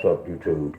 What's up, YouTube?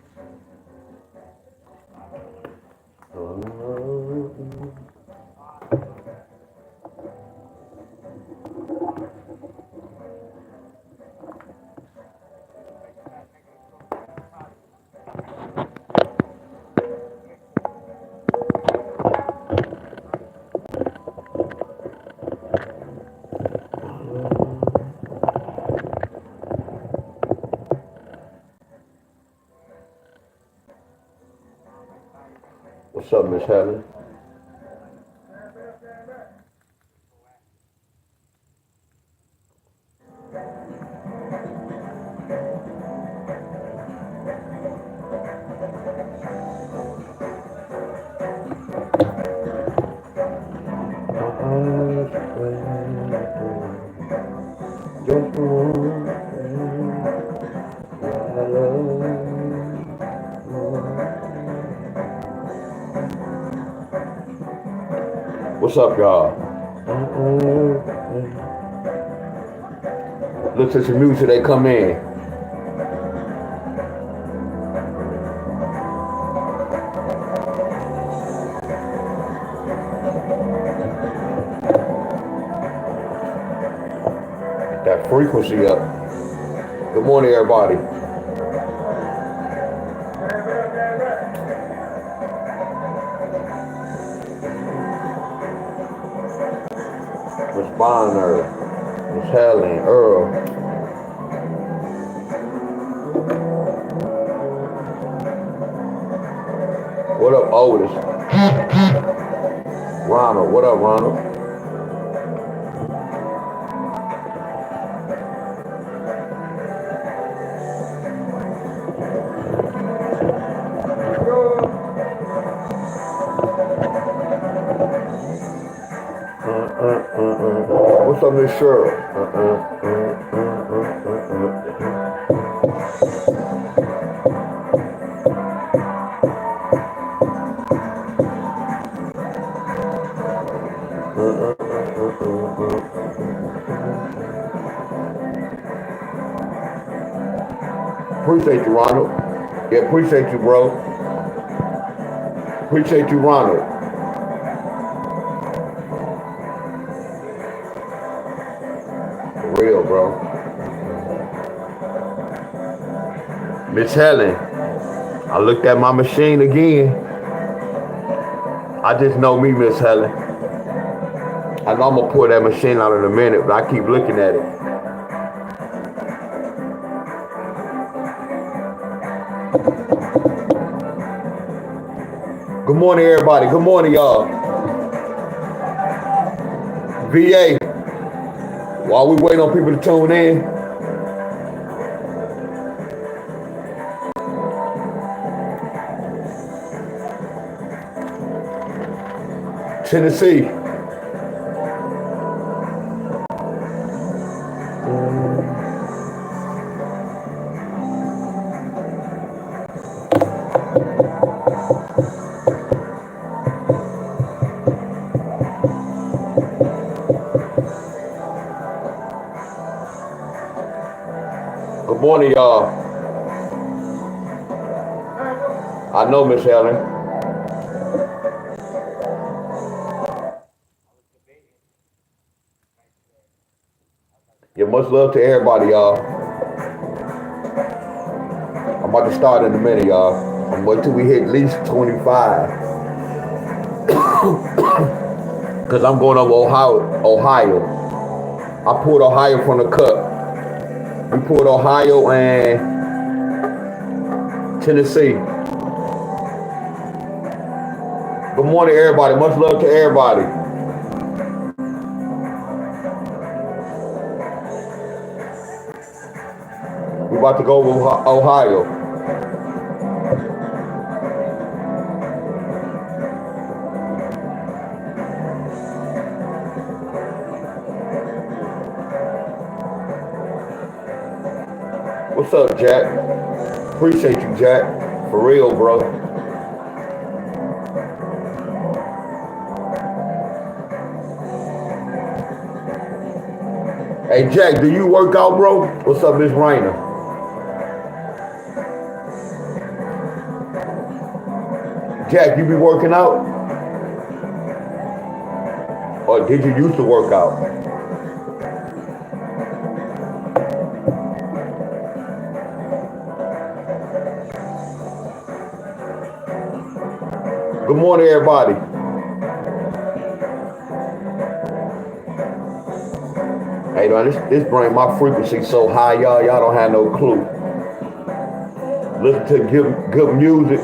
What's up, Miss Helen? What's up, y'all? Look to some music, they come in. That frequency up. Good morning, everybody. Miss Bonner, Miss Helen, Earl. What up, Otis? Ronald, what up, Ronald? What's up, Miss Cheryl? Appreciate you, Ronald. Yeah, appreciate you, bro. Appreciate you, Ronald. For real, bro. Miss Helen, I looked at my machine again. I just know me, Miss Helen. I know I'm gonna pull that machine out in a minute, but I keep looking at it. Good morning, everybody. Good morning, y'all. VA, while we wait on people to tune in, Tennessee. Good morning, y'all. I know, Miss Helen. Yeah, much love to everybody, y'all. I'm about to start in a minute, y'all. I'm waiting till we hit at least 25. Because I'm going over Ohio. I pulled Ohio from the cup. We pulled Ohio and Tennessee. Good morning, everybody. Much love to everybody. We're about to go over Ohio. What's up, Jack? Appreciate you, Jack. For real, bro. Hey, Jack, do you work out, bro? What's up, Miss Rainer? Jack, you be working out? Or did you used to work out? Good morning, everybody. Hey, man, this bring my frequency so high, y'all don't have no clue. Listen to good music.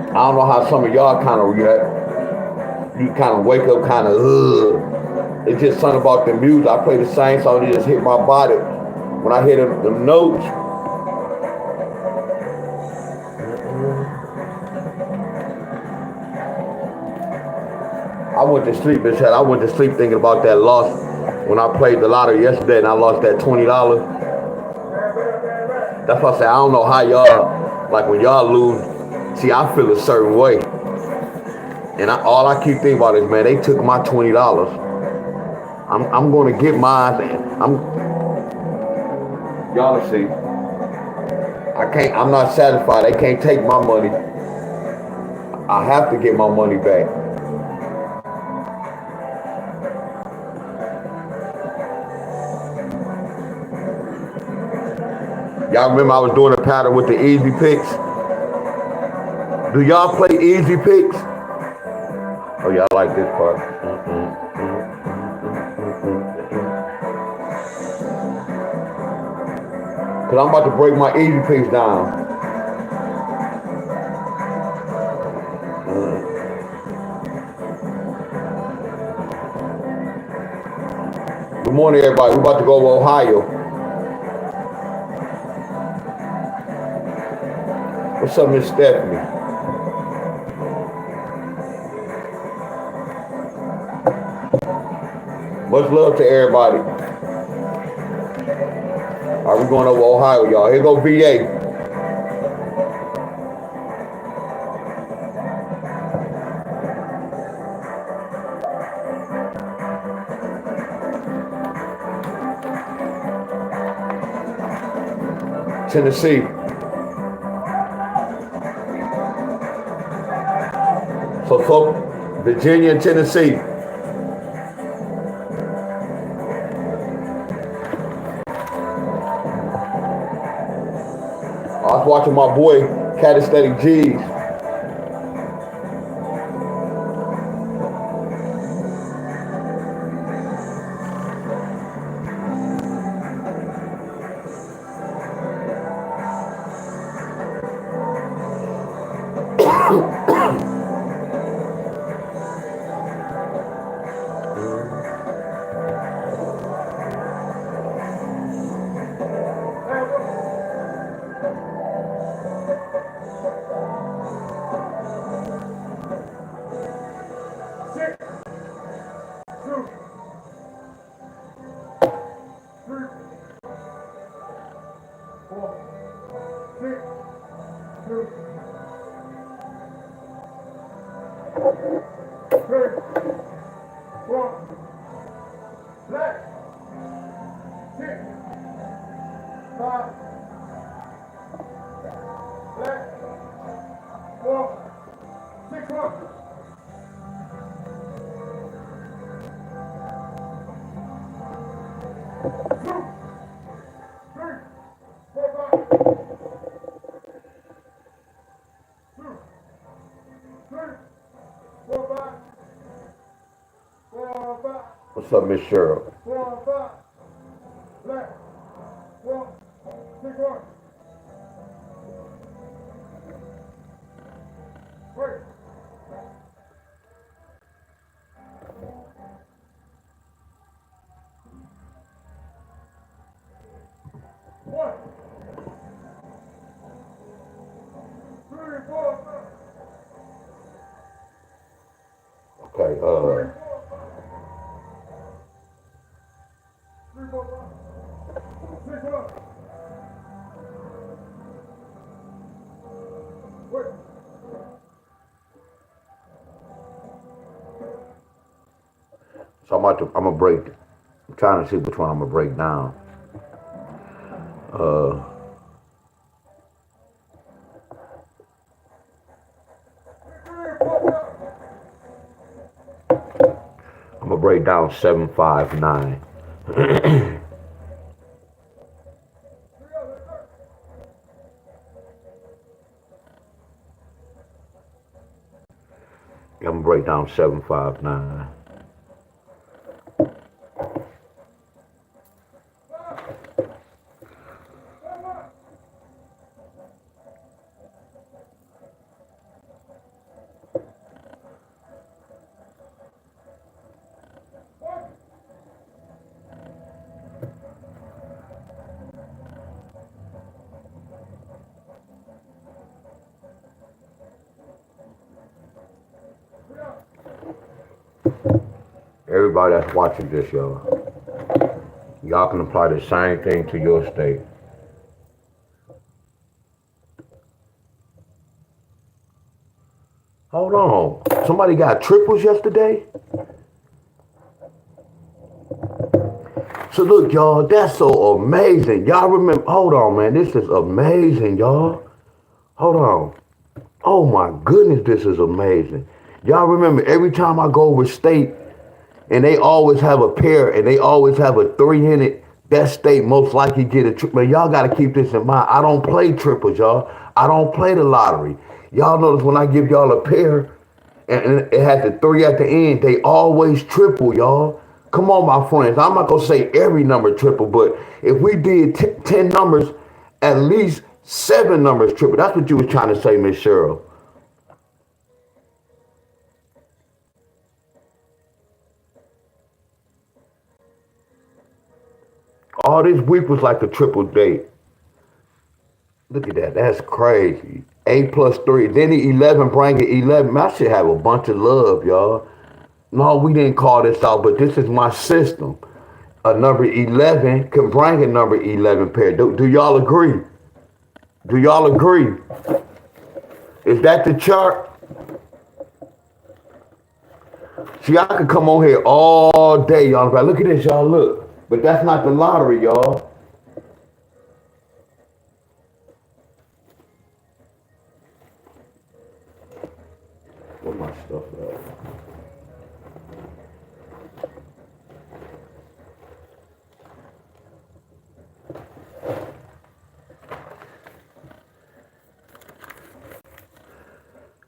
I don't know how some of y'all kind of react. You kind of wake up kind of, ugh. It's just something about the music. I play the same song, it just hit my body. When I hear them notes, I went to sleep, bitch. I went to sleep thinking about that loss when I played the lottery yesterday and I lost that $20. That's why I say I don't know how y'all, like when y'all lose, see, I feel a certain way. And all I keep thinking about is, man, they took my $20. I'm going to get mine. Y'all see, I'm not satisfied. They can't take my money. I have to get my money back. Y'all remember I was doing a pattern with the easy picks? Do y'all play easy picks? Oh, y'all like this part. Because I'm about to break my easy picks down. Good morning, everybody. We're about to go to Ohio. What's up, Miss Stephanie? Much love to everybody. All right, we're going over Ohio, y'all. Here go VA. Tennessee. So Virginia and Tennessee. I was watching my boy, Catastatic G's. What's up, Miss Cheryl? Okay, so I'm gonna break. I'm trying to see which one I'm gonna break down. I'm gonna break down 759. I'm gonna break down 759. Everybody that's watching this, y'all can apply the same thing to your state. Hold on. Somebody got triples yesterday? So look, y'all, that's so amazing. Y'all remember, hold on, man. This is amazing, y'all. Hold on. Oh my goodness, this is amazing. Y'all remember every time I go over state and they always have a pair and they always have a 3 in it, that state most likely get a triple. Man, y'all got to keep this in mind. I don't play triples, y'all. I don't play the lottery. Y'all notice when I give y'all a pair and it has the 3 at the end, they always triple, y'all. Come on, my friends. I'm not going to say every number triple, but if we did 10 numbers, at least 7 numbers triple. That's what you was trying to say, Miss Cheryl. All this week was like a triple date. Look at that. That's crazy. 8 plus 3. Then the 11 bring it 11. I should have a bunch of love, y'all. No, we didn't call this out, but this is my system. A number 11 can bring a number 11 pair. Do y'all agree? Do y'all agree? Is that the chart? See, I could come on here all day, y'all. Look at this, y'all. Look. But that's not the lottery, y'all. Where my stuff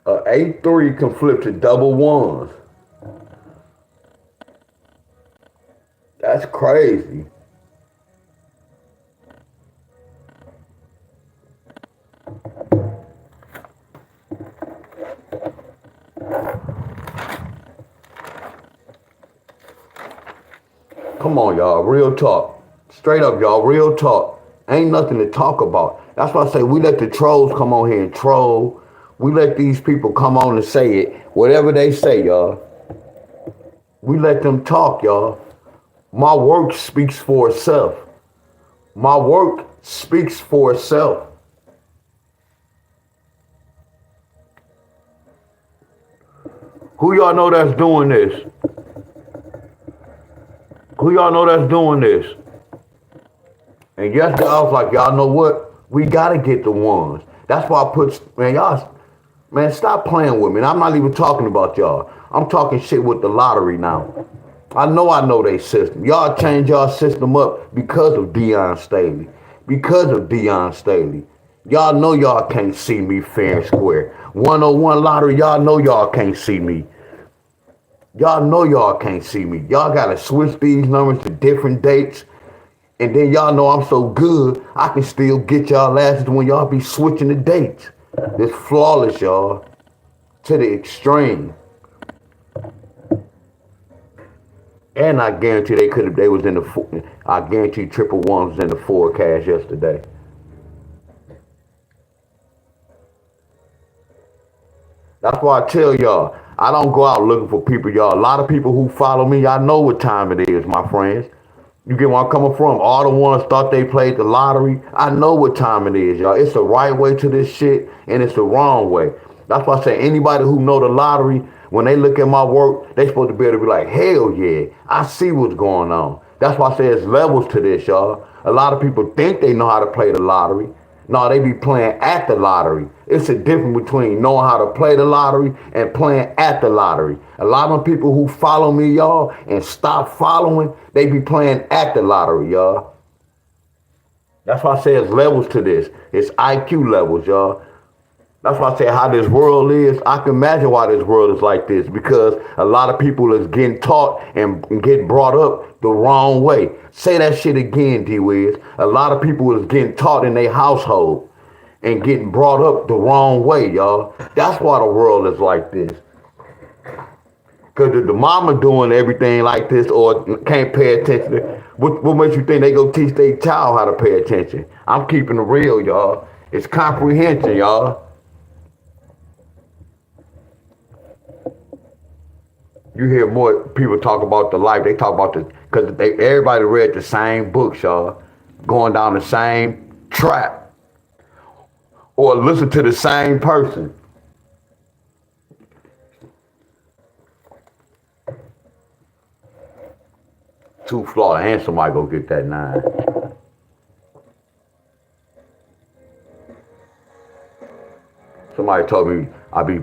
at? 8-3 can flip to double ones. That's crazy. Come on, y'all. Real talk. Straight up, y'all. Real talk. Ain't nothing to talk about. That's why I say we let the trolls come on here and troll. We let these people come on and say it. Whatever they say, y'all. We let them talk, y'all. My work speaks for itself. My work speaks for itself. Who y'all know that's doing this? Who y'all know that's doing this? And yesterday I was like, y'all know what? We gotta get the ones. That's why I put, man, y'all, man, stop playing with me. And I'm not even talking about y'all. I'm talking shit with the lottery now. I know they system. Y'all change y'all system up because of Deon Staley. Because of Deon Staley. Y'all know y'all can't see me fair and square. 101 lottery, y'all know y'all can't see me. Y'all know y'all can't see me. Y'all gotta switch these numbers to different dates. And then y'all know I'm so good, I can still get y'all asses when y'all be switching the dates. It's flawless, y'all. To the extreme. And I guarantee they was in the, I guarantee triple ones was in the forecast yesterday. That's why I tell y'all, I don't go out looking for people, y'all. A lot of people who follow me, I know what time it is, my friends. You get where I'm coming from? All the ones thought they played the lottery. I know what time it is, y'all. It's the right way to this shit, and it's the wrong way. That's why I say anybody who know the lottery, when they look at my work, they supposed to be able to be like, hell yeah, I see what's going on. That's why I say there's levels to this, y'all. A lot of people think they know how to play the lottery. No, they be playing at the lottery. It's a difference between knowing how to play the lottery and playing at the lottery. A lot of people who follow me, y'all, and stop following, they be playing at the lottery, y'all. That's why I say it's levels to this. It's IQ levels, y'all. That's why I say how this world is. I can imagine why this world is like this, because a lot of people is getting taught and get brought up the wrong way. Say that shit again, D-Wiz. A lot of people is getting taught in their household and getting brought up the wrong way, y'all. That's why the world is like this. Because the mama doing everything like this or can't pay attention. What makes you think they go teach their child how to pay attention? I'm keeping it real, y'all. It's comprehension, y'all. You hear more people talk about the life. They talk about because everybody read the same books, y'all, going down the same trap, or listen to the same person. Too flawed, and somebody go get that 9. Somebody told me I be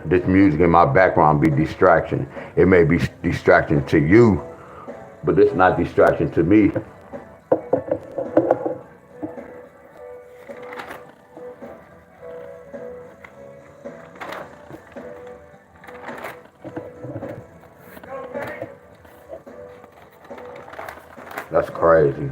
this music in my background be distraction. It may be distraction to you, but it's not distraction to me. That's crazy.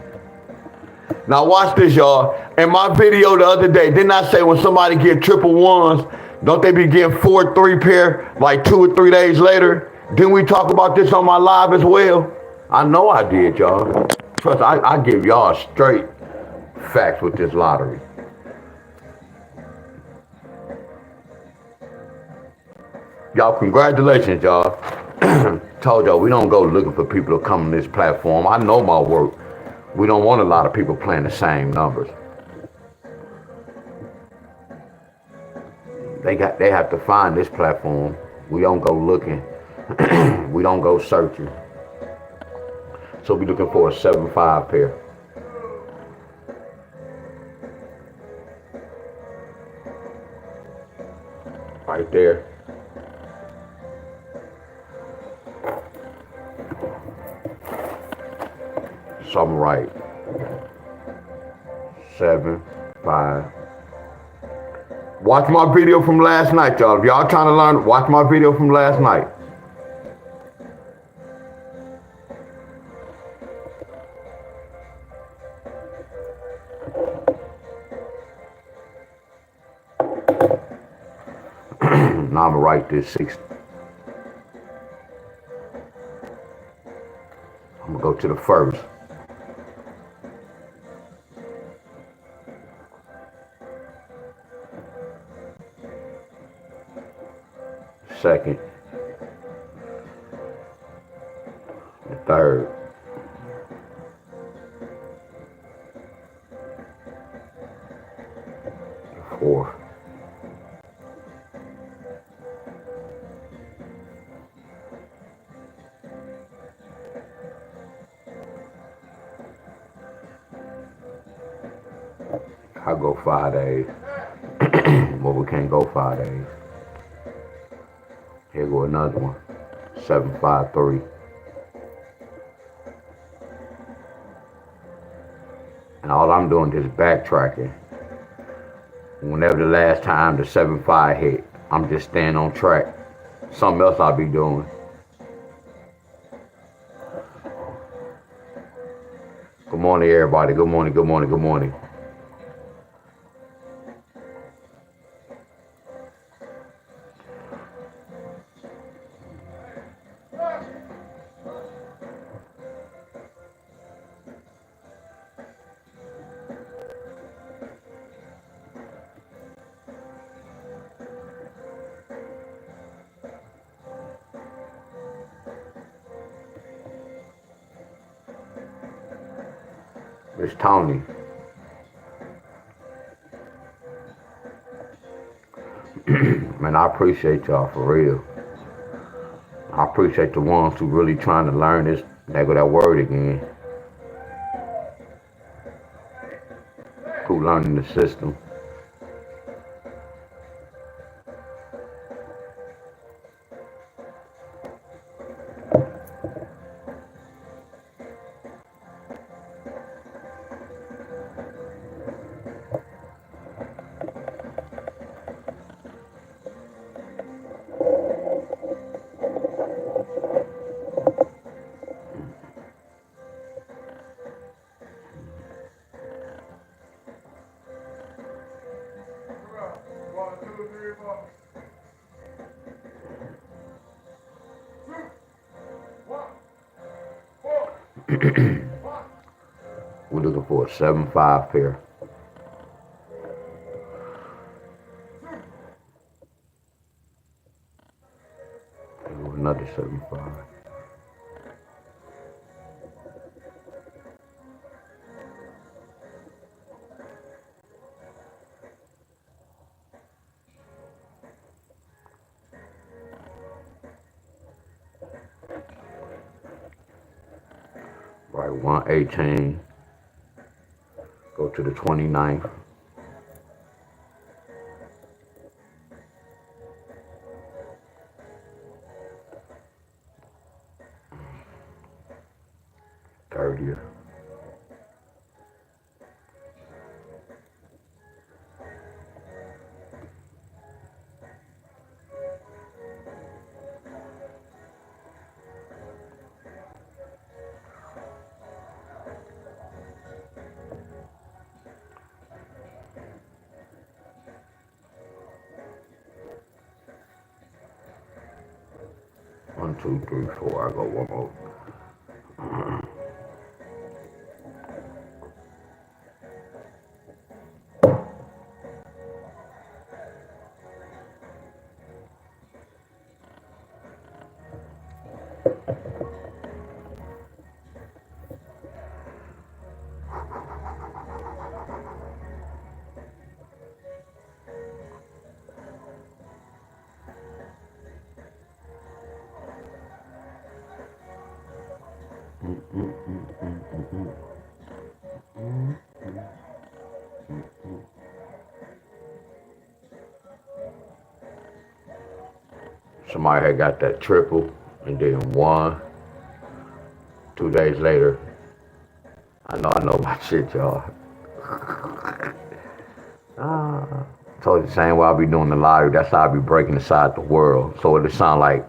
Now watch this, y'all. In my video the other day, didn't I say when somebody get triple ones, don't they be getting 4-3 pair like 2 or 3 days later? Didn't we talk about this on my live as well? I know I did, y'all. Trust, I give y'all straight facts with this lottery. Y'all, congratulations, y'all. Told y'all, we don't go looking for people to come on this platform. I know my work. We don't want a lot of people playing the same numbers. They have to find this platform. We don't go looking. We don't go searching. So we looking for a 7-5 pair. Right there. Something right. 7, 5. Watch my video from last night, y'all. If y'all trying to learn, watch my video from last night. Now I'm gonna write this 6. I'm gonna go to the first. Second, the third, the fourth, I go 5 days, but we can't go 5 days. Here go another one. 753. And all I'm doing is backtracking. Whenever the last time the 7-5 hit, I'm just staying on track. Something else I'll be doing. Good morning, everybody. Good morning, good morning, good morning. It's Tony. Man, I appreciate y'all for real. I appreciate the ones who really trying to learn this. There go that word again. Who people learning the system. We're looking for a 7-5 pair. Another 7-5. Right, 118. Go to the 29th. Thirtieth. One, two, three, four. I go one more. Somebody had got that triple and then won. 2 days later, I know my shit, y'all. Told you the same way I be doing the lottery, that's how I be breaking inside the world. So it sound like,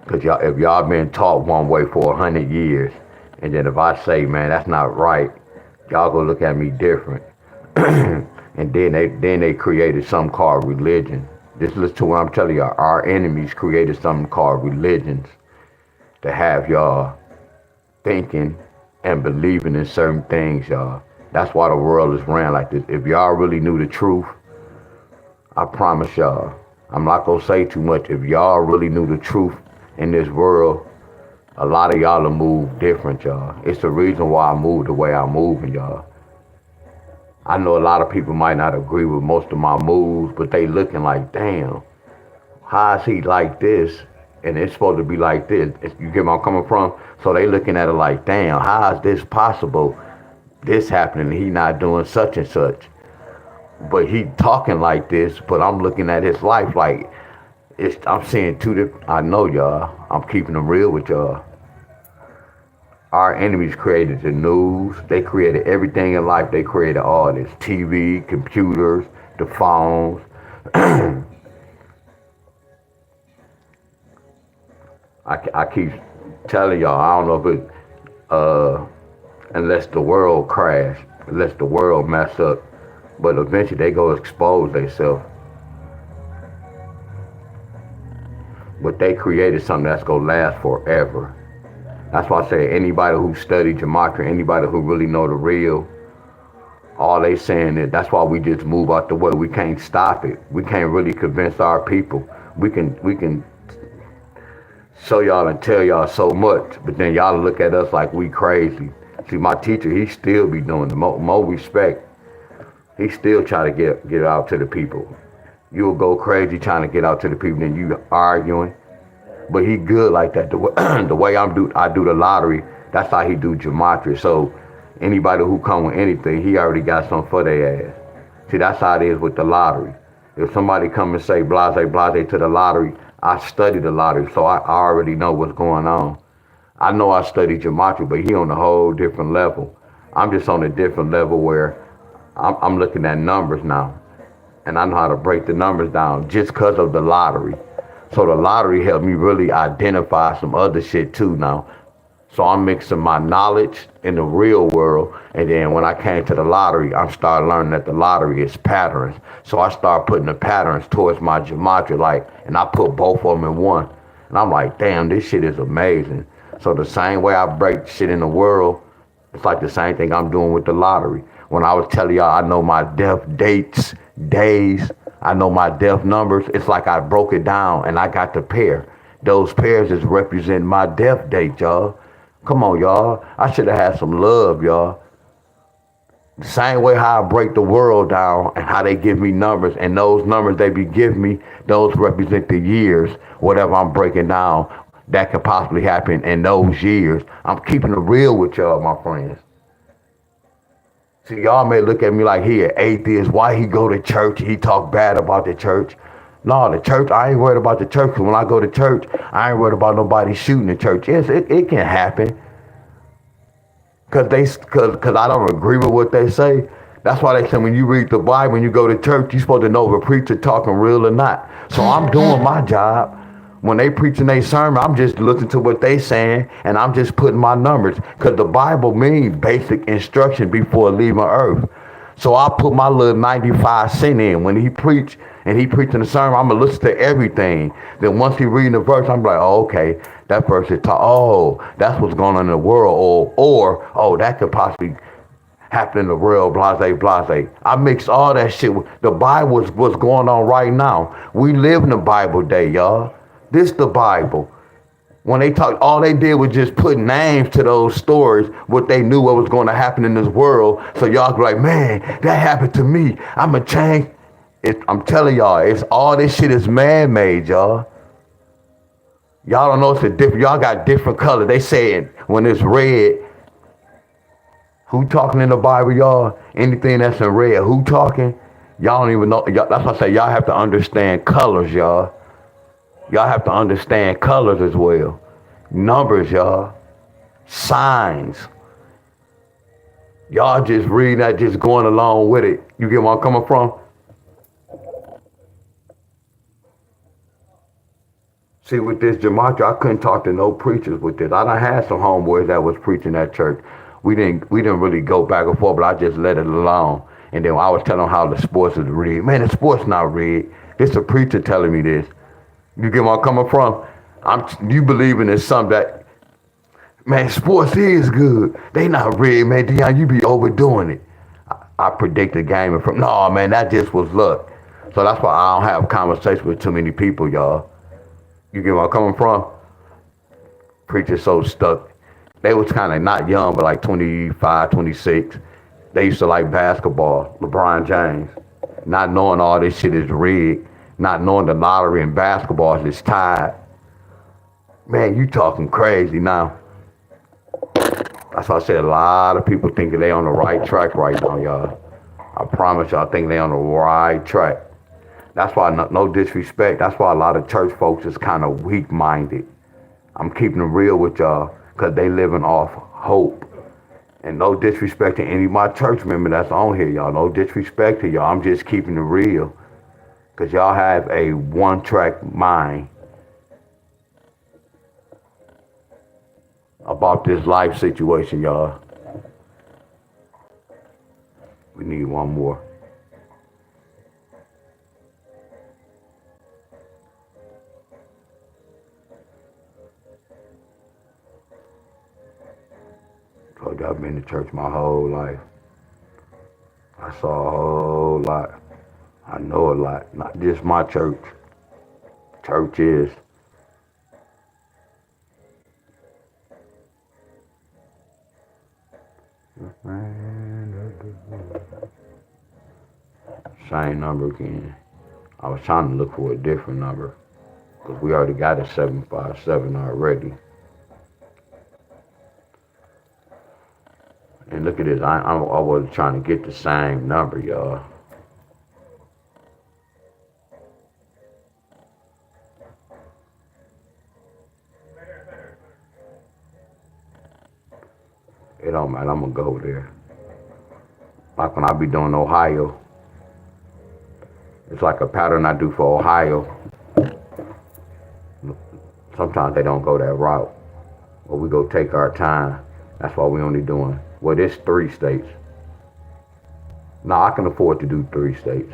cause y'all, if y'all been taught one way for 100 years, and then if I say, man, that's not right, y'all go look at me different. And then they created something called religion. Just listen to what I'm telling y'all. Our enemies created something called religions to have y'all thinking and believing in certain things, y'all. That's why the world is ran like this. If y'all really knew the truth, I promise y'all, I'm not gonna say too much. If y'all really knew the truth in this world, a lot of y'all will move different, y'all. It's the reason why I move the way I'm moving, y'all. I know a lot of people might not agree with most of my moves, but they looking like, damn, how is he like this? And it's supposed to be like this. You get where I'm coming from? So they looking at it like, damn, how is this possible? This happening, he not doing such and such. But he talking like this, but I'm looking at his life like, I'm seeing two different, I know y'all, I'm keeping them real with y'all. Our enemies created the news. They created everything in life. They created all this TV, computers, the phones. I keep telling y'all, I don't know if it, unless the world crash, unless the world mess up, but eventually they go expose themselves. But they created something that's gonna last forever. That's why I say anybody who studied gematria, anybody who really know the real, all they saying is that's why we just move out the way. We can't stop it. We can't really convince our people. We can show y'all and tell y'all so much, but then y'all look at us like we crazy. See, my teacher, he still be doing the more respect. He still try to get it out to the people. You'll go crazy trying to get out to the people, then you arguing. But he good like that. The way I do the lottery, that's how he do gematria. So anybody who come with anything, he already got something for their ass. See, that's how it is with the lottery. If somebody come and say blase, blase to the lottery, I study the lottery, so I already know what's going on. I know I studied gematria, but he on a whole different level. I'm just on a different level where I'm looking at numbers now, and I know how to break the numbers down just because of the lottery. So the lottery helped me really identify some other shit too now. So I'm mixing my knowledge in the real world, and then when I came to the lottery, I started learning that the lottery is patterns. So I started putting the patterns towards my gematria, like, and I put both of them in one. And I'm like, damn, this shit is amazing. So the same way I break shit in the world, it's like the same thing I'm doing with the lottery. When I was telling y'all I know my death dates, days, I know my death numbers, it's like I broke it down and I got the pair. Those pairs is representing my death date, y'all. Come on, y'all. I should have had some love, y'all. The same way how I break the world down and how they give me numbers, and those numbers they be giving me, those represent the years, whatever I'm breaking down, that could possibly happen in those years. I'm keeping it real with y'all, my friends. See, y'all may look at me like he an atheist. Why he go to church? He talk bad about the church. No, the church, I ain't worried about the church. Cause when I go to church, I ain't worried about nobody shooting the church. Yes, it can happen. Cause I don't agree with what they say. That's why they say when you read the Bible, when you go to church, you're supposed to know if a preacher talking real or not. So I'm doing my job. When they preaching their sermon, I'm just listening to what they saying, and I'm just putting my numbers. Because the Bible means basic instruction before leaving earth. So I put my little 95 cent in. When he preach and he preaching the sermon, I'm going to listen to everything. Then once he reading the verse, I'm like, oh, okay, that verse is oh, that's what's going on in the world. Or oh, that could possibly happen in the world, blase, blase. I mix all that shit. The Bible is what's going on right now. We live in the Bible day, y'all. This the Bible. When they talk, all they did was just put names to those stories, what they knew what was going to happen in this world. So y'all be like, man, that happened to me. I'm a change. I'm telling y'all, it's all this shit is man-made, y'all. Y'all don't know it's a different. Y'all got different colors. They saying when it's red. Who talking in the Bible, y'all? Anything that's in red, who talking? Y'all don't even know. That's why I say y'all have to understand colors, y'all. Y'all have to understand colors as well. Numbers, y'all. Signs. Y'all just reading that, just going along with it. You get where I'm coming from? See, with this gematria, I couldn't talk to no preachers with this. I done had some homeboys that was preaching at church. We didn't really go back and forth, but I just let it alone. And then I was telling them how the sports is rigged. Man, the sports not rigged. This a preacher telling me this. You get where I'm coming from? You believing in something that, man, sports is good. They not rigged, man. Deon, you be overdoing it. I predict the game from, no, man, that just was luck. So that's why I don't have conversations with too many people, y'all. You get where I'm coming from? Preachers so stuck. They was kind of not young, but like 25, 26. They used to like basketball, LeBron James. Not knowing all this shit is rigged. Not knowing the lottery and basketball is tied. Man, you talking crazy now. That's why I said a lot of people think they on the right track right now, y'all. I promise y'all think they on the right track. That's why, no disrespect, that's why a lot of church folks is kind of weak-minded. I'm keeping it real with y'all because they living off hope. And no disrespect to any of my church members that's on here, y'all. No disrespect to y'all. I'm just keeping it real. Because y'all have a one-track mind about this life situation, y'all. We need one more. So I've been to church my whole life. I saw a whole lot. I know a lot. Not just my church. Churches. Same number again. I was trying to look for a different number because we already got a 757 already. And look at this. I wasn't trying to get the same number, y'all. It don't matter. I'm gonna go there. Like when I be doing Ohio, it's like a pattern I do for Ohio. Sometimes they don't go that route, but we go take our time. That's why we only doing. Well, it's 3 states. Now I can afford to do 3 states.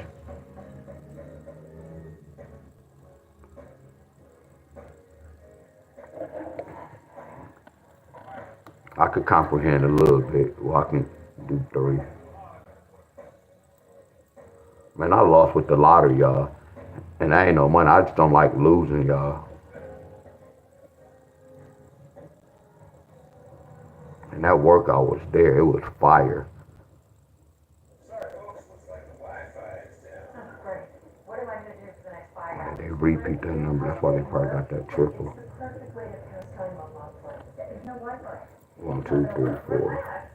I could comprehend a little bit. Well, I can do 3. Man, I lost with the lottery, y'all. And I ain't no money. I just don't like losing, y'all. And that workout was there. It was fire. Man, they repeat that number. That's why they probably got that triple. 1, 2, 3, 4.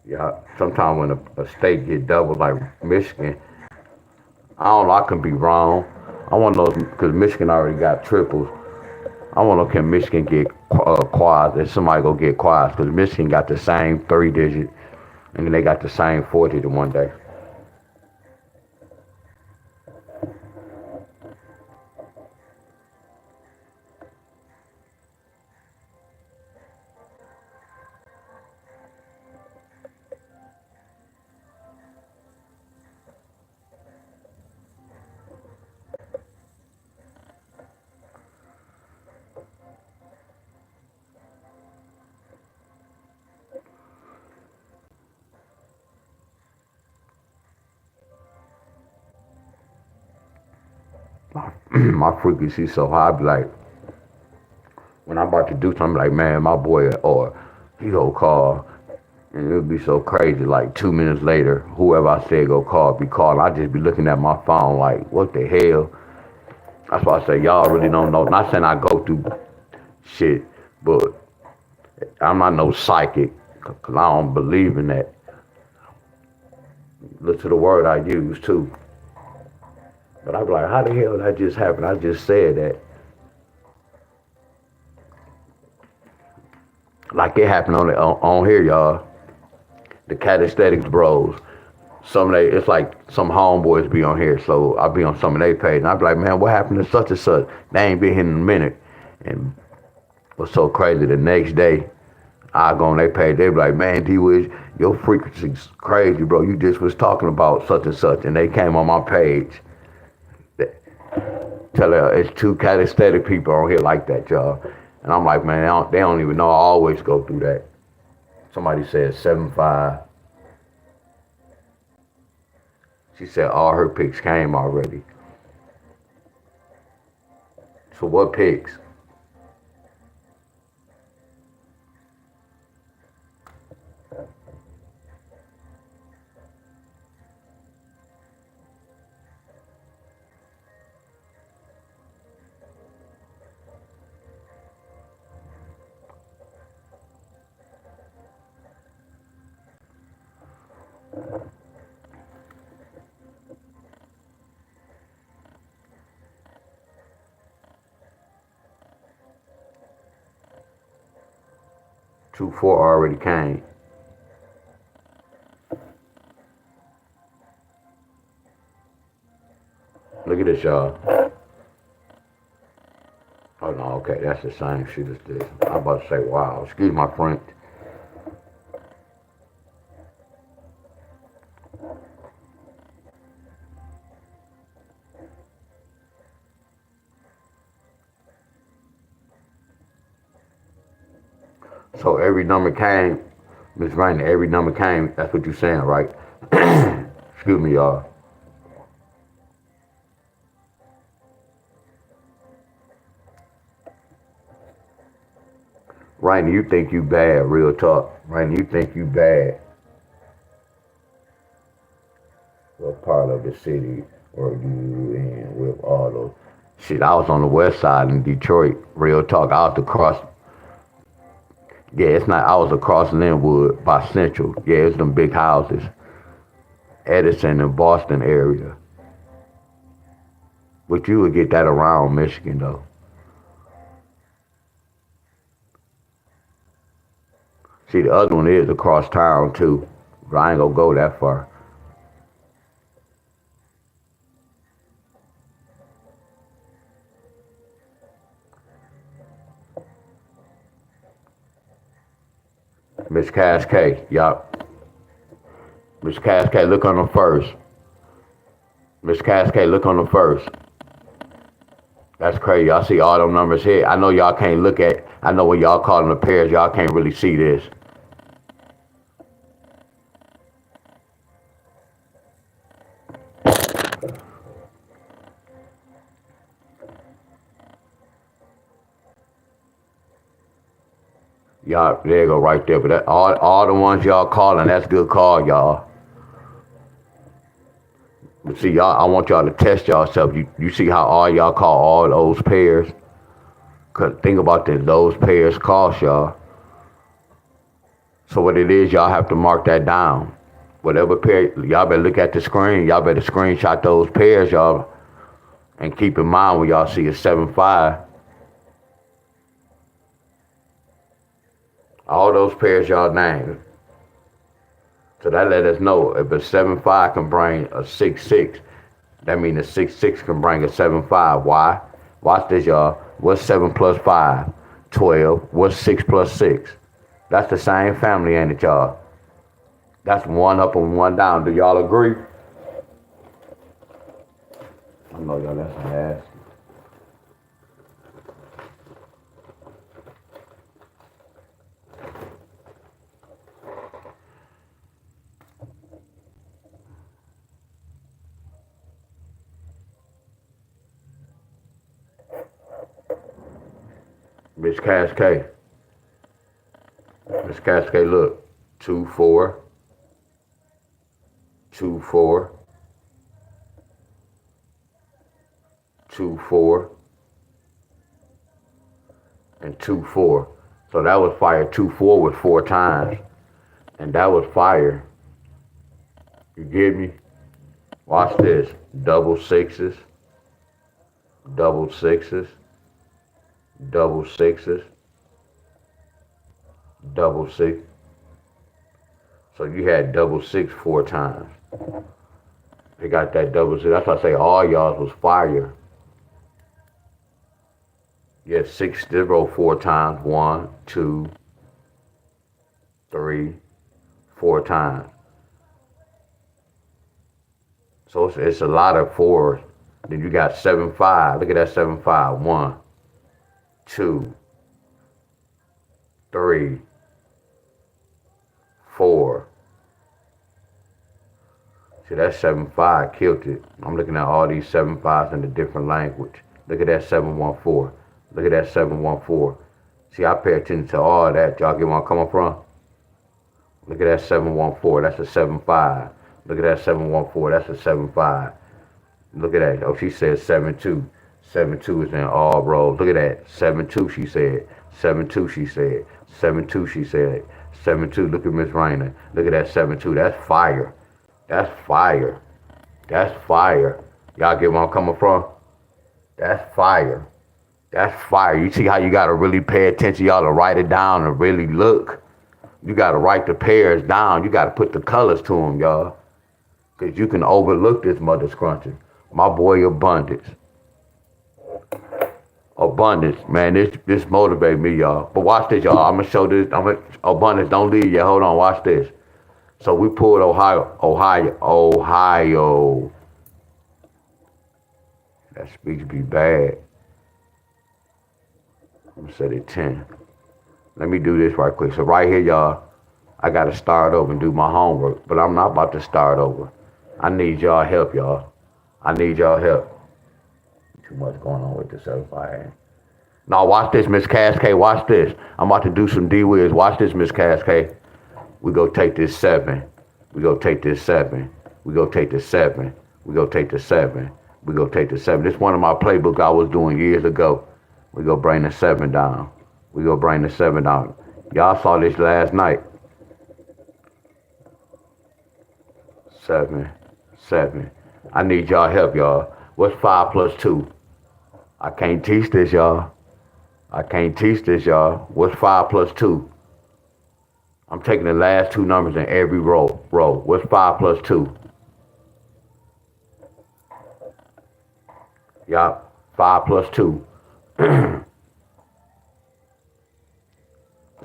Yeah, sometimes when a state get double like Michigan, I don't know, I can be wrong. I want to know, because Michigan already got triples. I want to know, can Michigan get quads? If somebody go get quads, because Michigan got the same 3-digit, and then they got the same 4-digit one day. My frequency so high, I be like, when I'm about to do something, like, man, my boy, or he go call, and it would be so crazy, like 2 minutes later, whoever I said go call, be calling. I just be looking at my phone like, what the hell? That's why I say, y'all really don't know. Not saying I go through shit, but I'm not no psychic, because I don't believe in that. Look to the word I use, too. But I be like, how the hell that just happened? I just said that. Like it happened on here, y'all. The Calisthenics Bros. It's like some homeboys be on here, so I be on some of their page, and I be like, man, what happened to such and such? They ain't been here in a minute. And what's so crazy, the next day, I go on their page, they be like, man, D-Wiz, your frequency's crazy, bro. You just was talking about such and such, and they came on my page. Tell her it's 2 calisthenic people on here like that, y'all. And I'm like, man, they don't even know I always go through that. Somebody said 7'5". She said all her pics came already. So what pics? Two, 4 already came. Look at this, y'all. Oh no, okay, that's the same shit as this. I'm about to say, wow, excuse my French. So every number came, Miss Rainer, every number came, that's what you're saying, right? Excuse me, y'all. Rainer, you think you bad, real talk. Rainer, you think you bad. What part of the city were you in with all those? Shit, I was on the west side in Detroit, real talk. I was across, yeah, it's not, I was across Linwood by Central. Yeah, it's them big houses. Edison and Boston area. But you would get that around Michigan, though. See, the other one is across town, too. But I ain't gonna go that far. Miss Cascade, yup. Miss Cascade, look on the first. Miss Cascade, look on the first. That's crazy. Y'all see all them numbers here. I know y'all can't look at. I know when y'all calling the pairs, y'all can't really see this. Y'all, there you go right there. But that, all the ones y'all calling, that's good call, y'all. But see, y'all, I want y'all to test yourself. You see how all y'all call all those pairs? Cause think about this, those pairs cost y'all. So what it is, y'all have to mark that down. Whatever pair, y'all better look at the screen. Y'all better screenshot those pairs, y'all. And keep in mind when y'all see a 7-5. All those pairs y'all named. So that let us know if a 7-5 can bring a 6-6, that means a 6-6 can bring a 7-5. Why? Watch this, y'all. What's 7 plus 5? 12. What's 6 plus 6? That's the same family, ain't it, y'all? That's one up and one down. Do y'all agree? I know y'all, that's an ass. Miss Cascade. Miss Cascade, look. 2-4. 2-4. 2-4. And 2-4. So that was fire. 2-4 was 4 times. And that was fire. You get me? Watch this. Double sixes. Double sixes. Double sixes. Double six. So you had double 6 4 times. They got that double 6. That's why I say all y'all was fire. You had 6-0 4 times. 1, 2, 3, 4 times. So it's a lot of 4s. Then you got 7-5. Look at that 7-5. 1, 2, 3, 4. See, that 7-5 killed it. I'm looking at all these 7-5s in a different language. Look at that 7-1-4. Look at that 7-1-4. See, I pay attention to all that. Y'all get where I'm coming from? Look at that 7-1-4. That's a 7-5. Look at that 7-1-4. That's a 7-5. Look at that. Oh, she said 7-2. 7-2 is in all rows. Look at that. 7-2, she said. 7-2, she said. 7-2, she said. 7-2. Look at Miss Rainer. Look at that 7-2. That's fire. That's fire. That's fire. Y'all get where I'm coming from? That's fire. That's fire. You see how you got to really pay attention, y'all, to write it down and really look. You got to write the pairs down. You got to put the colors to them, y'all. Because you can overlook this mother scrunching. My boy Abundance. Abundance, man, this motivates me, y'all. But watch this, y'all. I'm going to show this. Abundance, don't leave yet. Hold on, watch this. So we pulled Ohio. That speech be bad. I'm gonna set it 10. Let me do this right quick. So right here, y'all, I gotta start over and do my homework, but I'm not about to start over. I need y'all help, y'all. I need y'all help. Too much going on with this 7-5. Now watch this, Miss Cascade. Watch this. I'm about to do some D-Wiz. Watch this, Miss Cascade. We go take this 7. We go take this 7. We go take this 7. We go take the 7. We go take the 7. This is one of my playbooks I was doing years ago. We go bring the 7 down. We go bring the 7 down. Y'all saw this last night. 7, 7. I need y'all help, y'all. What's 5 plus 2? I can't teach this, y'all. I can't teach this, y'all. What's 5 plus 2? I'm taking the last two numbers in every row. What's 5 plus 2? Y'all, 5 plus 2.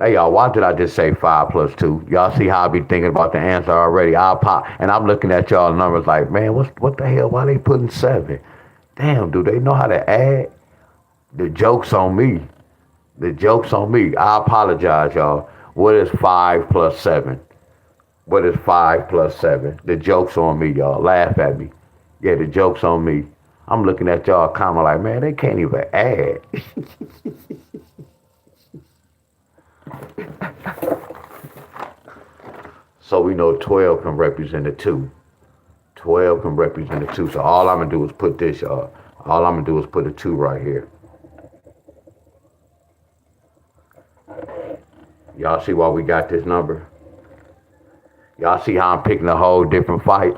Hey, y'all, why did I just say 5 plus 2? Y'all see how I be thinking about the answer already? I'll pop, and I'm looking at y'all numbers like, man, what the hell? Why they putting 7? Damn, do they know how to add? The joke's on me. The joke's on me. I apologize, y'all. What is 5 plus 7? What is 5 plus 7? The joke's on me, y'all. Laugh at me. Yeah, the joke's on me. I'm looking at y'all kind of like, man, they can't even add. So we know 12 can represent a 2. 12 can represent a 2. So all I'm going to do is put this, y'all. All I'm going to do is put a 2 right here. Y'all see why we got this number? Y'all see how I'm picking a whole different fight?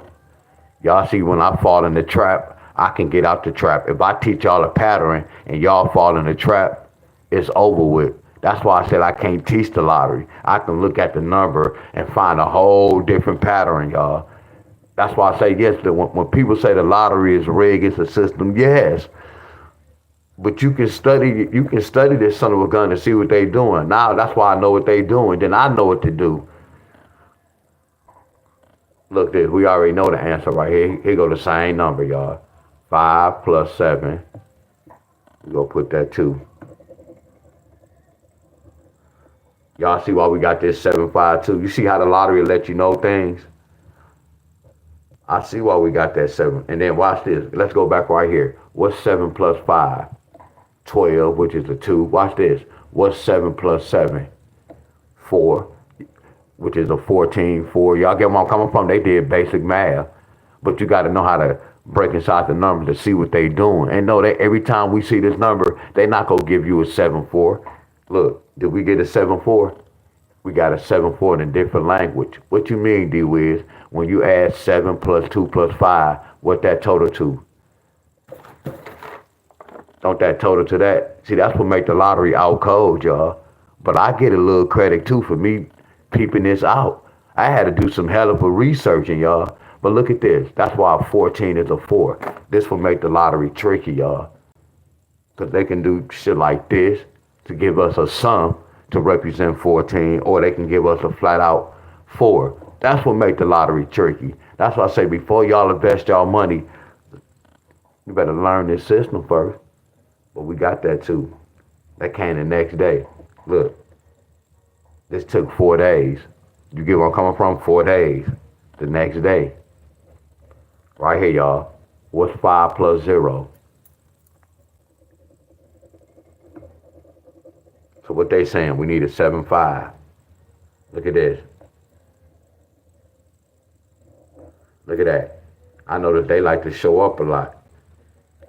Y'all see when I fall in the trap, I can get out the trap. If I teach y'all a pattern and y'all fall in the trap, it's over with. That's why I said I can't teach the lottery. I can look at the number and find a whole different pattern, y'all. That's why I say yes. When people say the lottery is rigged, it's a system, yes. But you can study this son of a gun and see what they doing. Now that's why I know what they doing. Then I know what to do. Look this, we already know the answer right here. Here go the same number, y'all. 5 plus 7. We're gonna put that 2. Y'all see why we got this 752? You see how the lottery let you know things? I see why we got that 7. And then watch this. Let's go back right here. What's 7 plus 5? 12, which is a 2. Watch this. What's 7 plus 7? 4, which is a 14. 4. Y'all get where I'm coming from? They did basic math. But you got to know how to break inside the numbers to see what they doing. And know that every time we see this number, they not going to give you a 7-4. Look, did we get a 7-4? We got a 7-4 in a different language. What you mean, D-Wiz? When you add 7 plus 2 plus 5, what that total to? Don't that total to that? See, that's what make the lottery out cold, y'all. But I get a little credit, too, for me peeping this out. I had to do some hell of a researching, y'all. But look at this. That's why 14 is a 4. This will make the lottery tricky, y'all. Because they can do shit like this to give us a sum to represent 14, or they can give us a flat out 4. That's what make the lottery tricky. That's why I say before y'all invest y'all money, you better learn this system first. But we got that too. That came the next day. Look, this took 4 days. You get where I'm coming from? 4 days. The next day. Right here, y'all. What's 5 plus 0? So what they saying? We need a 7-5. Look at this. Look at that. I know that they like to show up a lot.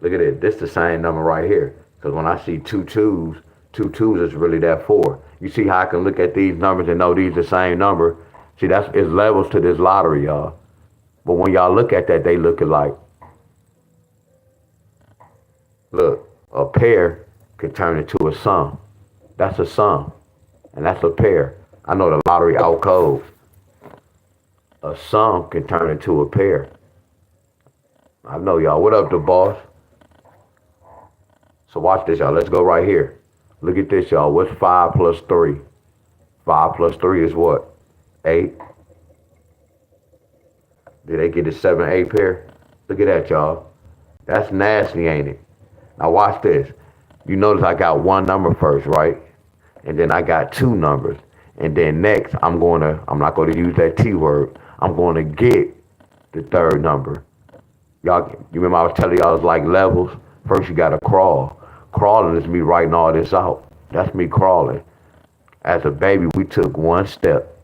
Look at it. This is the same number right here. Because when I see 2 2s, 2 2s is really that 4. You see how I can look at these numbers and know these the same number? See, it's levels to this lottery, y'all. But when y'all look at that, they look alike. Look, a pair can turn into a sum. That's a sum. And that's a pair. I know the lottery out cold. A sum can turn into a pair. I know y'all. What up, the boss? So watch this, y'all. Let's go right here. Look at this, y'all. What's 5 plus 3? 5 plus 3 is what? 8. Did they get a 7-8 pair? Look at that, y'all. That's nasty, ain't it? Now watch this. You notice I got one number first, right? And then I got 2 numbers. And then next, I'm not going to use that T word. I'm going to get the 3rd number. Y'all, you remember I was telling y'all it's like levels? First you got to crawl. Crawling is me writing all this out. That's me crawling. As a baby, we took 1 step.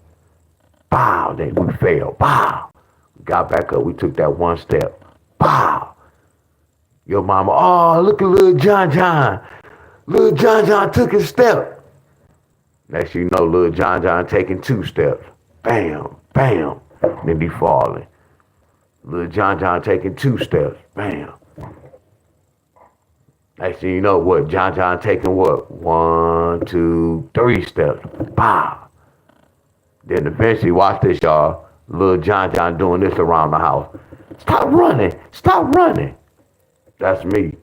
Bow, then we failed. Bow. Got back up. We took that 1 step. Bow. Your mama, oh, look at little John John. Little John John took a step. Next you know, little John John taking 2 steps. Bam, bam. Then he falling. Little John John taking 2 steps. Bam. Next thing you know, what? John taking what? 1, 2, 3 steps. Pow. Then eventually, watch this, y'all. Little John doing this around the house. Stop running. Stop running. That's me.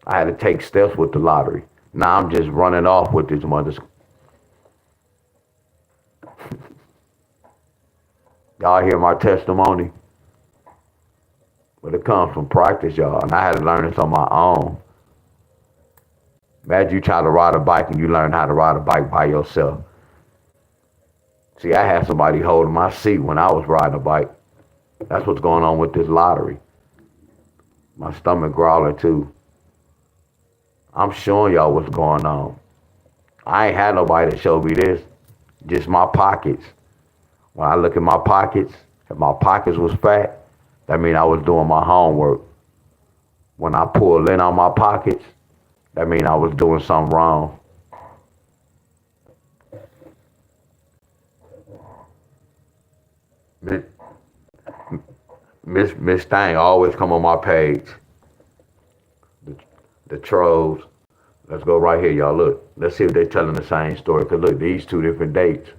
I had to take steps with the lottery. Now I'm just running off with this mother's. Y'all hear my testimony? But it comes from practice, y'all. And I had to learn this on my own. Imagine you try to ride a bike and you learn how to ride a bike by yourself. See, I had somebody holding my seat when I was riding a bike. That's what's going on with this lottery. My stomach growling too. I'm showing y'all what's going on. I ain't had nobody to show me this. Just my pockets. When I look at my pockets, if my pockets was fat, that means I was doing my homework. When I pull in on my pockets, that means I was doing something wrong. Miss Thang always come on my page. The trolls. Let's go right here, y'all. Look, let's see if they're telling the same story. Cause look, these two different dates.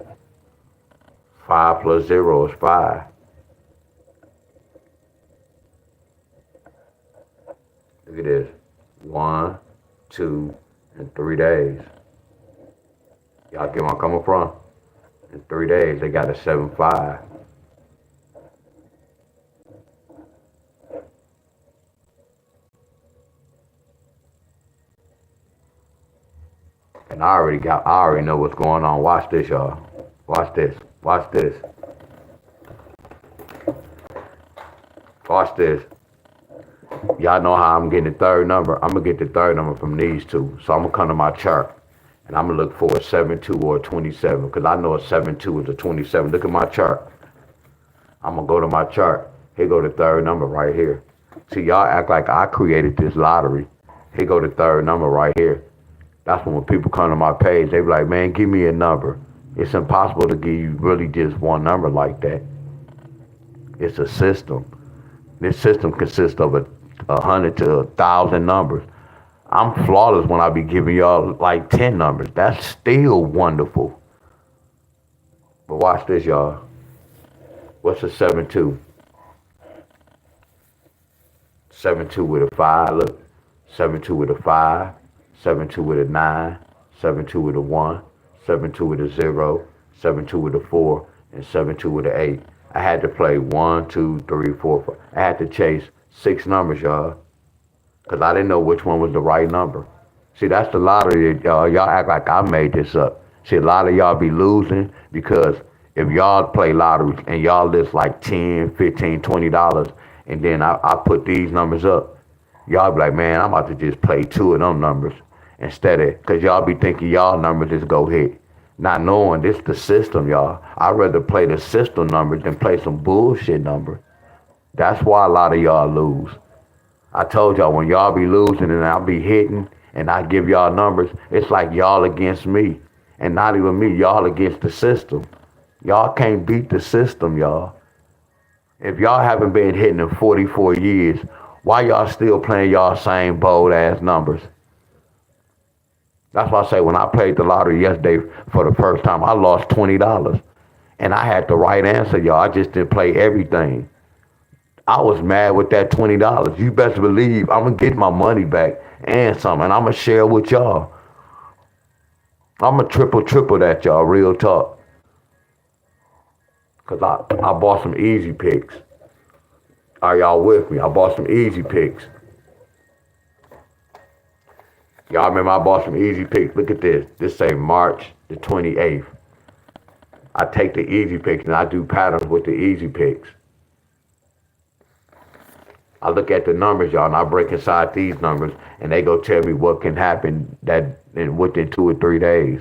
5 plus 0 is 5. Look at this. 1, 2, and 3 days. Y'all get where I'm coming from? In 3 days, they got a 7-5. And I already know what's going on. Watch this, y'all. Watch this. Watch this. Watch this. Y'all know how I'm getting the third number. I'm going to get the third number from these two. So I'm going to come to my chart. And I'm going to look for a 7-2 or a 27. Because I know a 7-2 is a 27. Look at my chart. I'm going to go to my chart. Here go the third number right here. See, y'all act like I created this lottery. Here go the third number right here. That's when people come to my page, they be like, man, give me a number. It's impossible to give you really just one number like that. It's a system. This system consists of 100 to 1,000 numbers. I'm flawless when I be giving y'all like 10 numbers. That's still wonderful. But watch this, y'all. What's a 7-2? 7-2 with a 5, look. 7-2 with a 5. 7-2 with a 9, 7-2 with a 1, 7-2 with a 0, 7-2 with a 4, and 7-2 with a 8. I had to play 1, 2, 3, 4, 5. I had to chase 6 numbers, y'all, because I didn't know which one was the right number. See, that's the lottery that y'all act like I made this up. See, a lot of y'all be losing because if y'all play lottery and y'all list like $10, $15, $20, and then I put these numbers up, y'all be like, man, I'm about to just play 2 of them numbers. Instead of, because y'all be thinking y'all numbers just go hit. Not knowing this the system, y'all. I'd rather play the system numbers than play some bullshit numbers. That's why a lot of y'all lose. I told y'all, when y'all be losing and I'll be hitting and I give y'all numbers, it's like y'all against me. And not even me, y'all against the system. Y'all can't beat the system, y'all. If y'all haven't been hitting in 44 years, why y'all still playing y'all same bold ass numbers? That's why I say when I played the lottery yesterday for the first time, I lost $20. And I had the right answer, y'all. I just didn't play everything. I was mad with that $20. You best believe I'm going to get my money back and some. And I'm going to share with y'all. I'm going to triple that, y'all. Real talk. Because I bought some easy picks. Are y'all with me? I bought some easy picks. Y'all remember I bought some easy picks. Look at this. This say March the 28th. I take the easy picks and I do patterns with the easy picks. I look at the numbers, y'all, and I break inside these numbers, and they go tell me what can happen within 2 or 3 days.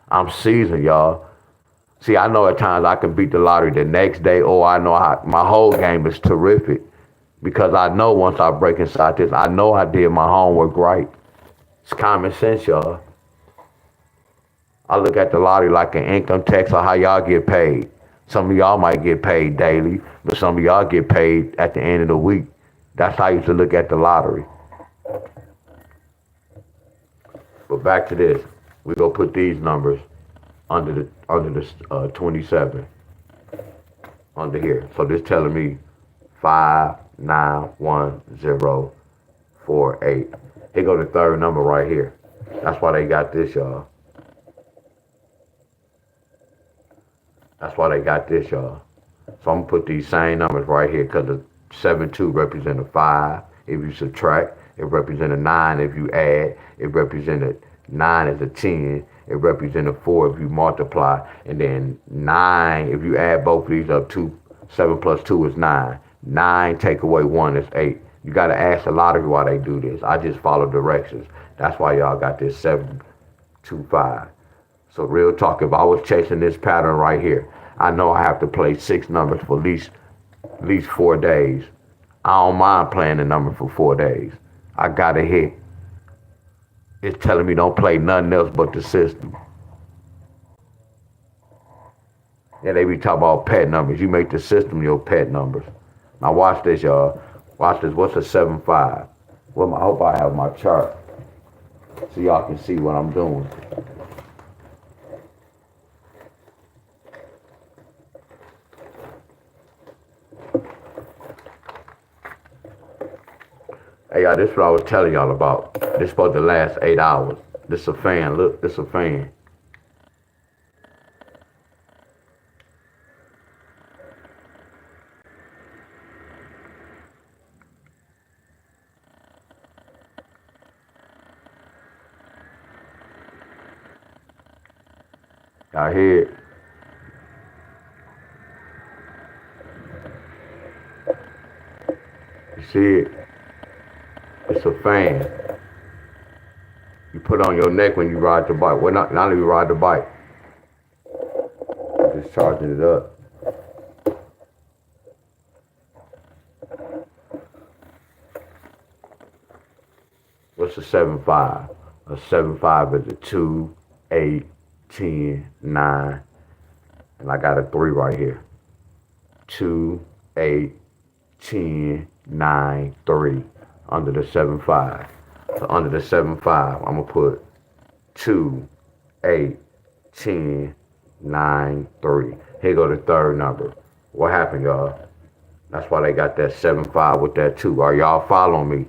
I'm seasoned, y'all. See, I know at times I can beat the lottery the next day, or I know my whole game is terrific. Because I know once I break inside this, I know I did my homework right. It's common sense, y'all. I look at the lottery like an income tax or how y'all get paid. Some of y'all might get paid daily, but some of y'all get paid at the end of the week. That's how I used to look at the lottery. But back to this. We're gonna put these numbers under the 27 under here. So this telling me 591048. Here go the third number right here. That's why they got this, y'all. That's why they got this, y'all. So I'm gonna put these same numbers right here because the 7-2 represent a 5 if you subtract. It represents a 9 if you add. It represented 9 is a 10. It represents a 4 if you multiply. And then 9, if you add both of these up, 7 plus 2 is 9. 9 take away 1 is 8. You got to ask the lottery why they do this. I just follow directions. That's why y'all got this 725. So real talk, if I was chasing this pattern right here, I know I have to play 6 numbers for at least 4 days. I don't mind playing the number for 4 days. I got to hit. It's telling me don't play nothing else but the system. Yeah, they be talking about pet numbers. You make the system your pet numbers. Now watch this, y'all. Watch this. What's a 7-5? Well, I hope I have my chart so y'all can see what I'm doing. Hey, y'all, this is what I was telling y'all about. This is supposed to last 8 hours. This is a fan. Look, this is a fan. Y'all hear it? You see it? It's a fan. You put on your neck when you ride the bike. Well, not only you ride the bike. Just charging it up. What's a 7-5? A 7-5 is a 2, 8, 10, 9. And I got a 3 right here. 2, 8, 10, 9, 3. Under the 7-5. So under the 7-5, I'm gonna put 2, 8, 10, 9, 3. Here go the third number. What happened, y'all? That's why they got that 7-5 with that 2. Are y'all following me?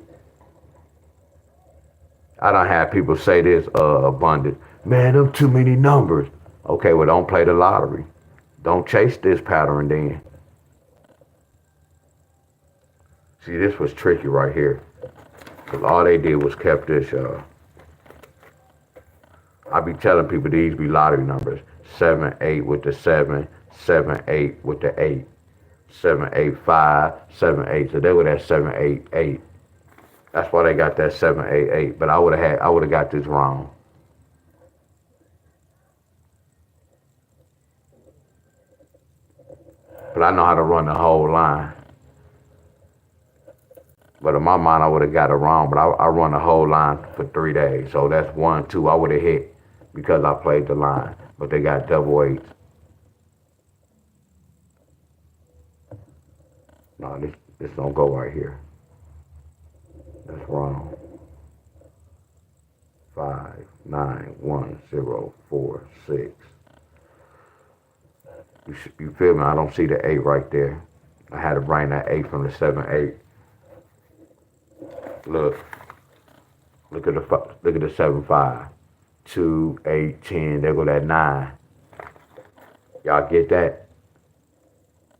I done had people say this abundant. Man, them too many numbers. Okay, well, don't play the lottery. Don't chase this pattern then. See, this was tricky right here. Because all they did was kept this, y'all. I be telling people these be lottery numbers. 7, 8 with the 7, 7, 8 with the 8. 7, 8, 5, 7, 8. So they would have 7, 8, 8. That's why they got that 7, 8, 8. But I would have got this wrong. But I know how to run the whole line. But in my mind, I would have got it wrong. But I run the whole line for 3 days. So that's 1, 2. I would have hit because I played the line. But they got double 8s. No, this don't go right here. That's wrong. 5, 9, 1, 0, 4, 6. You feel me? I don't see the 8 right there. I had to bring that 8 from the 7, 8. Look at the 7, 5. 2, 8, 10. There go that 9. Y'all get that?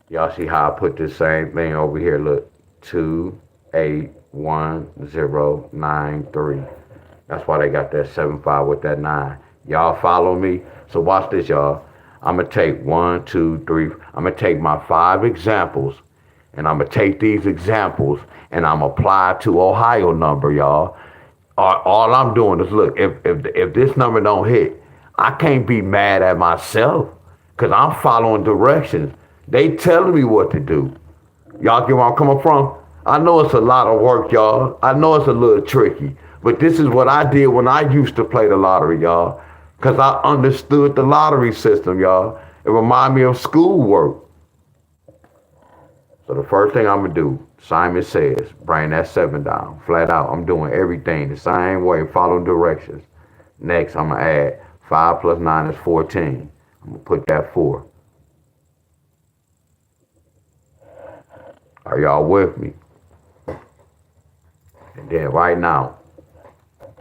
Y'all see how I put this same thing over here? Look, 2, 8, 1, 0, 9, 3. That's why they got that 7, 5 with that 9. Y'all follow me? So watch this, y'all. I'm going to take 1, 2, 3. I'm going to take my 5 examples, and I'm going to take these examples, and I'm going to apply to Ohio number, y'all. All I'm doing is, look, if this number don't hit, I can't be mad at myself because I'm following directions. They telling me what to do. Y'all get where I'm coming from? I know it's a lot of work, y'all. I know it's a little tricky, but this is what I did when I used to play the lottery, y'all. Because I understood the lottery system, y'all. It reminded me of schoolwork. So the first thing I'm going to do, Simon says, bring that 7 down. Flat out, I'm doing everything the same way, following directions. Next, I'm going to add 5 plus 9 is 14. I'm going to put that 4. Are y'all with me? And then right now,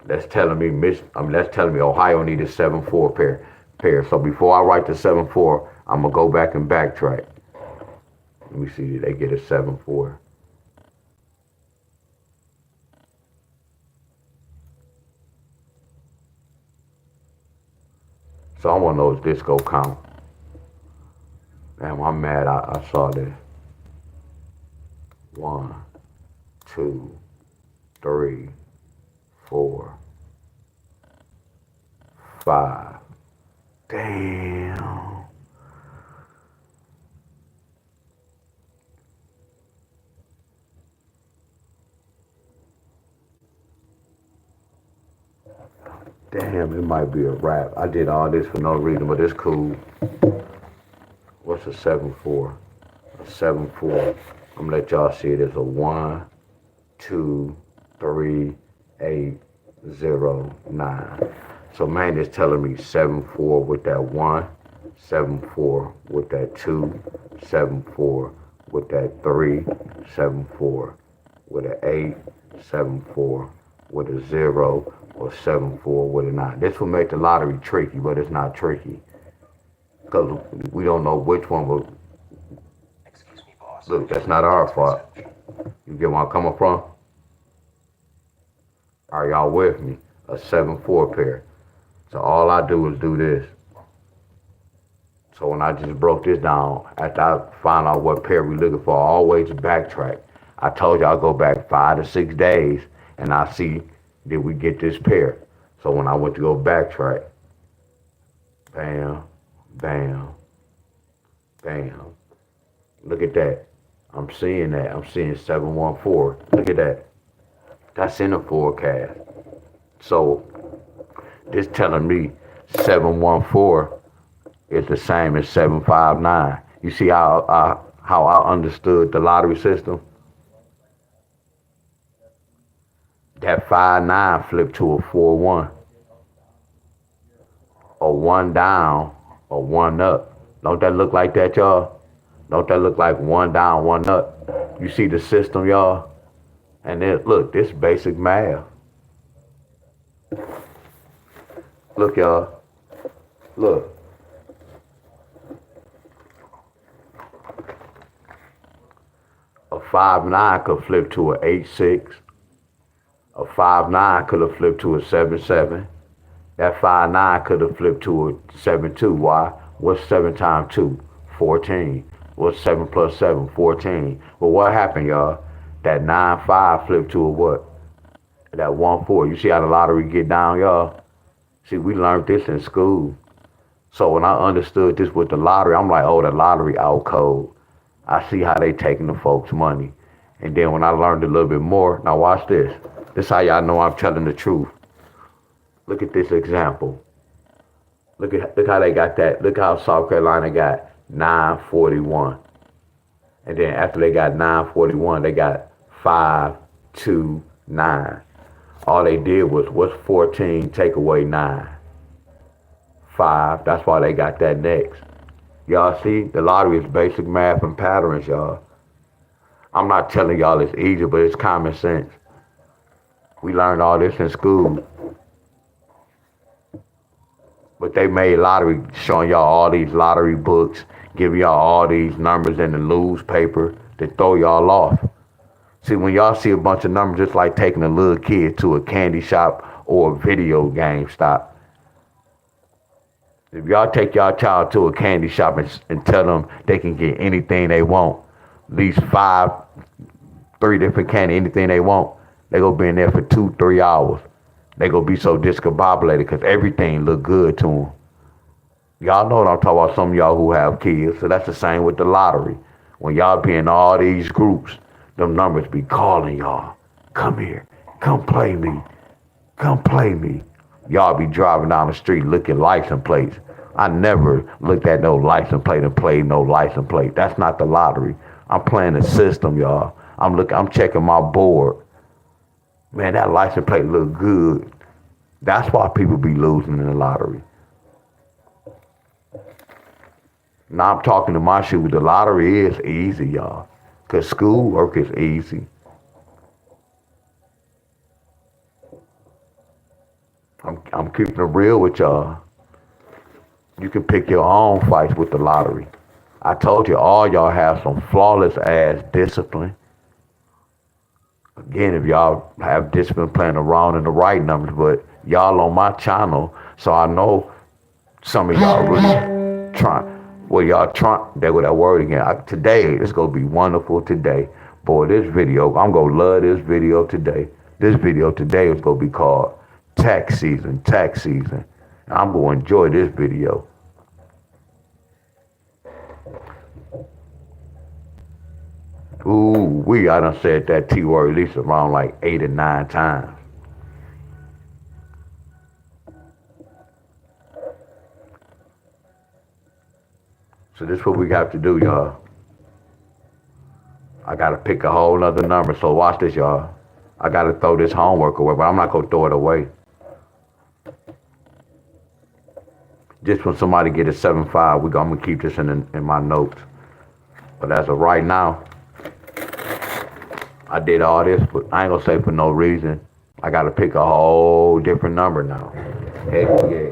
that's telling me Ohio needed 7-4 pair. So before I write the 7-4, I'm going to go back and backtrack. Let me see, did they get a 7-4? So I want to know if this go count. Damn, I'm mad I saw this. 1, 2, 3, 4, 5. Damn. Damn, it might be a wrap. I did all this for no reason, but it's cool. What's a 7-4? A 7-4. I'm gonna let y'all see it as a 1, 2, 3, 8, 0, 9. So man, it's telling me 7-4 with that 1, 7-4 with that 2, 7-4 with that 3, 7-4 with an 8, 7-4 with a 0, or 7-4 with a 9. This will make the lottery tricky, but it's not tricky. Because we don't know which one will. Excuse me, boss. Look, that's not our fault. You get where I'm coming from? Are y'all with me? A 7-4 pair. So all I do is do this. So when I just broke this down, after I find out what pair we looking for, I always backtrack. I told you I'll go back 5 to 6 days and I see, did we get this pair? So when I went to go backtrack, bam, bam, bam. Look at that. I'm seeing that. I'm seeing 7-1-4. Look at that. That's in the forecast. So this telling me 7-1-4 is the same as 7-5-9. You see how I understood the lottery system? That 5-9 flipped to a 4-1. A 1 down, a 1 up. Don't that look like that, y'all? Don't that look like 1 down, 1 up? You see the system, y'all? And then, look, this basic math. Look, y'all. Look. A 5-9 could flip to a 8-6. A 5-9 could have flipped to a 7-7. That 5-9 could have flipped to a 7-2. Why? What's 7 times 2? 14. What's 7 plus 7? 14. Well, what happened, y'all? That 9-5 flipped to a what? That 1-4. You see how the lottery get down, y'all? See, we learned this in school. So when I understood this with the lottery, I'm like, oh, the lottery out code. I see how they taking the folks' money. And then when I learned a little bit more, now watch this. This how y'all know I'm telling the truth. Look at this example. Look how they got that. Look how South Carolina got 941. And then after they got 941, they got 529. All they did was, what's 14 take away 9? 5. That's why they got that next. Y'all see, the lottery is basic math and patterns, y'all. I'm not telling y'all it's easy, but it's common sense. We learned all this in school. But they made lottery, showing y'all all these lottery books, giving y'all all these numbers in the newspaper to throw y'all off. See, when y'all see a bunch of numbers, it's like taking a little kid to a candy shop or a video game stop. If y'all take y'all child to a candy shop and tell them they can get anything they want, at least 3 different candy, anything they want, they gonna be in there for 2-3 hours. They gonna be so discombobulated because everything look good to them. Y'all know what I'm talking about, some of y'all who have kids. So that's the same with the lottery. When y'all be in all these groups, them numbers be calling y'all. Come here, come play me, come play me. Y'all be driving down the street looking license plates. I never looked at no license plate and played no license plate. That's not the lottery. I'm playing the system, y'all. I'm checking my board. Man, that license plate look good. That's why people be losing in the lottery. Now I'm talking to my shoes. The lottery is easy, y'all. Because schoolwork is easy. I'm keeping it real with y'all. You can pick your own fights with the lottery. I told you, all y'all have some flawless ass discipline. Again, if y'all have discipline playing around in the right numbers, but y'all on my channel, so I know some of y'all really trying. Well, y'all trying, there go that word again. Today, it's going to be wonderful today. Boy, this video, I'm going to love this video today. This video today is going to be called Tax Season. And I'm going to enjoy this video. Ooh, I done said that T word at least around like 8 or 9 times. So this is what we have to do, y'all. I gotta pick a whole nother number. So watch this, y'all. I gotta throw this homework away, but I'm not gonna throw it away. Just when somebody get a 7-5, I'm gonna keep this in my notes. But as of right now, I did all this, but I ain't gonna say for no reason. I gotta pick a whole different number now. Heck yeah.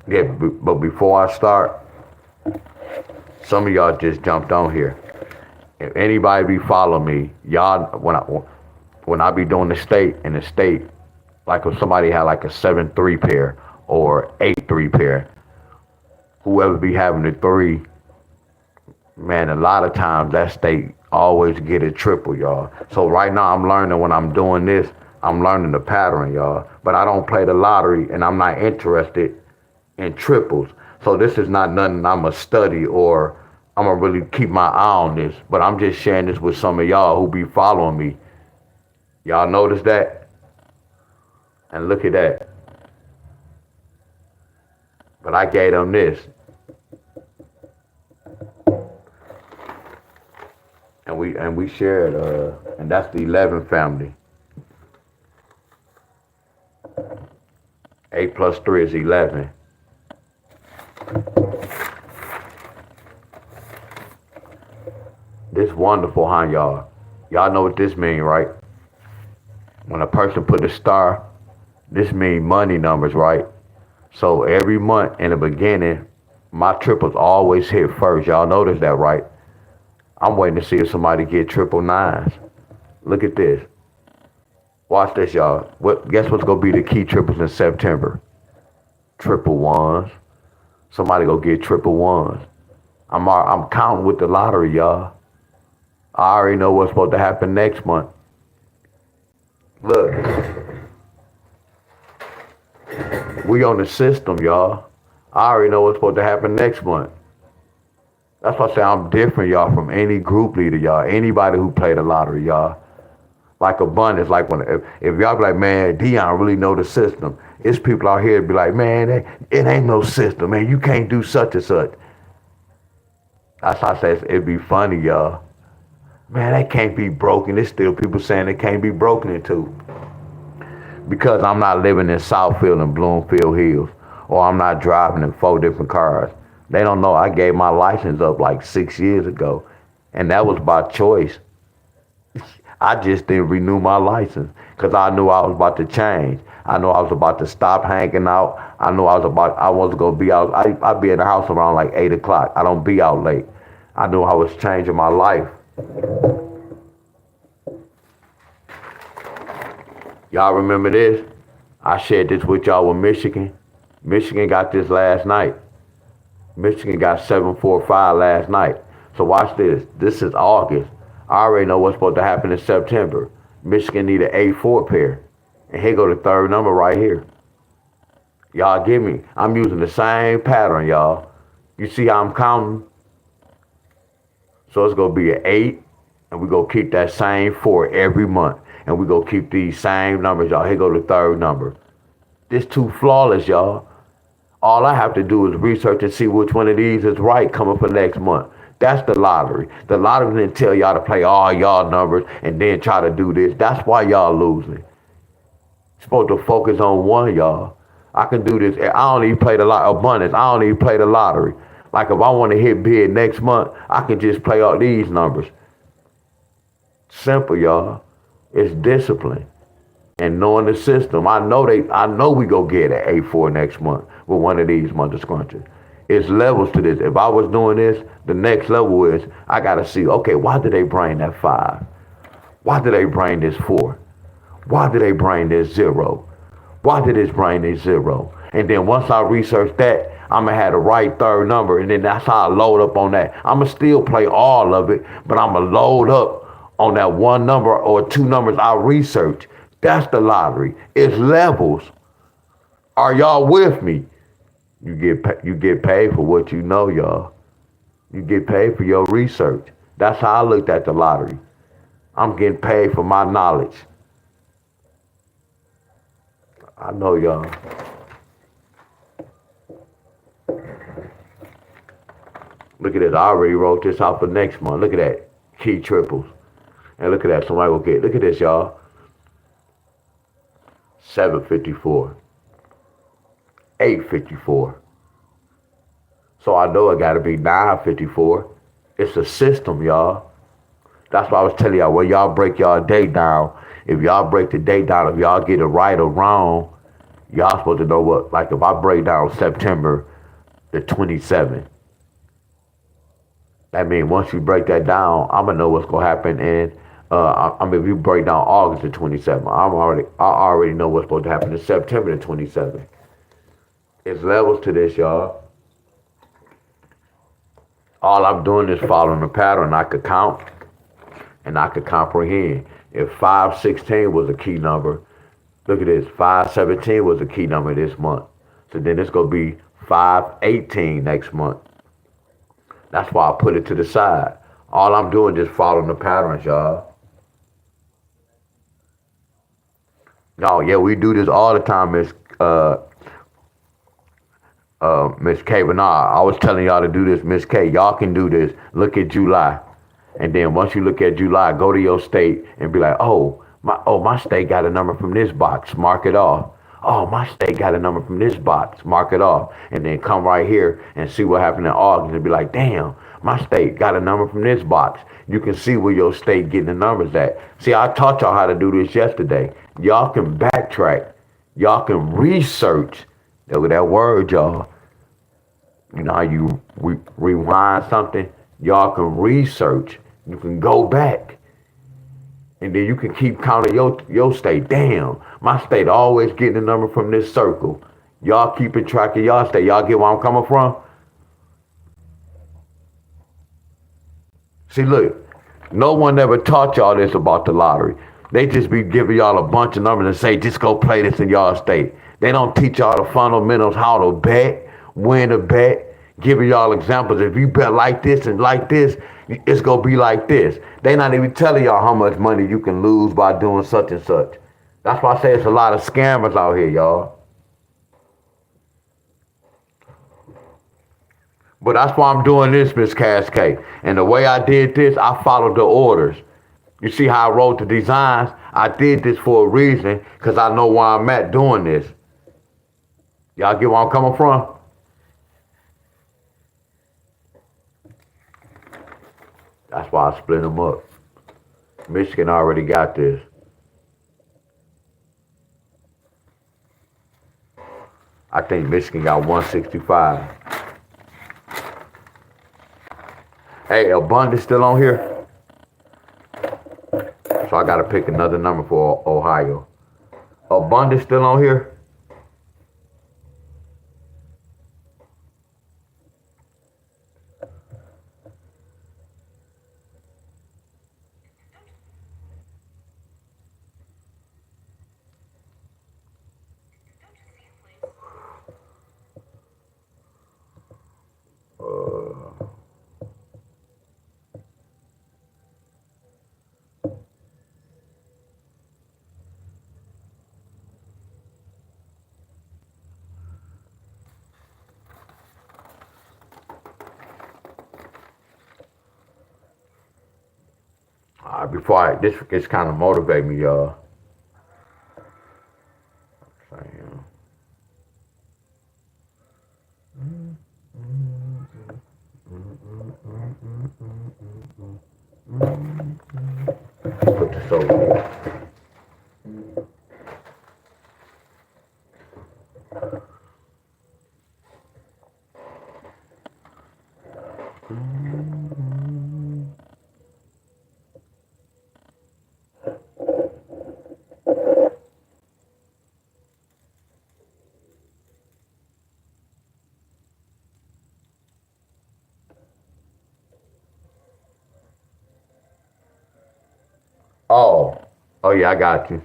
Yeah, but before I start, some of y'all just jumped on here. If anybody be following me, y'all, when I be doing the state, like if somebody had like a 7-3 pair or 8-3 pair, whoever be having the 3, man, a lot of times that state always get a triple, y'all. So right now I'm learning when I'm doing this, I'm learning the pattern, y'all. But I don't play the lottery and I'm not interested in triples. So this is not nothing I'm going to study or I'm going to really keep my eye on this. But I'm just sharing this with some of y'all who be following me. Y'all notice that? And look at that. But I gave them this. And we shared, and that's the 11 family. 8 plus 3 is 11. This wonderful, huh, y'all? Y'all know what this mean, right? When a person put a star, this mean money numbers, right? So every month in the beginning, my triples always hit first. Y'all notice that, right? I'm waiting to see if somebody get 999s. Look at this. Watch this, y'all. Guess what's gonna be the key triples in September? 111s. Somebody go get 111s. I'm counting with the lottery, y'all. I already know what's supposed to happen next month. Look. We on the system, y'all. I already know what's supposed to happen next month. That's why I say I'm different, y'all, from any group leader, y'all. Anybody who played the lottery, y'all. Like abundance, like if y'all be like, man, Deon really know the system. It's people out here be like, man, it ain't no system, man. You can't do such and such. That's why I say it'd be funny, y'all. Man, that can't be broken. There's still people saying it can't be broken into. Because I'm not living in Southfield and Bloomfield Hills, or I'm not driving in 4 different cars. They don't know I gave my license up like 6 years ago, and that was by choice. I just didn't renew my license because I knew I was about to change. I knew I was about to stop hanging out. I knew I wasn't going to be out. I'd be in the house around like 8 o'clock. I don't be out late. I knew I was changing my life. Y'all remember this? I shared this with y'all with Michigan. Michigan got this last night. Michigan got 745 last night. So watch this. This is August. I already know what's supposed to happen in September. Michigan need an 8-4 pair. And here go the third number right here. Y'all get me? I'm using the same pattern, y'all. You see how I'm counting? So it's going to be an 8, and we're going to keep that same 4 every month. And we're going to keep these same numbers, y'all. Here go the third number. This too flawless, y'all. All I have to do is research and see which one of these is right coming for next month. That's the lottery. The lottery didn't tell y'all to play all y'all numbers and then try to do this. That's why y'all losing. Supposed to focus on one, y'all. I can do this. I don't even play the abundance. I don't even play the lottery. Like if I want to hit big next month, I can just play all these numbers. Simple, y'all. It's discipline and knowing the system. I know we go get an 8-4 next month with one of these mother scrunches. It's levels to this. If I was doing this, the next level is I gotta see, okay, why did they bring that 5? Why did they bring this 4? Why did they bring this 0? Why did this bring this 0? And then once I research that, I'm gonna have the right third number, and then that's how I load up on that. I'm gonna still play all of it, but I'm gonna load up on that one number or two numbers I research. That's the lottery. It's levels. Are y'all with me? You get paid for what you know, y'all. You get paid for your research. That's how I looked at the lottery. I'm getting paid for my knowledge. I know y'all. Look at this. I already wrote this out for next month. Look at that. Key triples. And look at that. Somebody will get. Look at this, y'all. 754. 854. So I know it got to be 954. It's a system, y'all. That's why I was telling y'all, when y'all break y'all date down, if y'all break the date down, if y'all get it right or wrong, y'all supposed to know what, like if I break down September the 27th, that means once you break that down, I'm going to know what's going to happen in, if you break down August the 27th, I already know what's supposed to happen in September the 27th. It's levels to this, y'all. All I'm doing is following the pattern. I could count and I could comprehend. If 516 was a key number, look at this, 517 was a key number this month. So then it's going to be 518 next month. That's why I put it to the side. All I'm doing is just following the patterns, y'all. No, yeah, we do this all the time, Miss K. But nah, I was telling y'all to do this, Miss K. Y'all can do this. Look at July. And then once you look at July, go to your state and be like, my state got a number from this box. Mark it off. Oh, my state got a number from this box. Mark it off. And then come right here and see what happened in August and be like, damn, my state got a number from this box. You can see where your state getting the numbers at. See, I taught y'all how to do this yesterday. Y'all can backtrack. Y'all can research. Look at that word, y'all. You know how you rewind something? Y'all can research. You can go back. And then you can keep counting your state. Damn, my state always getting a number from this circle. Y'all keeping track of y'all state. Y'all get where I'm coming from? See, look, no one ever taught y'all this about the lottery. They just be giving y'all a bunch of numbers and say, just go play this in y'all state. They don't teach y'all the fundamentals, how to bet, when to bet, giving y'all examples. If you bet like this and like this, it's going to be like this. They not even telling y'all how much money you can lose by doing such and such. That's why I say it's a lot of scammers out here, y'all. But that's why I'm doing this, Miss Cascade. And the way I did this, I followed the orders. You see how I wrote the designs? I did this for a reason because I know where I'm at doing this. Y'all get where I'm coming from? That's why I split them up. Michigan already got this. I think Michigan got 165. Hey, Abundance still on here? So I got to pick another number for Ohio. Abundance still on here? This kind of motivate me, y'all. Put this over here. Oh, oh yeah, I got you.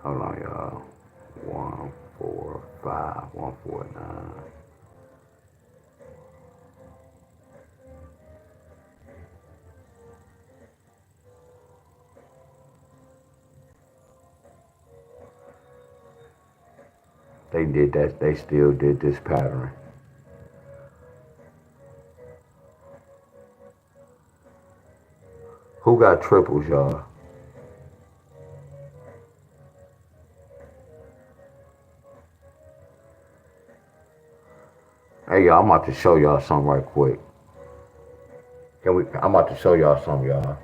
Hold on, y'all. 145, 149. They did that. They still did this pattern. Who got triples, y'all? Hey, y'all, I'm about to show y'all something right quick. I'm about to show y'all something, y'all.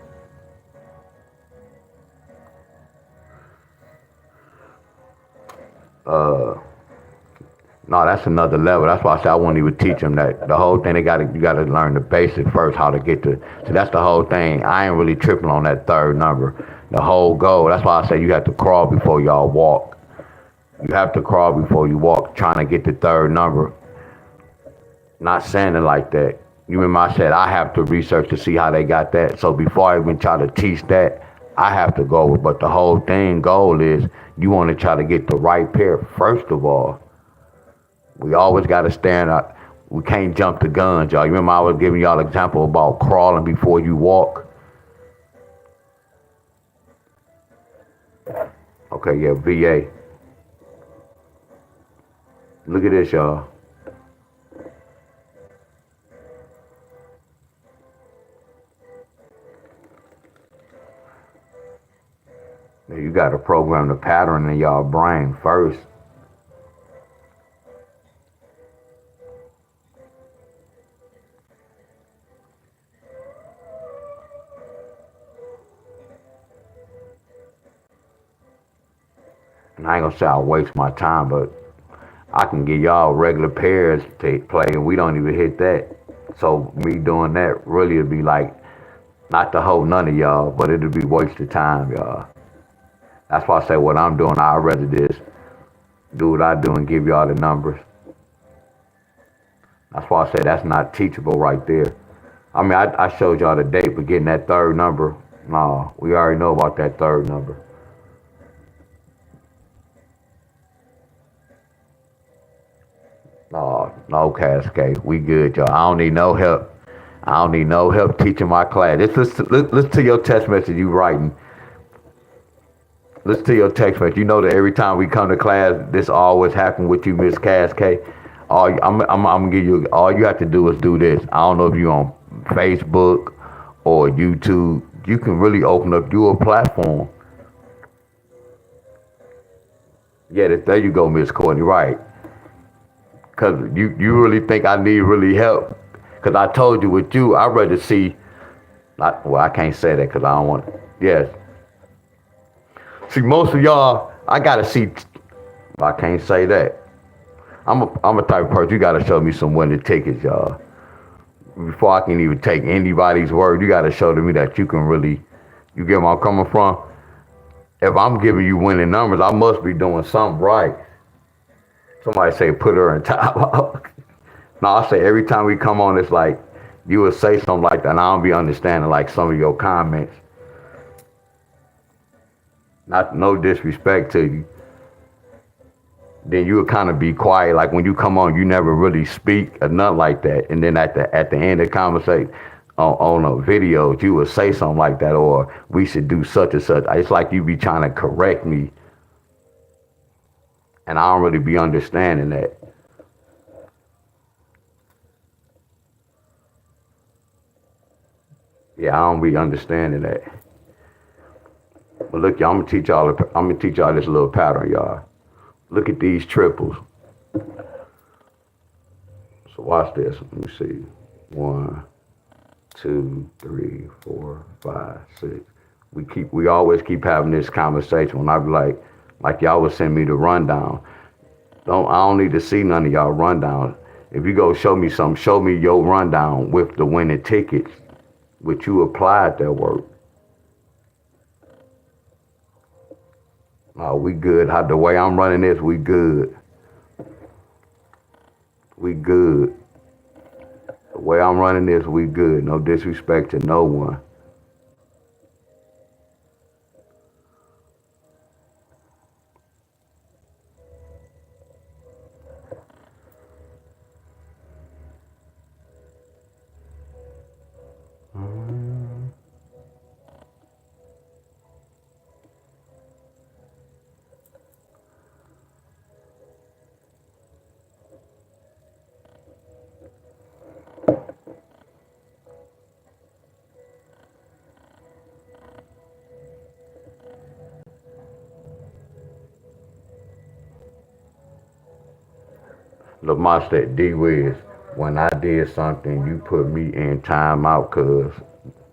No, that's another level. That's why I said I won't even teach them that. The whole thing, you gotta learn the basic first, how to get to. So that's the whole thing. I ain't really tripping on that third number. The whole goal. That's why I say you have to crawl before y'all walk. You have to crawl before you walk, trying to get the third number. Not saying it like that. You remember I said I have to research to see how they got that. So before I even try to teach that, I have to go. But the whole thing goal is you want to try to get the right pair first of all. We always got to stand up. We can't jump the guns, y'all. You remember I was giving y'all an example about crawling before you walk? Okay, yeah, VA. Look at this, y'all. You got to program the pattern in y'all brain first. And I ain't gonna say I waste my time, but I can give y'all regular pairs to play, and we don't even hit that. So me doing that really would be like not to hold none of y'all, but it'd be wasted time, y'all. That's why I say what I'm doing. I'd rather just do what I do and give y'all the numbers. That's why I say that's not teachable right there. I mean, I showed y'all the date, but getting that third number, no, we already know about that third number. No, no, Cascade. We good, y'all. I don't need no help. I don't need no help teaching my class. Listen to your text message you writing. Listen to your text message. You know that every time we come to class, this always happen with you, Miss Cascade. I'm gonna give you. All you have to do is do this. I don't know if you're on Facebook or YouTube. You can really open up your platform. Yeah, there you go, Miss Courtney. Right. Cause you really think I need really help? Cause I told you with you, I'd rather see. Well, I can't say that because I don't want. Yes. See, most of y'all, I gotta see I can't say that. I'm a type of person, you gotta show me some winning tickets, y'all. Before I can even take anybody's word, you gotta show to me that you can really, you get where I'm coming from? If I'm giving you winning numbers, I must be doing something right. Somebody say put her in timeout. No, I say every time we come on, it's like you would say something like that, and I don't be understanding like some of your comments. Not no disrespect to you. Then you would kind of be quiet. Like when you come on, you never really speak or nothing like that. And then at the end of the conversation on a video, you would say something like that, or we should do such and such. It's like you be trying to correct me, and I don't really be understanding that. Yeah, I don't be understanding that. But look, y'all, I'm gonna teach y'all this little pattern, y'all. Look at these triples. So watch this. Let me see. 1, 2, 3, 4, 5, 6. We always keep having this conversation. When I be like y'all would send me the rundown. I don't need to see none of y'all rundown. If you go show me something, show me your rundown with the winning tickets, which you applied that work. Oh, we good. The way I'm running this, we good. We good. The way I'm running this, we good. No disrespect to no one. Lamar said, D-Wiz, when I did something, you put me in timeout, cuz.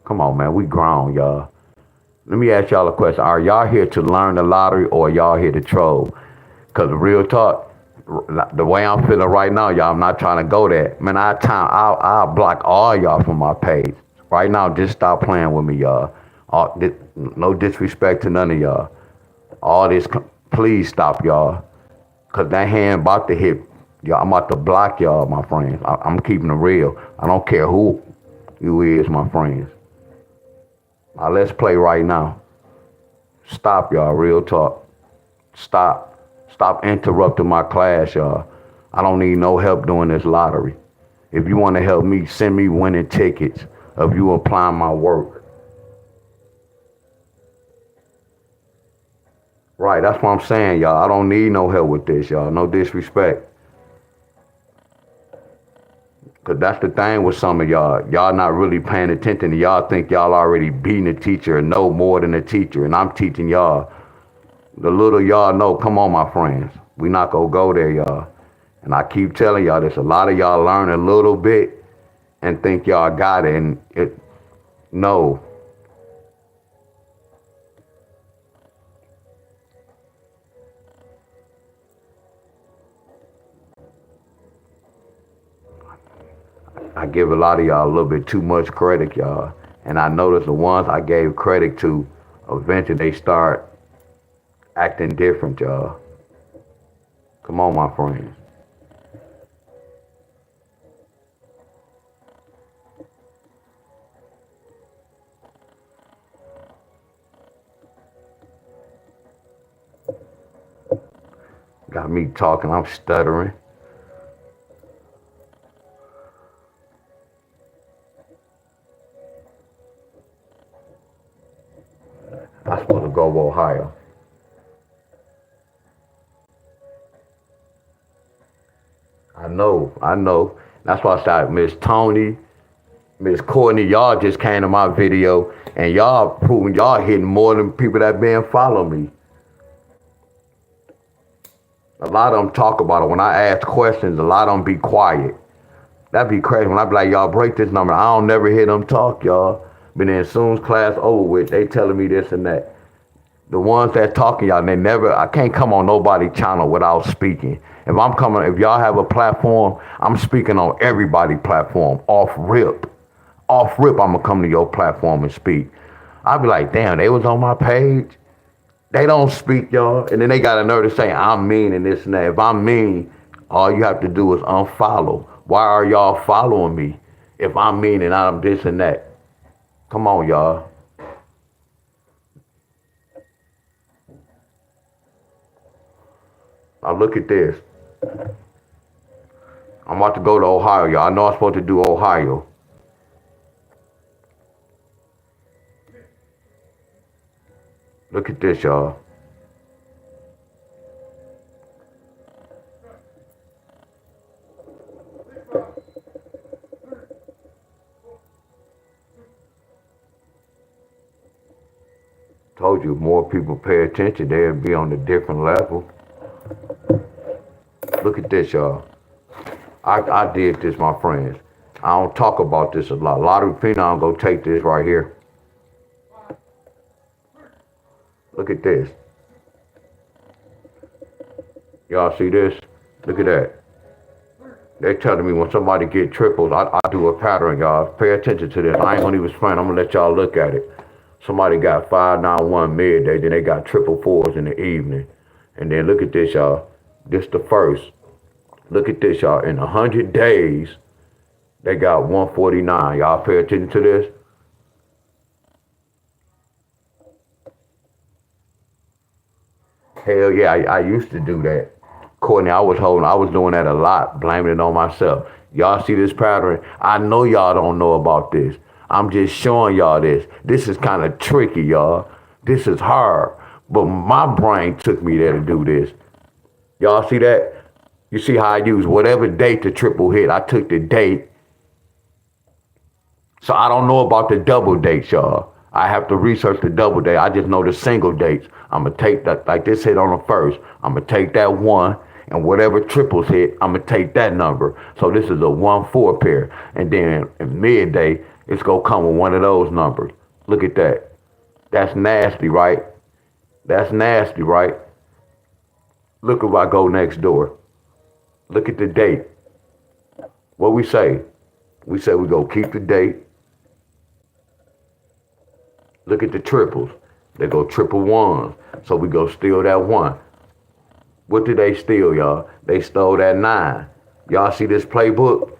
Come on, man, we grown, y'all. Let me ask y'all a question. Are y'all here to learn the lottery, or y'all here to troll? Because real talk, the way I'm feeling right now, y'all, I'm not trying to go there. Man, I'll block all y'all from my page. Right now, just stop playing with me, y'all. No disrespect to none of y'all. All this, please stop, y'all. Because that hand about to hit. Y'all, I'm about to block y'all, my friends. I'm keeping it real. I don't care who you is, my friends. Now let's play right now. Stop, y'all. Real talk. Stop. Stop interrupting my class, y'all. I don't need no help doing this lottery. If you want to help me, send me winning tickets of you applying my work. Right, that's what I'm saying, y'all. I don't need no help with this, y'all. No disrespect. Because that's the thing with some of y'all. Y'all not really paying attention. Y'all think y'all already beating a teacher and know more than a teacher. And I'm teaching y'all. The little y'all know, come on, my friends. We not going to go there, y'all. And I keep telling y'all this. A lot of y'all learn a little bit and think y'all got it. And no. I give a lot of y'all a little bit too much credit, y'all. And I notice the ones I gave credit to, eventually they start acting different, y'all. Come on, my friends. Got me talking, I'm stuttering. I'm supposed to go to Ohio. I know. That's why I started Miss Tony, Miss Courtney, y'all just came to my video and y'all proving y'all hitting more than people that been following me. A lot of them talk about it. When I ask questions, a lot of them be quiet. That'd be crazy. When I be like, y'all break this number, I don't never hear them talk, y'all. But then as soon as class over with, they telling me this and that. The ones that talking, y'all, I can't come on nobody's channel without speaking. If y'all have a platform, I'm speaking on everybody's platform, off rip. Off rip, I'm gonna come to your platform and speak. I'll be like, damn, they was on my page. They don't speak, y'all. And then they got a nerve to say, I'm mean and this and that. If I'm mean, all you have to do is unfollow. Why are y'all following me if I'm mean and I'm this and that? Come on, y'all. Now look at this. I'm about to go to Ohio, y'all. I know I'm supposed to do Ohio. Look at this, y'all. Told you, more people pay attention, they'll be on a different level. Look at this, y'all. I did this, my friends. I don't talk about this a lot. A lot of people I'm gonna take this right here. Look at this. Y'all see this? Look at that. They're telling me when somebody get triples, I do a pattern, y'all. Pay attention to this. I ain't gonna even explain. I'm gonna let y'all look at it. Somebody got 591 midday, then they got triple fours in the evening. And then look at this, y'all. This the first. Look at this, y'all. In 100 days, they got 149. Y'all pay attention to this? Hell yeah, I used to do that. Courtney, I was doing that a lot, blaming it on myself. Y'all see this pattern? I know y'all don't know about this. I'm just showing y'all this. This is kind of tricky, y'all. This is hard. But my brain took me there to do this. Y'all see that? You see how I use whatever date the triple hit. I took the date. So I don't know about the double dates, y'all. I have to research the double date. I just know the single dates. I'm going to take that, like this hit on the first. I'm going to take that one, and whatever triples hit, I'm going to take that number. So this is a 1-4 pair. And then in midday, it's going to come with one of those numbers. Look at that. That's nasty, right? That's nasty, right? Look if I go next door. Look at the date. What we say? We say we go keep the date. Look at the triples. They go triple ones. So we go steal that one. What did they steal, y'all? They stole that 9. Y'all see this playbook?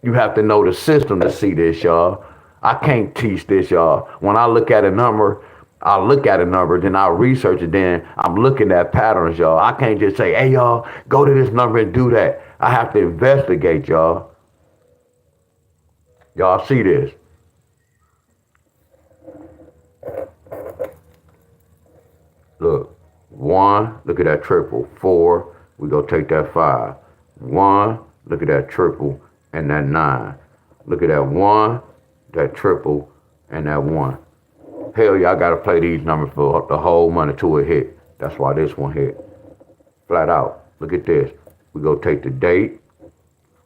You have to know the system to see this, y'all. I can't teach this, y'all. When I look at a number, then I research it, then I'm looking at patterns, y'all. I can't just say, hey, y'all, go to this number and do that. I have to investigate, y'all. Y'all see this? Look, 1, look at that triple. 4, we go take that 5. 1, look at that triple and that 9. Look at that 1, that triple, and that 1. Hell yeah, I gotta play these numbers for the whole month until it hit. That's why this one hit. Flat out. Look at this. We go take the date.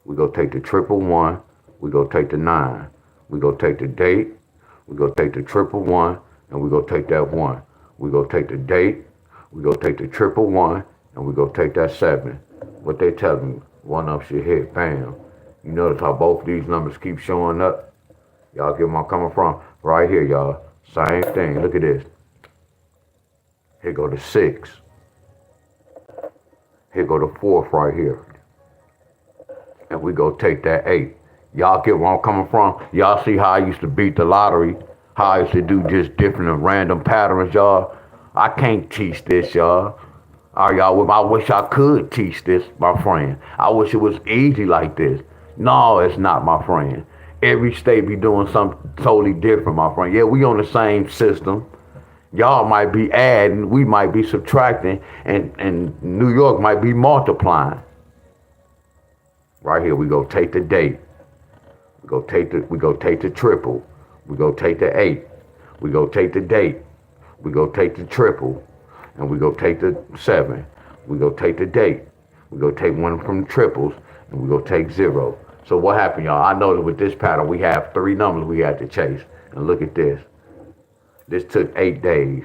We go take the triple 1. We go take the 9. We go take the date. We go take the triple 1, and we go take that 1. We go take the date. We go take the triple 1, and we go take that 7. What they telling me? One of them should hit. Bam. You notice how both of these numbers keep showing up? Y'all get where I'm coming from? Right here, y'all. Same thing. Look at this. Here go the 6. Here go the 4th right here. And we go take that 8. Y'all get where I'm coming from? Y'all see how I used to beat the lottery? How I used to do just different and random patterns, y'all? I can't teach this, y'all. All right, y'all, I wish I could teach this, my friend. I wish it was easy like this. No, it's not, my friend. Every state be doing something totally different, my friend. Yeah, we on the same system. Y'all might be adding, we might be subtracting, and New York might be multiplying. Right here, we go take the date. We go take the triple. We go take the 8. We go take the date. We go take the triple. And we go take the 7. We go take the date. We go take one from the triples, and we go take 0. So what happened, y'all? I know that with this pattern, we have 3 numbers we had to chase. And look at this. This took 8 days.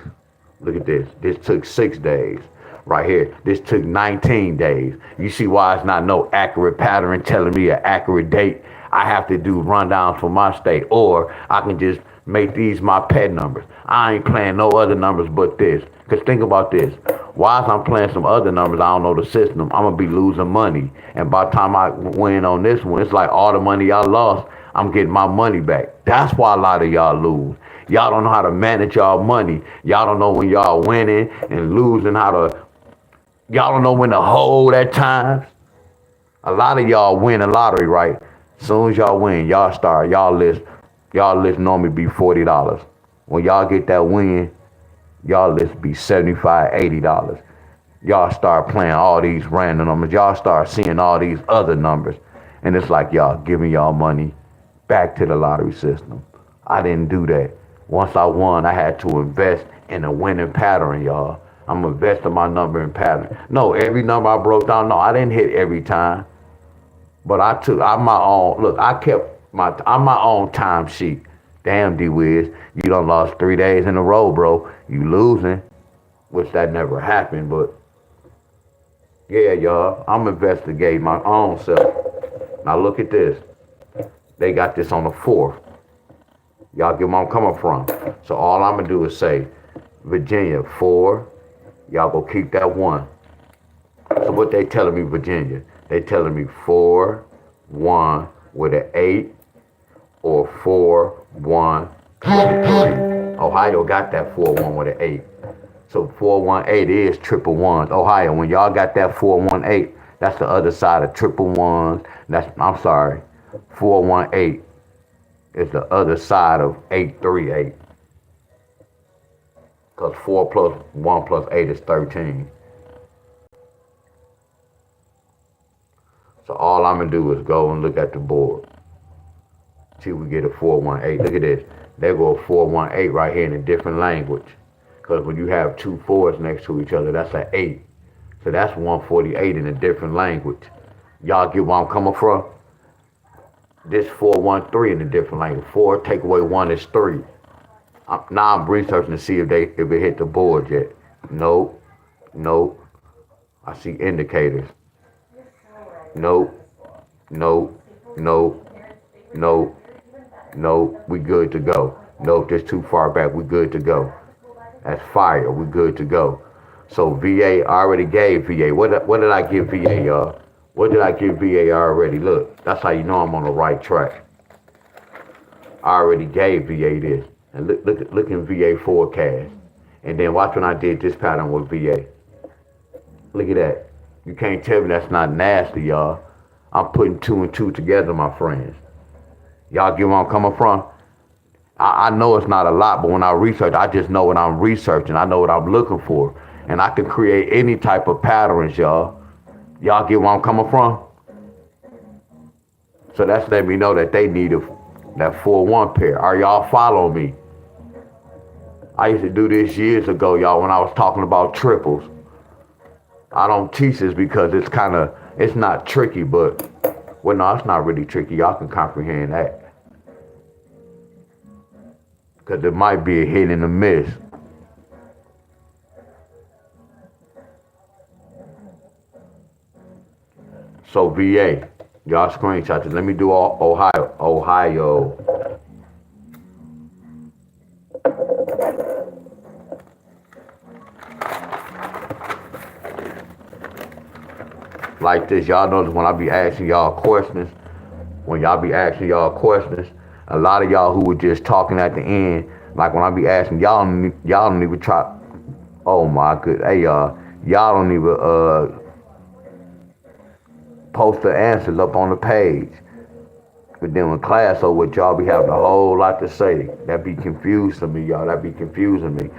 Look at this. This took 6 days. Right here, this took 19 days. You see why it's not no accurate pattern telling me an accurate date? I have to do rundowns for my state, or I can just make these my pet numbers. I ain't playing no other numbers but this. Because think about this. Whilst I'm playing some other numbers, I don't know the system, I'm going to be losing money. And by the time I win on this one, it's like all the money I lost, I'm getting my money back. That's why a lot of y'all lose. Y'all don't know how to manage y'all money. Y'all don't know when y'all winning and losing, y'all don't know when to hold at times. A lot of y'all win a lottery, right? As soon as y'all win, y'all list normally be $40. When y'all get that win, y'all list be $75, $80. Y'all start playing all these random numbers. Y'all start seeing all these other numbers. And it's like y'all giving y'all money back to the lottery system. I didn't do that. Once I won, I had to invest in a winning pattern, y'all. I'm investing my number in pattern. No, every number I broke down, no, I didn't hit every time. But I'm my own, look, I'm my own time sheet. Damn, D-Wiz, you done lost 3 days in a row, bro. You losing, which that never happened, but yeah, y'all, I'm investigating my own self. Now look at this. They got this on the 4th. Y'all get where I'm coming from. So all I'm gonna do is say, Virginia, 4. Y'all go keep that 1. So what they telling me, Virginia? They telling me 4, 1 with an 8, or 4, 1 with a 3. Ohio got that 4, 1 with an 8. So 418 is triple ones. Ohio, when y'all got that 418, that's the other side of triple ones. I'm sorry, 418 is the other side of 838. Because 4 plus 1 plus 8 is 13. So all I'm going to do is go and look at the board. See, we get a 418. Look at this. They go a 418 right here in a different language. Because when you have 2 4s next to each other, that's an 8. So that's 148 in a different language. Y'all get where I'm coming from? This 413 in a different language. 4 take away 1 is 3. Now I'm researching to see if it hit the board yet. Nope. Nope. I see indicators. Nope. Nope. Nope. Nope. Nope. We good to go. Nope, just too far back. We good to go. That's fire. We good to go. So VA, I already gave VA. What did I give VA, y'all? What did I give VA already? Look, that's how you know I'm on the right track. I already gave VA this. And look in VA forecast. And then watch when I did this pattern with VA. Look at that. You can't tell me that's not nasty, y'all. I'm putting 2 and 2 together, my friends. Y'all get where I'm coming from? I know it's not a lot, but when I research, I just know what I'm researching. I know what I'm looking for. And I can create any type of patterns, y'all. Y'all get where I'm coming from? So that's letting me know that they need that 4-1 pair. Are y'all following me? I used to do this years ago, y'all, when I was talking about triples. I don't teach this because it's not tricky, but, well, no, it's not really tricky. Y'all can comprehend that. Because it might be a hit and a miss. So VA, y'all screenshot it. Let me do Ohio. Like this, y'all notice when I be asking y'all questions, a lot of y'all who were just talking at the end, like when I be asking, y'all don't even try. Oh my good, hey y'all don't even post the answers up on the page. But then when class over with, y'all be having a whole lot to say. That be confusing me, y'all. That be confusing me.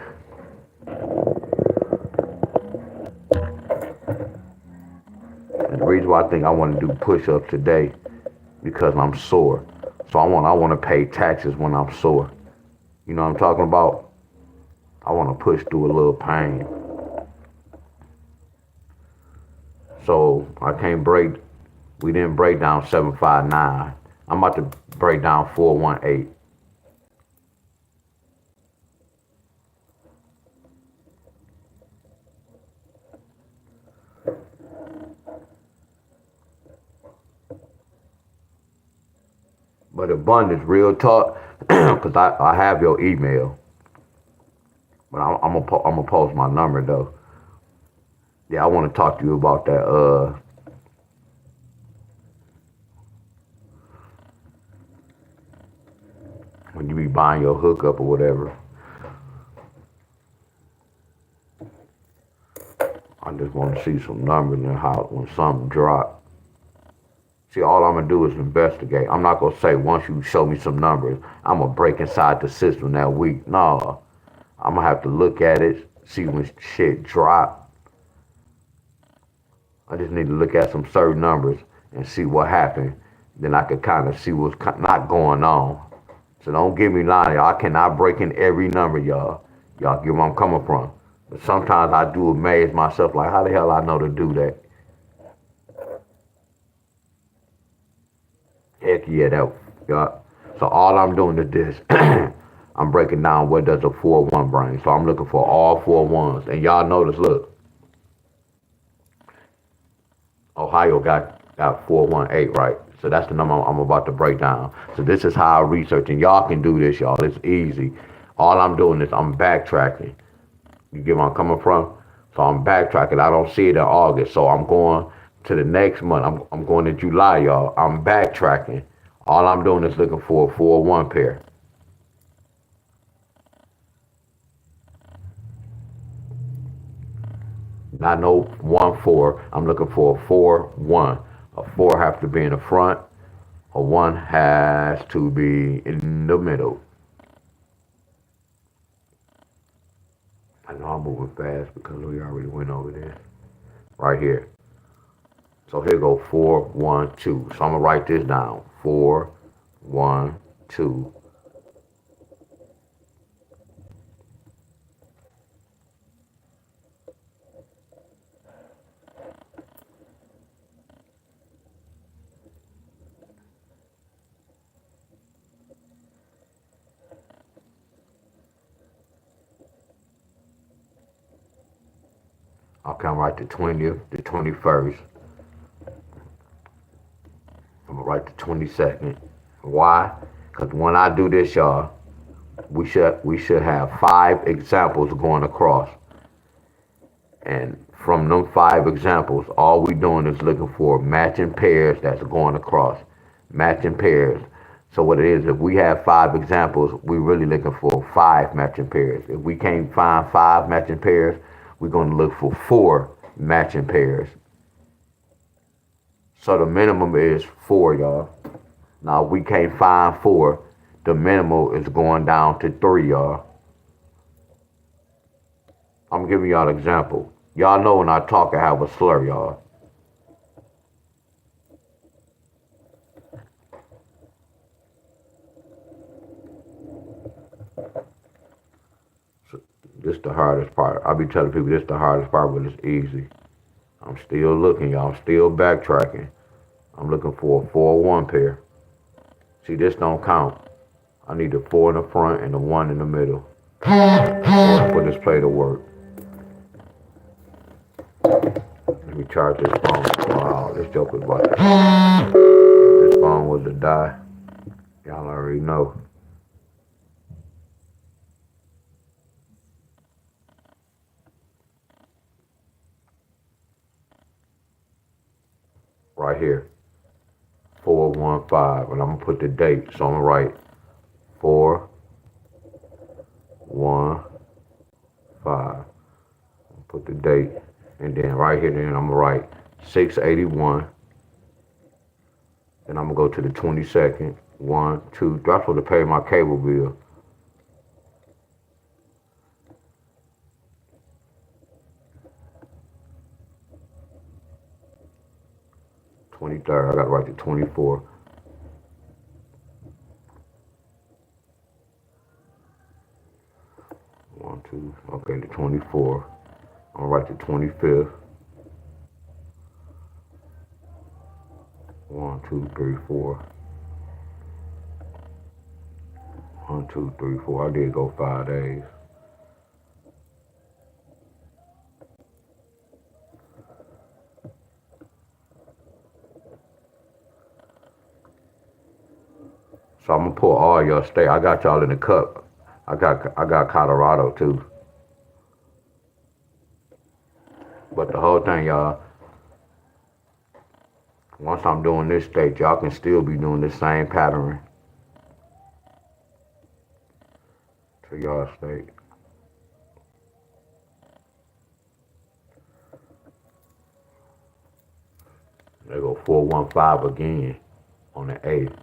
And the reason why I think I want to do push-ups today, because I'm sore. So I want to pay taxes when I'm sore. You know what I'm talking about? I want to push through a little pain. So we didn't break down 759. I'm about to break down 418. But abundance, real talk, because I have your email. But I'm gonna post my number though. Yeah, I want to talk to you about that. When you be buying your hookup or whatever. I just want to see some numbers and how when something drop. See, all I'm gonna do is investigate. I'm not gonna say once you show me some numbers, I'm gonna break inside the system that week. No, I'm gonna have to look at it, see when shit drop. I just need to look at some certain numbers and see what happened. Then I could kind of see what's not going on. So don't give me lying, y'all. I cannot break in every number, y'all. Y'all get where I'm coming from. But sometimes I do amaze myself, like how the hell I know to do that? Heck yeah, that, y'all. So all I'm doing is this. I'm breaking down what does a 4-1 bring. So I'm looking for all 4-1s. And y'all notice, look, Ohio got 418, right? So that's the number I'm about to break down. So this is how I research, and y'all can do this, y'all. It's easy. All I'm doing is I'm backtracking. You get where I'm coming from? So I'm backtracking. I don't see it in August, so I'm going to the next month. I'm going to July, y'all. I'm backtracking. All I'm doing is looking for a 4-1 pair. Not no 1-4. I'm looking for a 4-1. A 4 has to be in the front. A 1 has to be in the middle. I know I'm moving fast because we already went over there. Right here. So here go 4-1-2. So I'm gonna write this down. 4-1-2. I'll come right the 20th, the 21st. I'm gonna write the 22nd. Why? Because when I do this, y'all, we should have 5 examples going across. And from them 5 examples, all we doing is looking for matching pairs that's going across. Matching pairs. So what it is, if we have 5 examples, we really looking for 5 matching pairs. If we can't find 5 matching pairs, we're gonna look for 4 matching pairs. So the minimum is 4, y'all. Now if we can't find 4, the minimum is going down to 3, y'all. I'm giving y'all an example. Y'all know when I talk, I have a slur, y'all. So this is the hardest part. I be telling people this is the hardest part, but it's easy. I'm still looking, y'all. I'm still backtracking. I'm looking for a 4-1 pair. See, this don't count. I need the 4 in the front and the 1 in the middle for this play to work. Let me charge this phone. Wow, this joke is about to. This phone was to die. Y'all already know. Right here. 415. And I'm gonna put the date. So I'm gonna write 415. Put the date. And then right here, then I'm gonna write 681. Then I'm gonna go to the 22nd. 1, 2. That's what to pay my cable bill. I gotta write the 24. One, two. Okay, the 24. I'm gonna write the 25th. 1, 2, 3, 4. 1, 2, 3, 4. I did go 5 days. So I'm gonna pull all your state. I got y'all in the cup. I got Colorado too. But the whole thing, y'all, once I'm doing this state, y'all can still be doing the same pattern to y'all state. They go 415 again on the 8th.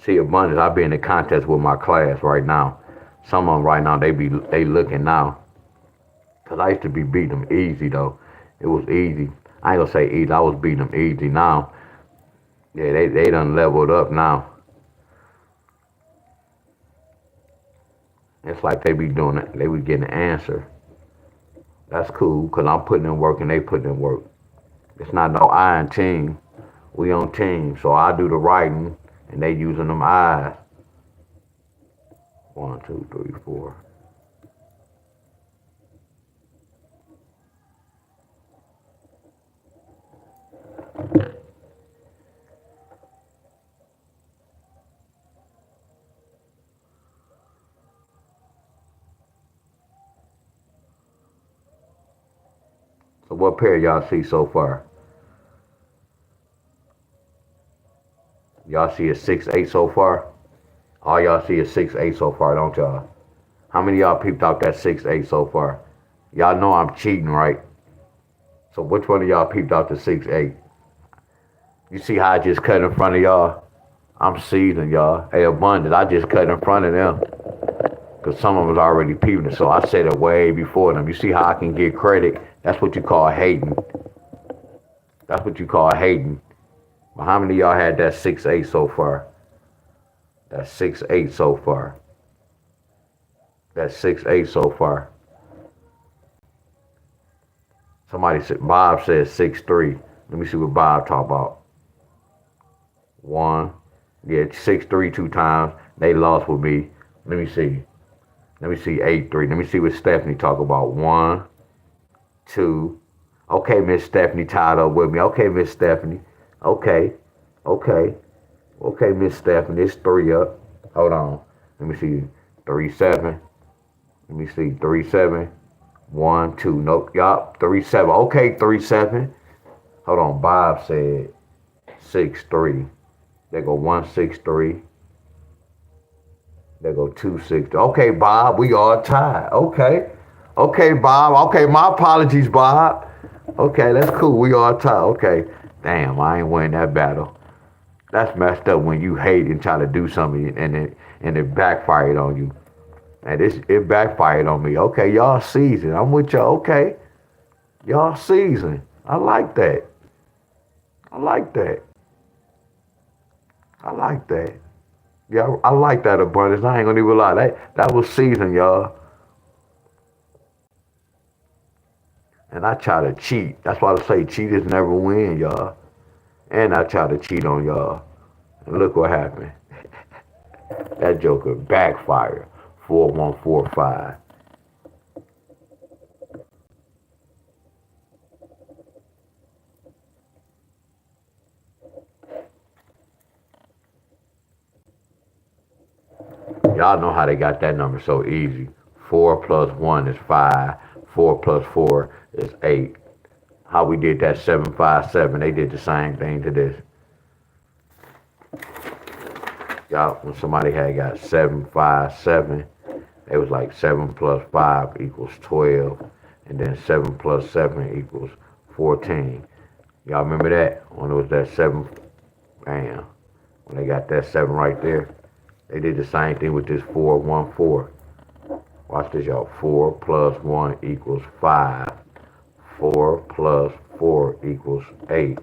See, abundance. I be in the contest with my class right now. Some of them right now they looking now. Cause I used to be beating them easy though. It was easy. I ain't gonna say easy. I was beating them easy. Now, yeah, they done leveled up now. It's like they be doing it. They be getting the answer. That's cool. Cause I'm putting in work and they putting in work. It's not no iron team. We on team. So I do the writing and they using them eyes. 1, 2, 3, 4. So what pair y'all see so far? Y'all see a 6-8 so far? All y'all see is 6-8 so far, don't y'all? How many of y'all peeped out that 6-8 so far? Y'all know I'm cheating, right? So which one of y'all peeped out the 6-8? You see how I just cut in front of y'all? I'm seasoned, y'all. Hey, abundant, I just cut in front of them. Because some of them was already peeping it, so I said it way before them. You see how I can get credit? That's what you call hating. That's what you call hating. But how many of y'all had that 6-8 so far? That 6-8 so far. That 6-8 so far. Somebody said, Bob said 6-3. Let me see what Bob talk about. 1. Yeah, 6-3 2 times. They lost with me. Let me see. Let me see 8-3. Let me see what Stephanie talk about. 1, 2. Okay, Miss Stephanie tied up with me. Okay, Miss Stephanie. Okay. Okay. Okay, Miss Stephanie. It's 3 up. Hold on. Let me see. 3-7. Let me see. 3-7. 1, 2. Nope. Yup. 3-7. Okay, 3-7. Hold on. Bob said 6-3. They go 1-6-3. They go 2-6. Okay, Bob, we all tied. Okay. Okay, Bob. Okay, my apologies, Bob. Okay, that's cool. We all tied. Okay. Damn, I ain't winning that battle. That's messed up when you hate and try to do something and it backfired on you. And it backfired on me. Okay, y'all seasoned. I'm with y'all. Okay. Y'all seasoned. I like that. I like that. I like that. Yeah, I like that abundance. I ain't gonna even lie. That was season, y'all. And I try to cheat. That's why I say cheaters never win, y'all. And I try to cheat on y'all. And look what happened. That joker backfired. 4145. Y'all know how they got that number so easy. 4 plus 1 is 5. 4 plus 4 is 8. How we did that 757, they did the same thing to this. Y'all, when somebody had got 757, it was like 7 plus 5 equals 12. And then 7 plus 7 equals 14. Y'all remember that? When it was that 7, bam. When they got that 7 right there. They did the same thing with this 414. Watch this, y'all. 4 plus 1 equals 5. 4 plus 4 equals 8.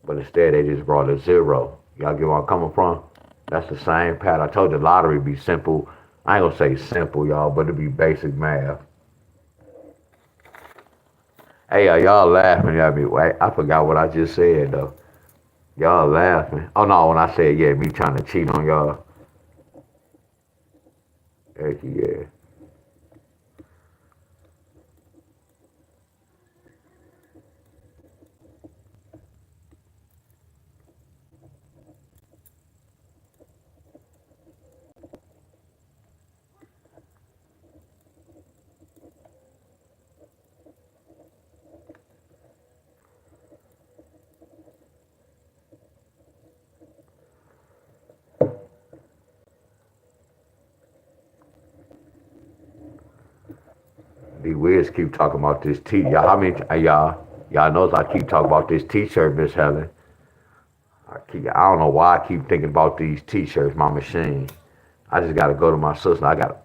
But instead, they just brought a 0. Y'all get where I'm coming from? That's the same pattern. I told you the lottery be simple. I ain't gonna say simple, y'all, but it'd be basic math. Hey, y'all laughing at me. Wait, I forgot what I just said, though. Y'all laughing. Oh, no, when I said, yeah, me trying to cheat on y'all. Heck yeah. D Wiz keep talking about this T. Y'all, y'all knows I keep talking about this T-shirt, Miss Helen. I don't know why I keep thinking about these T-shirts, my machine. I just gotta go to my sister. I gotta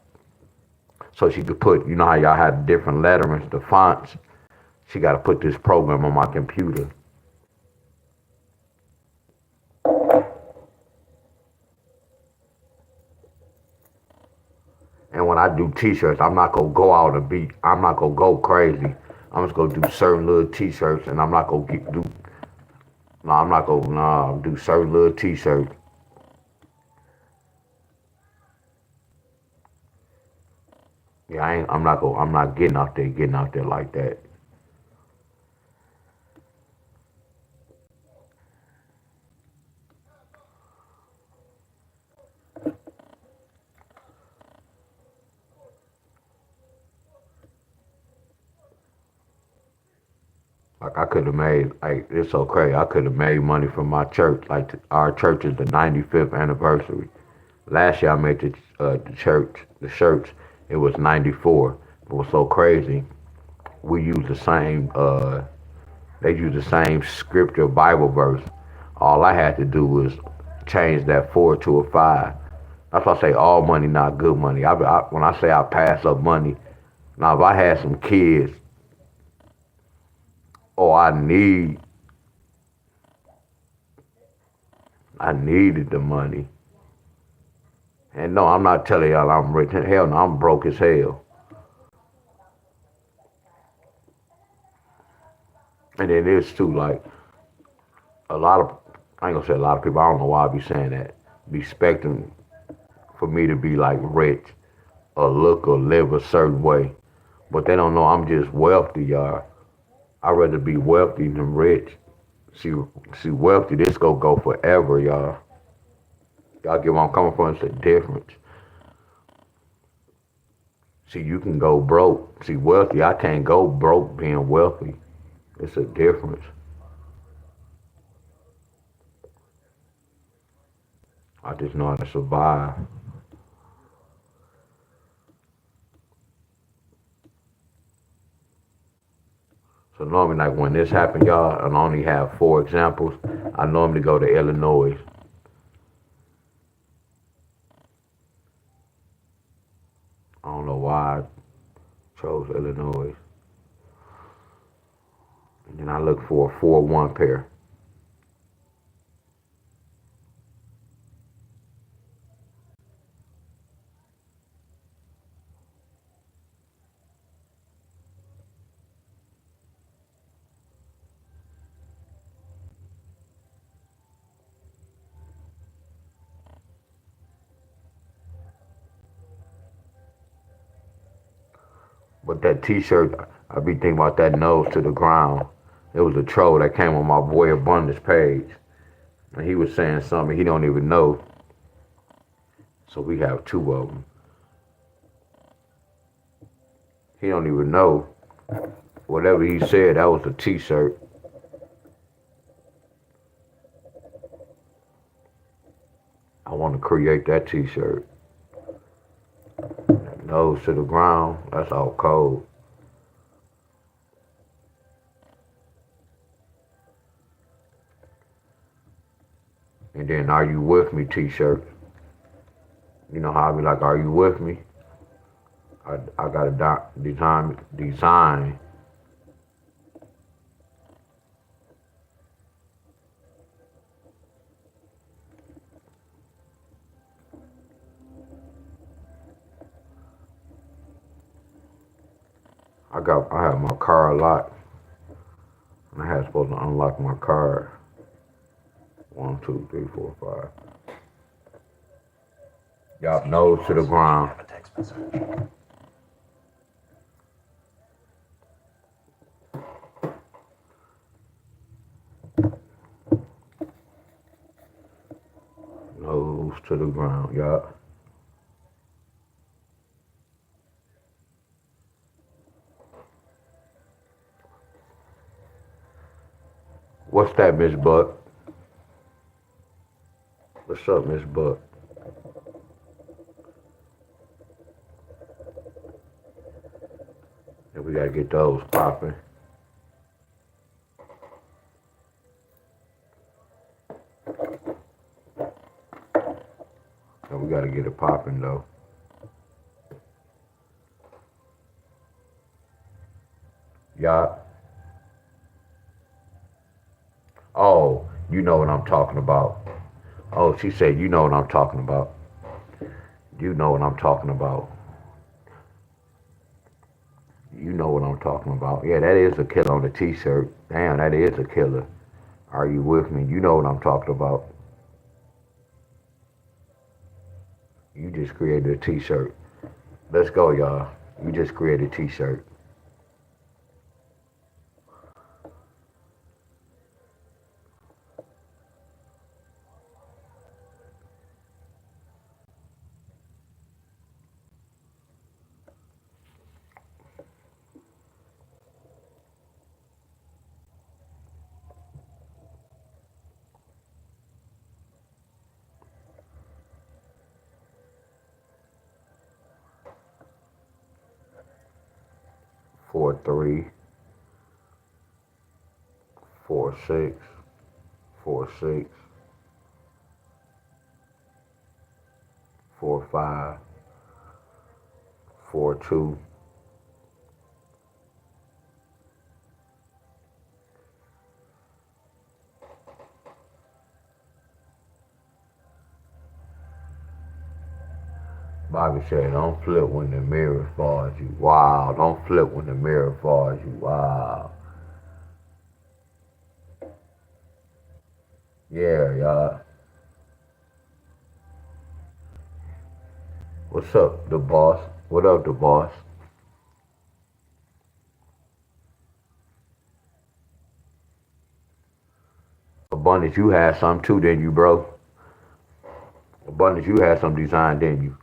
so she could put. You know how y'all have different letterings, the fonts. She gotta put this program on my computer. And when I do T-shirts, I'm not gonna go out and be. I'm not gonna go crazy. I'm just gonna do certain little T-shirts, and I'm not gonna do. No, I'm not gonna do certain little T-shirts. Yeah, I'm not getting out there like that. Like I could have made, like it's so crazy. I could have made money from my church. Like our church is the 95th anniversary. Last year I made the church, the shirts. It was 94. It was so crazy. We used the same. They used the same scripture Bible verse. All I had to do was change that 4 to a 5. That's why I say all money, not good money. When I say I pass up money, now if I had some kids, or I needed the money. And no, I'm not telling y'all I'm rich. Hell no, I'm broke as hell. And then there's too, like, a lot of, I ain't gonna say a lot of people, I don't know why I be saying that, be expecting for me to be like rich or look or live a certain way. But they don't know I'm just wealthy, y'all. I'd rather be wealthy than rich. See, see, wealthy, this go forever, y'all. Y'all get where I'm coming from? It's a difference. See, you can go broke. See, wealthy, I can't go broke being wealthy. It's a difference. I just know how to survive. So normally, like when this happened, y'all, and I only have 4 examples, I normally go to Illinois. I don't know why I chose Illinois. And then I look for a 4-1 pair. But that T-shirt, I be thinking about that nose to the ground. It was a troll that came on my boy Abundance page, and he was saying something he don't even know. So we have 2 of them. He don't even know. Whatever he said, that was a T-shirt. I want to create that T-shirt. Nose to the ground. That's all cold. And then "Are you with me?" T-shirt. You know how I be like, "Are you with me?" I got a design. I have my car a lot, and I had supposed to unlock my car. 1, 2, 3, 4, 5. Y'all nose to the ground. Nose to the ground, y'all. What's that, Miss Buck? What's up, Miss Buck? gotta get those popping. So we gotta get it popping though. Yeah. Oh, you know what I'm talking about. Oh, she said, you know what I'm talking about. You know what I'm talking about. You know what I'm talking about. Yeah, that is a killer on the t-shirt. Damn, that is a killer. Are you with me? You know what I'm talking about. You just created a t-shirt. Let's go, y'all. You just created a t-shirt. Four, three, 4, 6, 4, 6, 4, 5, 4, 2. Bobby said, don't flip when the mirror falls you. Wow, don't flip when the mirror falls you. Wow. Yeah, y'all. What's up, the boss? What up, the boss? Abundance, you had some too, didn't you, bro? Abundance, you had some design, didn't you?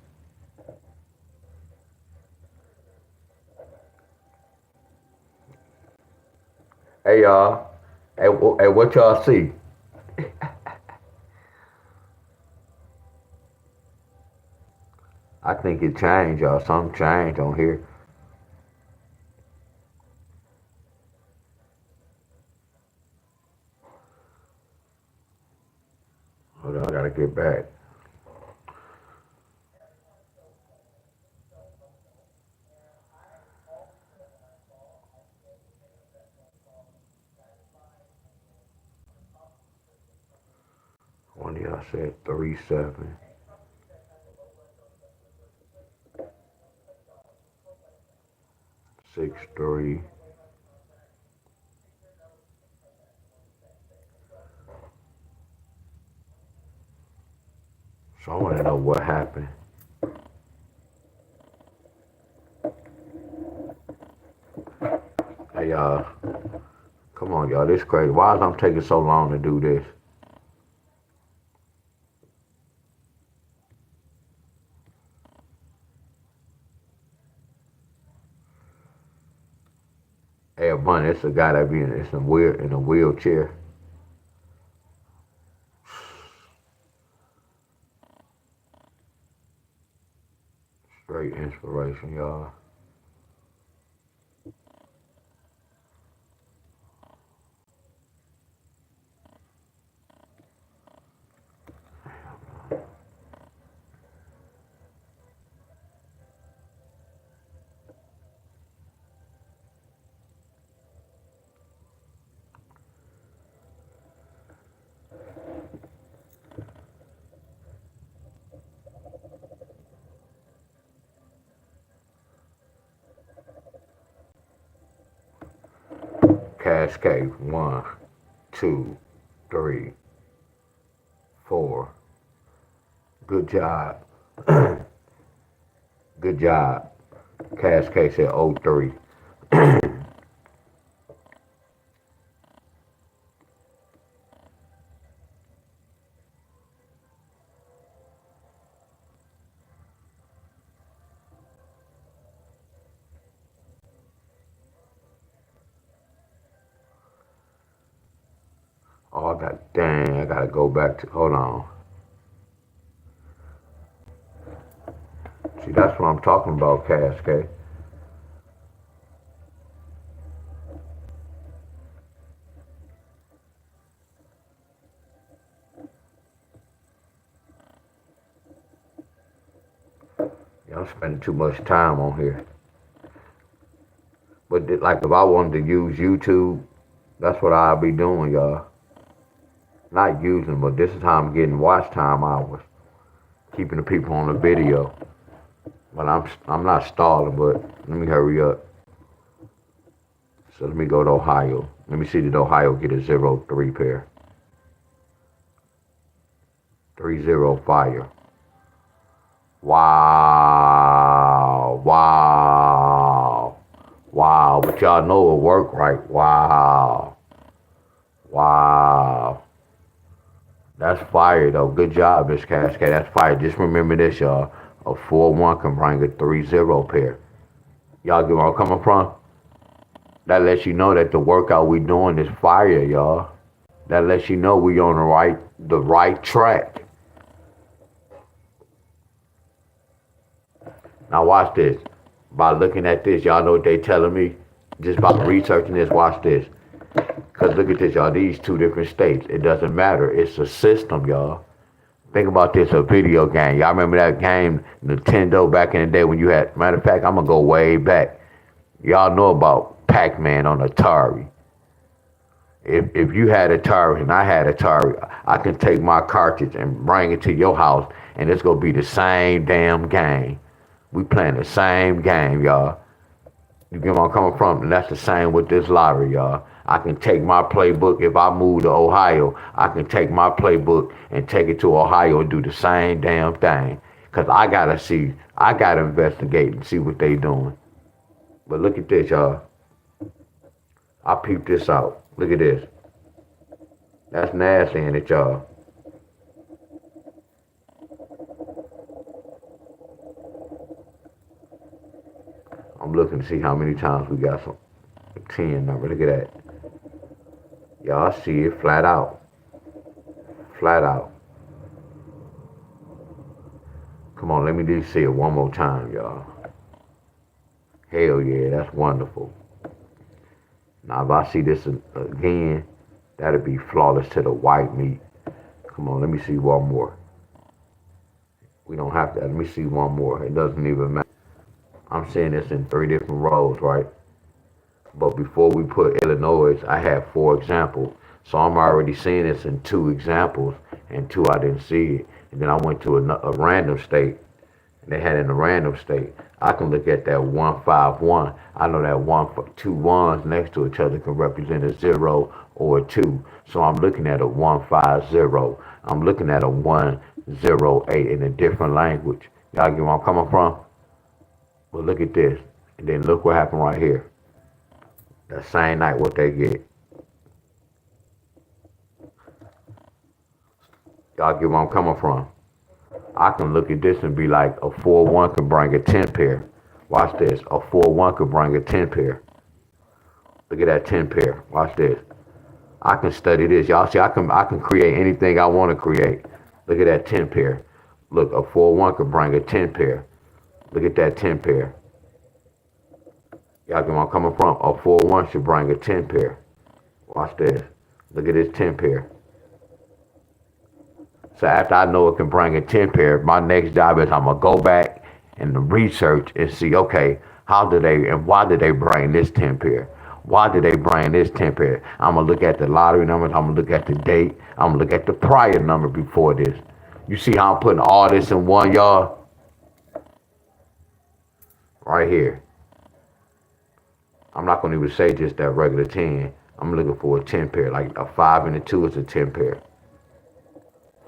Hey, y'all. Hey, what y'all see? I think it changed, y'all. Something changed on here. Hold on, I gotta get back. One of y'all said 3-7, 6-3. So I want to know what happened. Hey, y'all. Come on, y'all. This crazy. Why is I'm taking so long to do this? Hey, Bunny, it's a guy that be in a wheelchair. Straight inspiration, y'all. Cascade. 1, 2, 3, 4. Good job. Good job. Cascade said 03. Oh, I gotta go back to, hold on. See, that's what I'm talking about, Cascade. I'm spending too much time on here. But like if I wanted to use YouTube, that's what I'll be doing, y'all. Not using, but this is how I'm getting watch time hours. Keeping the people on the video. But I'm not stalling, but let me hurry up. So let me go to Ohio. Let me see did Ohio get a 0-3 pair. 3-0 fire. Wow. Wow. Wow. But y'all know it worked right. Wow. Wow. That's fire though. Good job, Miss Cascade. That's fire. Just remember this, y'all. A 4-1 can bring a 3-0 pair. Y'all get where I'm coming from? That lets you know that the workout we doing is fire, y'all. That lets you know we on the right track. Now watch this. By looking at this, y'all know what they telling me? Just by researching this, watch this. Because look at this, y'all. These two different states. It doesn't matter. It's a system, y'all. Think about this, a video game. Y'all remember that game, Nintendo, back in the day when you had, matter of fact, I'm going to go way back. Y'all know about Pac-Man on Atari. If you had Atari and I had Atari, I can take my cartridge and bring it to your house, and it's going to be the same damn game. We playing the same game, y'all. You get where I'm coming from? And that's the same with this lottery, y'all. I can take my playbook. If I move to Ohio, I can take my playbook and take it to Ohio and do the same damn thing. Because I got to investigate and see what they doing. But look at this, y'all. I peeped this out. Look at this. That's nasty, ain't it, y'all? I'm looking to see how many times we got some 10 number. Look at that. Y'all see it flat out. Flat out. Come on, let me just see it one more time, y'all. Hell yeah, that's wonderful. Now if I see this again, that'll be flawless to the white meat. Come on, let me see one more. We don't have to. Let me see one more. It doesn't even matter. I'm seeing this in 3 different rows, right? But before we put Illinois, I had 4 examples. So I'm already seeing this in 2 examples, and 2 I didn't see it. And then I went to a random state, and they had in a random state. I can look at that 151. I know that 2 ones next to each other can represent a 0 or a 2. So I'm looking at a 150. I'm looking at a 108 in a different language. Y'all get where I'm coming from? But look at this. And then look what happened right here. That same night, what they get. Y'all get where I'm coming from? I can look at this and be like, a 4-1 could bring a 10 pair. Watch this. A 4-1 could bring a 10 pair. Look at that 10 pair. Watch this. I can study this. Y'all see, I can create anything I want to create. Look at that 10 pair. Look, a 4-1 could bring a 10 pair. Look at that 10 pair. Y'all get where I'm coming from? A 4-1 should bring a 10 pair. Watch this. Look at this 10 pair. So after I know it can bring a 10 pair, my next job is I'm going to go back and research and see, okay, how do they and why did they bring this 10 pair? Why did they bring this 10 pair? I'm going to look at the lottery numbers. I'm going to look at the date. I'm going to look at the prior number before this. You see how I'm putting all this in one, y'all? Right here. I'm not going to even say just that regular 10. I'm looking for a 10 pair. Like a 5 and a 2 is a 10 pair.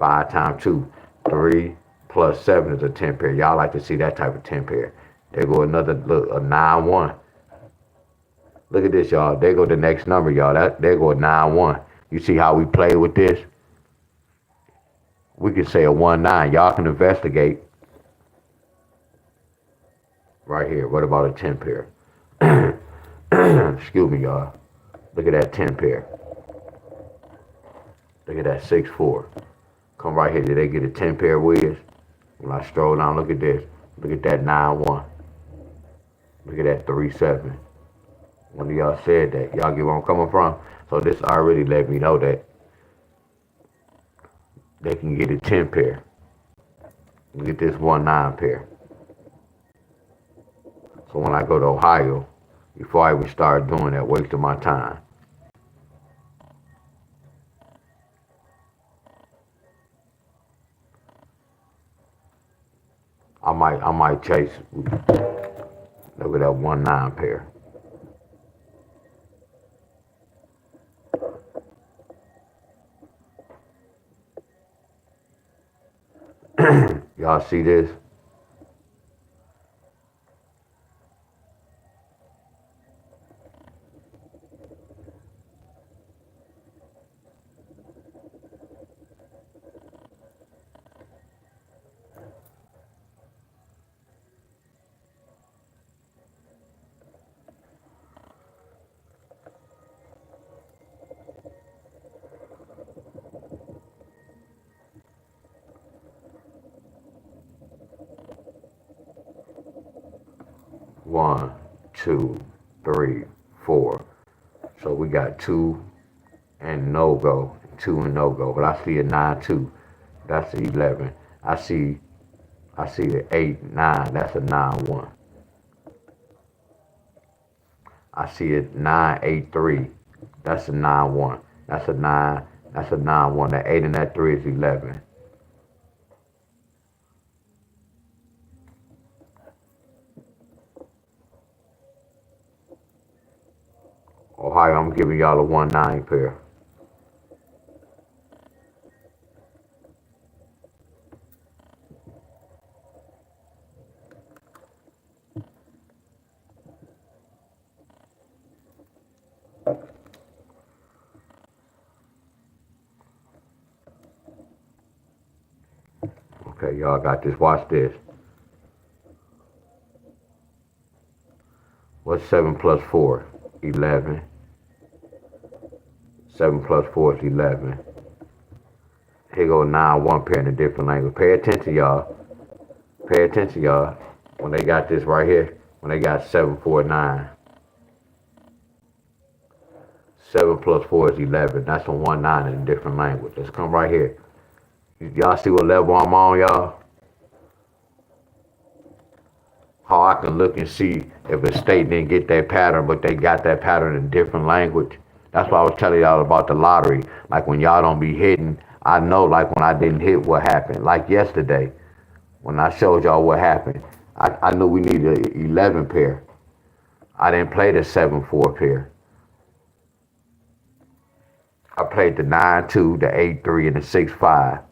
5 times 2, 3 plus 7 is a 10 pair. Y'all like to see that type of 10 pair. There go another, look, a 9-1. Look at this, y'all. There go the next number, y'all. There go a 9-1. You see how we play with this? We can say a 1-9. Y'all can investigate. Right here. What about a 10 pair? Excuse me, y'all. Look at that 10 pair. Look at that 6-4. Come right here. Did they get a 10 pair of wheels? When I stroll down, look at this. Look at that 9-1. Look at that 3-7. One of y'all said that. Y'all get where I'm coming from? So this already let me know that they can get a 10 pair. Look at this 1-9 pair. So when I go to Ohio, before I even start doing that, wasting my time, I might chase. Look at that 1-9 pair. Y'all see this? One, two, three, four. So we got two and no go, two and no go. But I see a 9-2. That's the 11. I see the 8-9. That's a 9-1. I see a 9-8-3. That's a 9-1. That's a 9. That's a 9-1. That 8 and that 3 is 11. Ohio, I'm giving y'all a 1-9 pair. Okay, y'all got this. Watch this. What's 7 plus 4? 11. 7 plus 4 is 11. Here go 9-1 pair in a different language. Pay attention, y'all. Pay attention, y'all. When they got this right here, when they got 7-4-9. 7 plus 4 is 11. That's a 1-9 in a different language. Let's come right here. Y'all see what level I'm on, y'all? How I can look and see if a state didn't get that pattern, but they got that pattern in a different language. That's why I was telling y'all about the lottery. Like when y'all don't be hitting, I know like when I didn't hit what happened. Like yesterday, when I showed y'all what happened, I knew we needed an 11 pair. I didn't play the 7-4 pair. I played the 9-2, the 8-3, and the 6-5.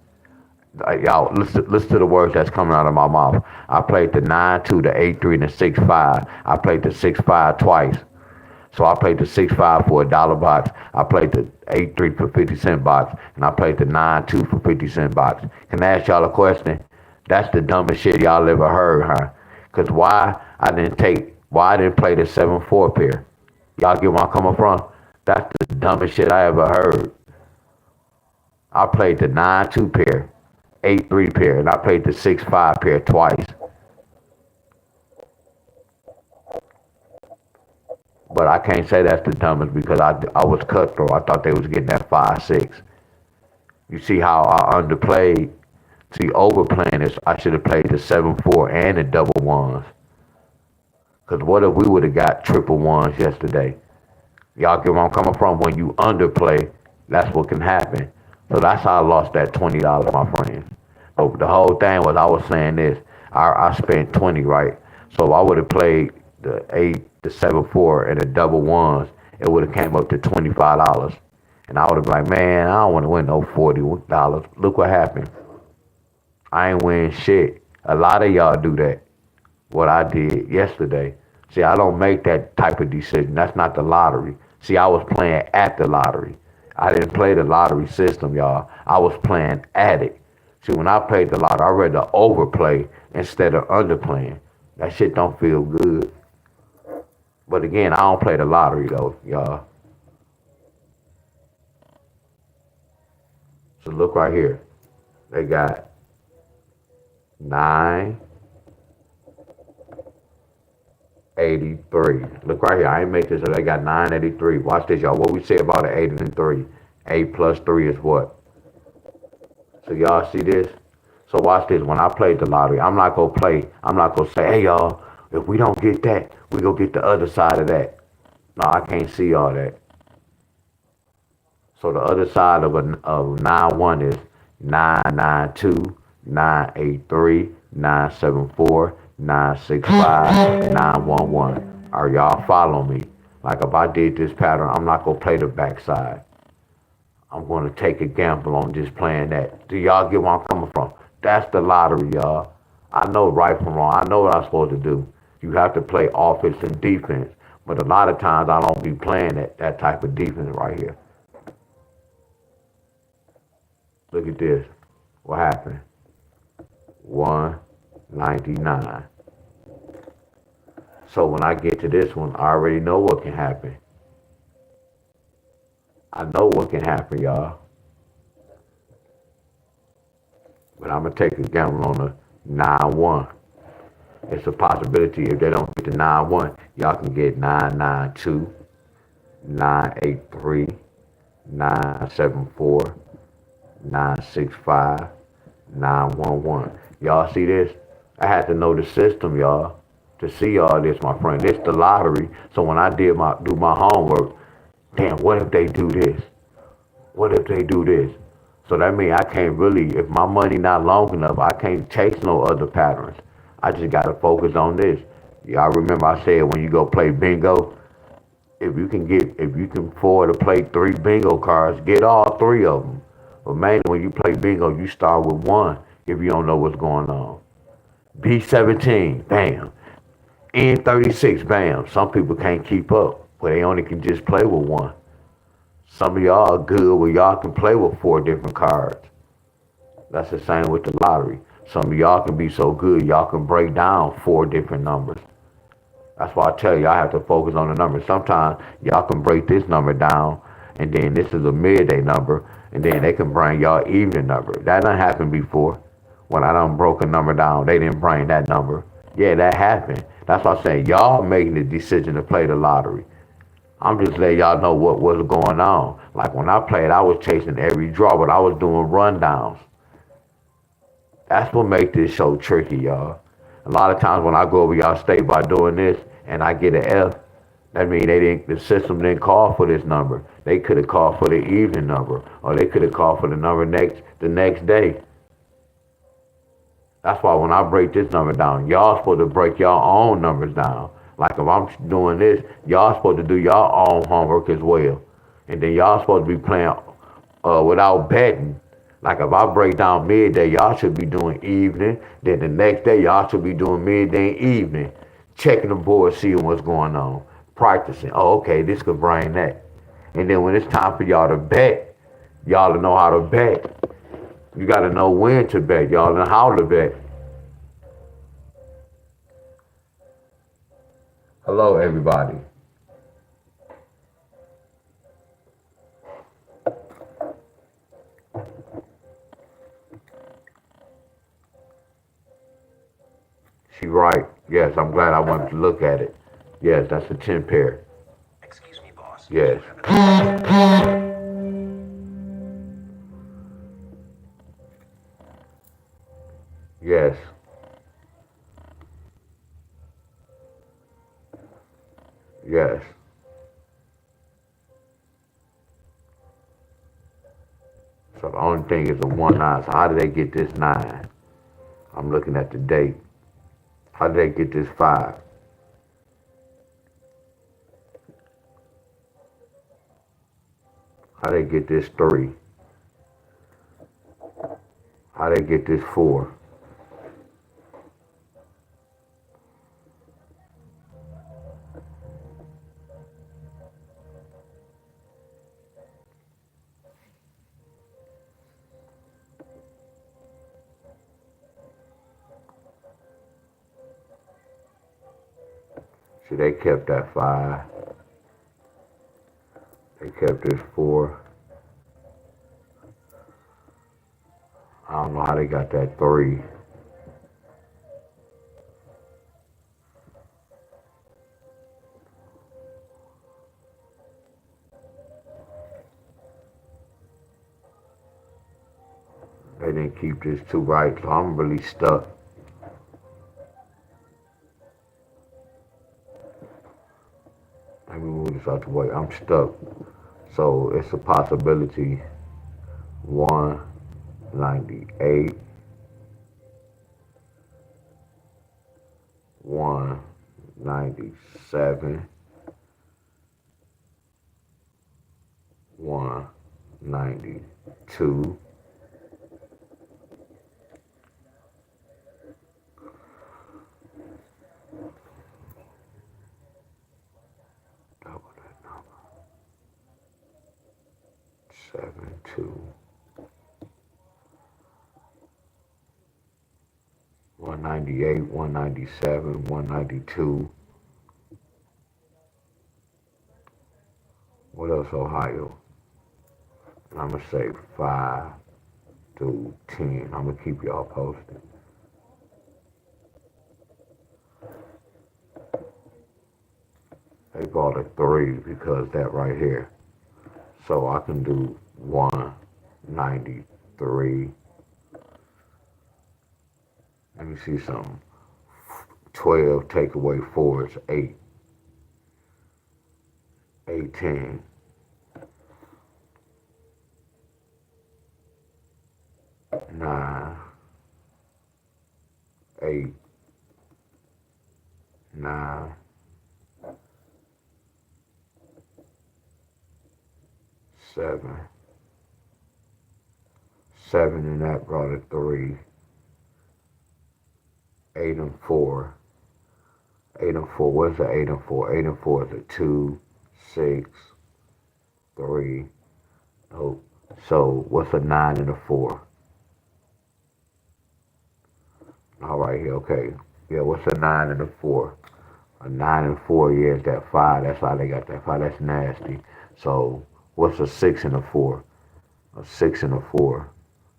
Y'all, listen to the words that's coming out of my mouth. I played the 9-2, the 8-3, and the 6-5. I played the 6-5 twice. So I played the 6-5 for $1 box. I played the 8-3 for 50-cent box. And I played the 9-2 for 50-cent box. Can I ask y'all a question? That's the dumbest shit y'all ever heard, huh? Because why I didn't play the 7-4 pair? Y'all get where I'm coming from? That's the dumbest shit I ever heard. I played the 9-2 pair, 8-3 pair, and I played the 6-5 pair twice. But I can't say that's the dumbest because I was cutthroat. I thought they was getting that 5-6. You see how I underplayed? See, overplaying this, I should have played the 7-4 and the double ones. Because what if we would have got triple ones yesterday? Y'all get where I'm coming from? When you underplay, that's what can happen. So that's how I lost that $20, my friends. So the whole thing was I was saying this. I spent 20, right? So if I would have played the 8, the 7-4, and the double ones, it would have came up to $25. And I would have been like, man, I don't want to win no $40. Look what happened. I ain't win shit. A lot of y'all do that. What I did yesterday. See, I don't make that type of decision. That's not the lottery. See, I was playing at the lottery. I didn't play the lottery system, y'all. I was playing at it. See, when I played the lottery, I rather overplay instead of underplaying. That shit don't feel good. But again, I don't play the lottery though, y'all. So look right here. They got 983. Look right here. I ain't make this up. They got 983. Watch this, y'all. What we say about an 8 and a 3. 8 plus 3 is what? So y'all see this? So watch this. When I played the lottery, I'm not gonna say, hey y'all, If we don't get that, we go get the other side of that. No, I can't see all that. So the other side of 9-1 is 992, 983, 974, 965, 911. Are y'all following me? Like if I did this pattern, I'm not gonna play the backside. I'm gonna take a gamble on just playing that. Do y'all get where I'm coming from? That's the lottery, y'all. I know right from wrong. I know what I'm supposed to do. You have to play offense and defense. But a lot of times I don't be playing that type of defense right here. Look at this. What happened? 199. So when I get to this one, I already know what can happen. I know what can happen, y'all. But I'm going to take a gamble on the 9-1. It's a possibility if they don't get the 9-1, y'all can get 992, 983, 974, 965, 911. Y'all see this? I had to know the system, y'all, to see all this, my friend. It's the lottery. So when I do my homework, damn, what if they do this? What if they do this? So that means I can't really, if my money not long enough, I can't chase no other patterns. I just got to focus on this. Y'all remember I said when you go play bingo, if you can afford to play 3 bingo cards, get all 3 of them. But mainly when you play bingo, you start with 1 if you don't know what's going on. B17, bam. N36, bam. Some people can't keep up, but they only can just play with 1. Some of y'all are good where y'all can play with 4 different cards. That's the same with the lottery. Some of y'all can be so good, y'all can break down 4 different numbers. That's why I tell you, I have to focus on the numbers. Sometimes y'all can break this number down, and then this is a midday number, and then they can bring y'all evening number. That done happened before. When I done broke a number down, they didn't bring that number. Yeah, that happened. That's why I say y'all making the decision to play the lottery. I'm just letting y'all know what was going on. Like when I played, I was chasing every draw, but I was doing rundowns. That's what makes this show tricky, y'all. A lot of times when I go over y'all state by doing this and I get an F, that means the system didn't call for this number. They could have called for the evening number, or they could have called for the number the next day. That's why when I break this number down, y'all supposed to break y'all own numbers down. Like if I'm doing this, y'all supposed to do y'all own homework as well. And then y'all supposed to be playing without betting. Like if I break down midday, y'all should be doing evening. Then the next day, y'all should be doing midday and evening. Checking the board, seeing what's going on. Practicing. Oh, okay, this could bring that. And then when it's time for y'all to bet, y'all to know how to bet. You got to know when to bet. Y'all know how to bet. Hello, everybody. She right. Yes, I'm glad I went to look at it. Yes, that's a 10 pair. Excuse me, boss. Yes. Yes. Yes. So the only thing is a 1-9. So how did they get this 9? I'm looking at the date. How did they get this 5? How they get this 3? How they get this 4? See, they kept that 5. They kept this 4. I don't know how they got that 3. They didn't keep this 2 right, so I'm really stuck. Let me move this out the way. I'm stuck. So it's a possibility 198, 197, 192, double that number, 72, 198, 197, 192. What else, Ohio? I'm going to say 5 to 10. I'm going to keep y'all posted. They call it 3 because that right here. So I can do 193. Let me see something. 12 take away 4 is 8. 18. 9. 8. 9. 7. 7 and that brought it 3. 8 and 4. 8 and 4. What's the 8 and 4? 8 and 4 is a 2, 6, 3. Oh, so what's a 9 and a 4? All right here, okay. Yeah, what's a 9 and a 4? A 9 and 4, yeah, is that 5. That's why they got that 5. That's nasty. So what's a 6 and a 4? A 6 and a 4.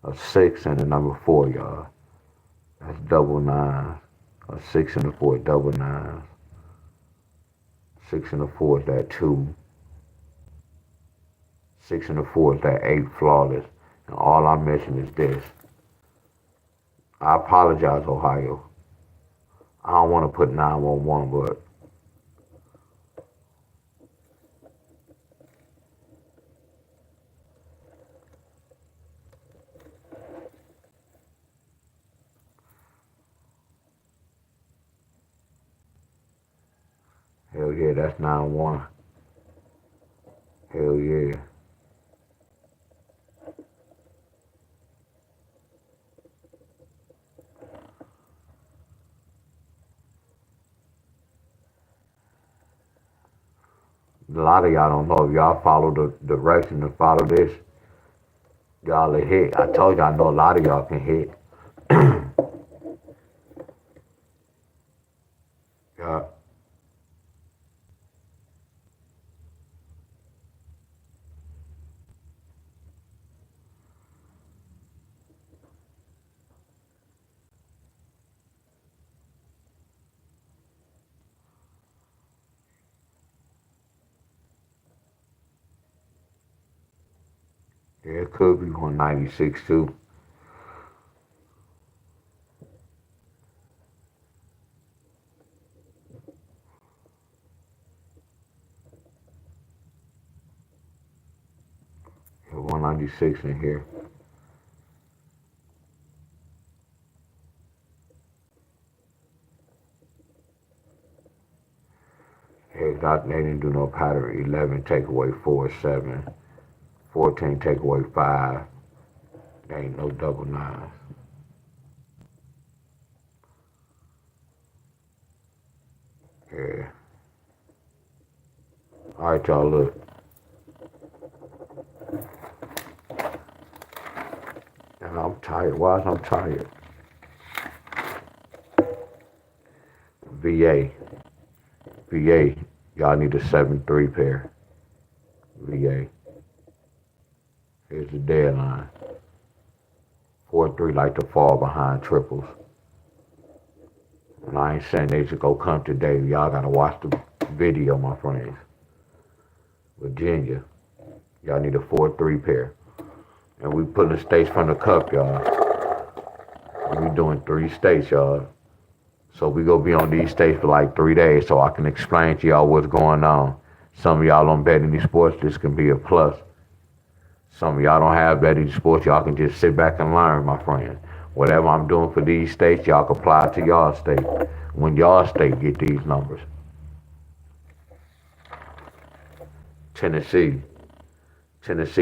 A 6 and a number 4, y'all. That's double 9. A 6 and a 4, double 9. 6 and a 4 is that 2. 6 and a 4 is that 8 flawless. And all I'm missing is this. I apologize, Ohio. I don't want to put 911, but hell yeah, that's 9-1. Hell yeah. A lot of y'all don't know. If y'all follow the direction and follow this, y'all will hit. I told y'all I know a lot of y'all can hit. Yeah. Yeah, it could be 196 too. Yeah, 196 in here. Hey, they didn't do no pattern. 11 take away 4 is 7. 14 take away 5. There ain't no double 9s. Yeah. All right, y'all, look. And I'm tired. Why is I'm tired? VA. VA. Y'all need a 7-3 pair. VA. Here's the deadline. 4-3 like to fall behind triples. And I ain't saying they should go come today. Y'all gotta watch the video, my friends. Virginia. Y'all need a 4-3 pair. And we pulling states from the cup, y'all. We doing 3 states, y'all. So we gonna be on these states for like 3 days so I can explain to y'all what's going on. Some of y'all don't bet any sports. This can be a plus. Some of y'all don't have bet any sports. Y'all can just sit back and learn, my friends. Whatever I'm doing for these states, y'all can apply it to y'all state. When y'all state get these numbers. Tennessee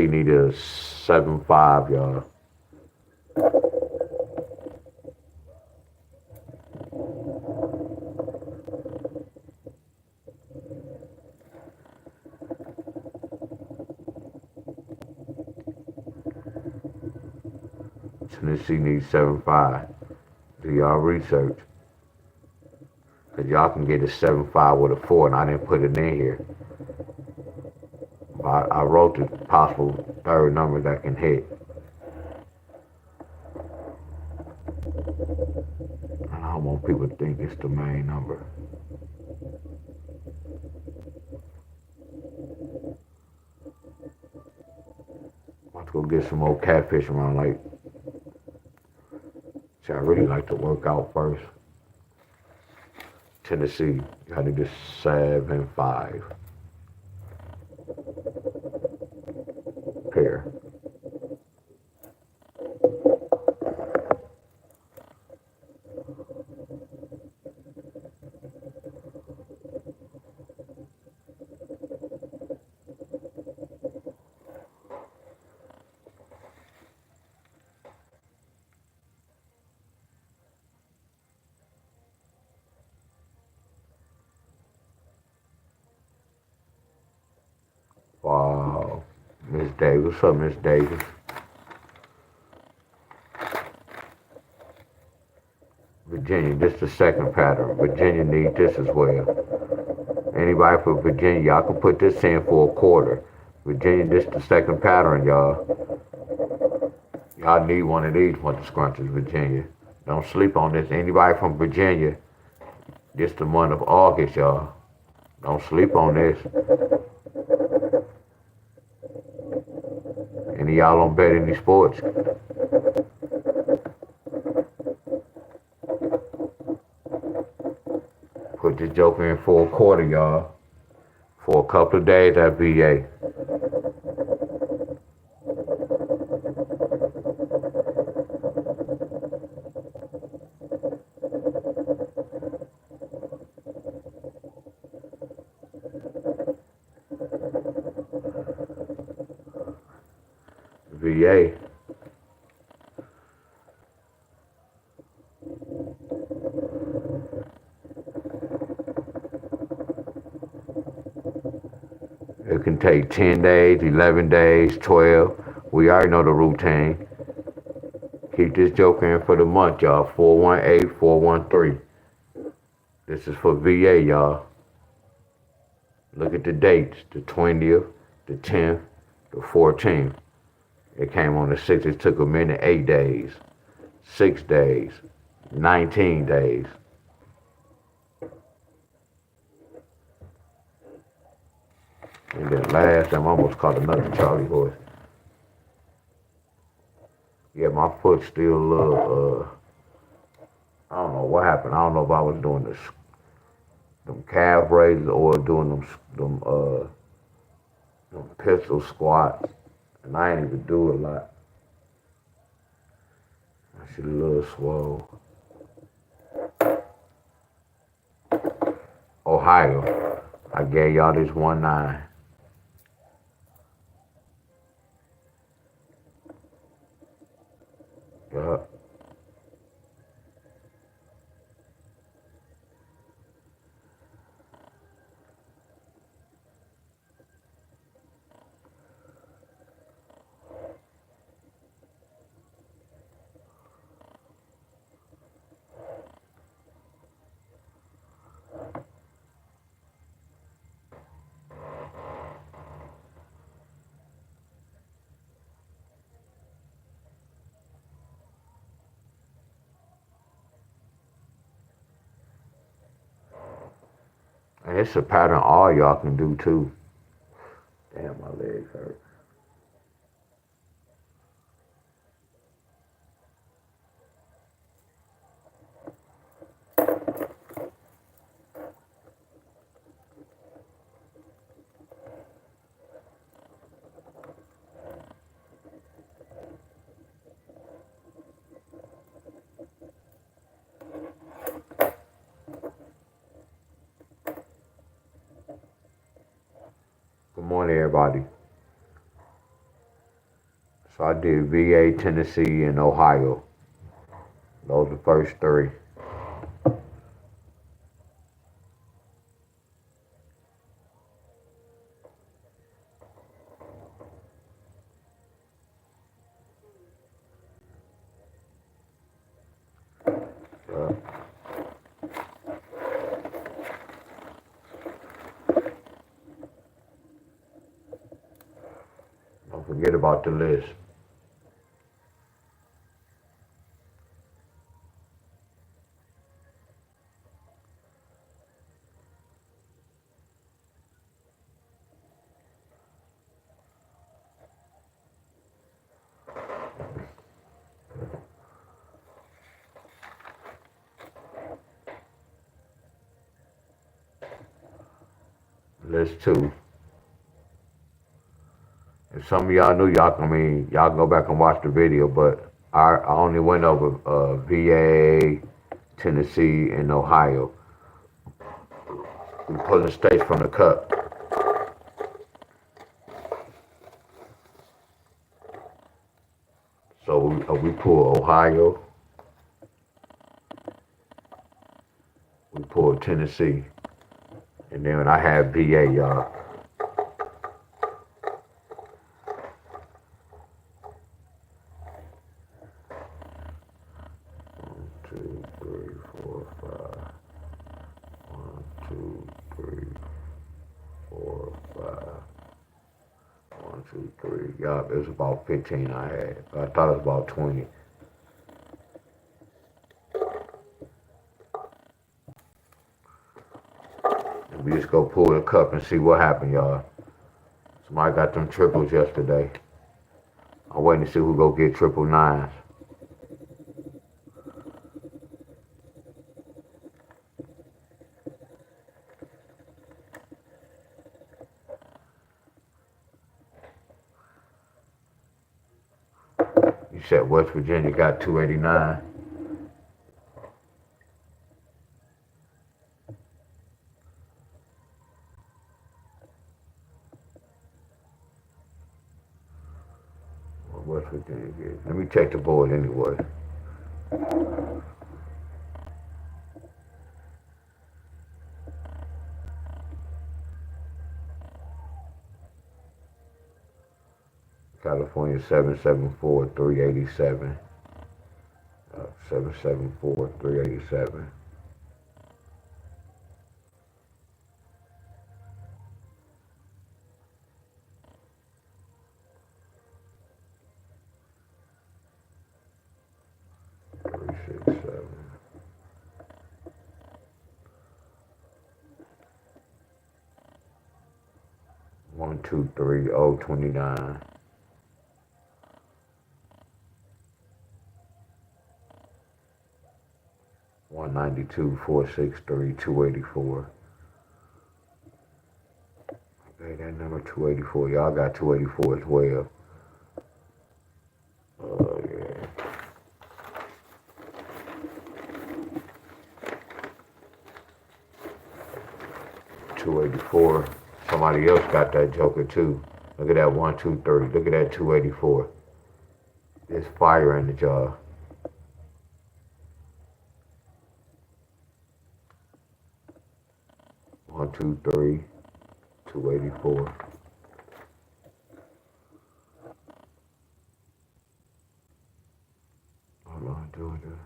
need a 7-5, y'all. Tennessee needs 7-5. Do y'all research. Because y'all can get a 7-5 with a 4, and I didn't put it in here. I wrote the possible third number that can hit. And I don't want people to think it's the main number. Let's go get some more catfish around Lake. See, I really like to work out first. Tennessee, got to get 7-5. Pair. Wow. Miss Davis. What's up, Miss Davis? Virginia, this is the second pattern. Virginia needs this as well. Anybody for Virginia, y'all can put this in for a quarter. Virginia, this is the second pattern, y'all. Y'all need one of these with the scrunches, Virginia. Don't sleep on this. Anybody from Virginia, this the month of August, y'all. Don't sleep on this. Any of y'all don't bet any sports? Put this joker in for a quarter, y'all. For a couple of days at VA. VA. It can take 10 days, 11 days, 12. We already know the routine. Keep this joker in for the month, y'all. 418, 413. This is for VA, y'all. Look at the dates. The 20th, the 10th, the 14th. It came on the 6th. It took a minute, 8 days. 6 days. 19 days. And then last time I almost caught another Charlie horse. Yeah, my foot's still a little, I don't know what happened. I don't know if I was doing them calf raises or doing them pistol squats. And I ain't even do a lot. I should a little swole. Ohio. I gave y'all this 1-9. Yup. And it's a pattern all y'all can do too. Damn, my legs hurt. everybody. So I did VA, Tennessee, and Ohio. Those are the first three. Don't forget about the list. List 2. And some of y'all knew y'all y'all go back and watch the video, but I only went over VA, Tennessee, and Ohio. We pulling states from the cup. So we pull Ohio, we pull Tennessee, and then I have VA, y'all. 2, 3, 4, 5. 1, 2, 3, 4, 5. 1, 2, 3. Yeah, it was about 15 I had. I thought it was about 20. And we just go pull the cup and see what happened, y'all. Somebody got them triples yesterday. I'm waiting to see who go get triple nines. You said West Virginia got 289. What West Virginia get? Let me check the board anyway. California 774 387. 774 387. One, 2, 3, 0, 29. 192, 463, 284. Okay, that number 284. Y'all got 284 as well. Oh, yeah. $284. Somebody else got that joker too. Look at that 1, 2, 3. Look at that 284. There's fire in the jar. One, 2, 3, 284. Hold on, Georgia.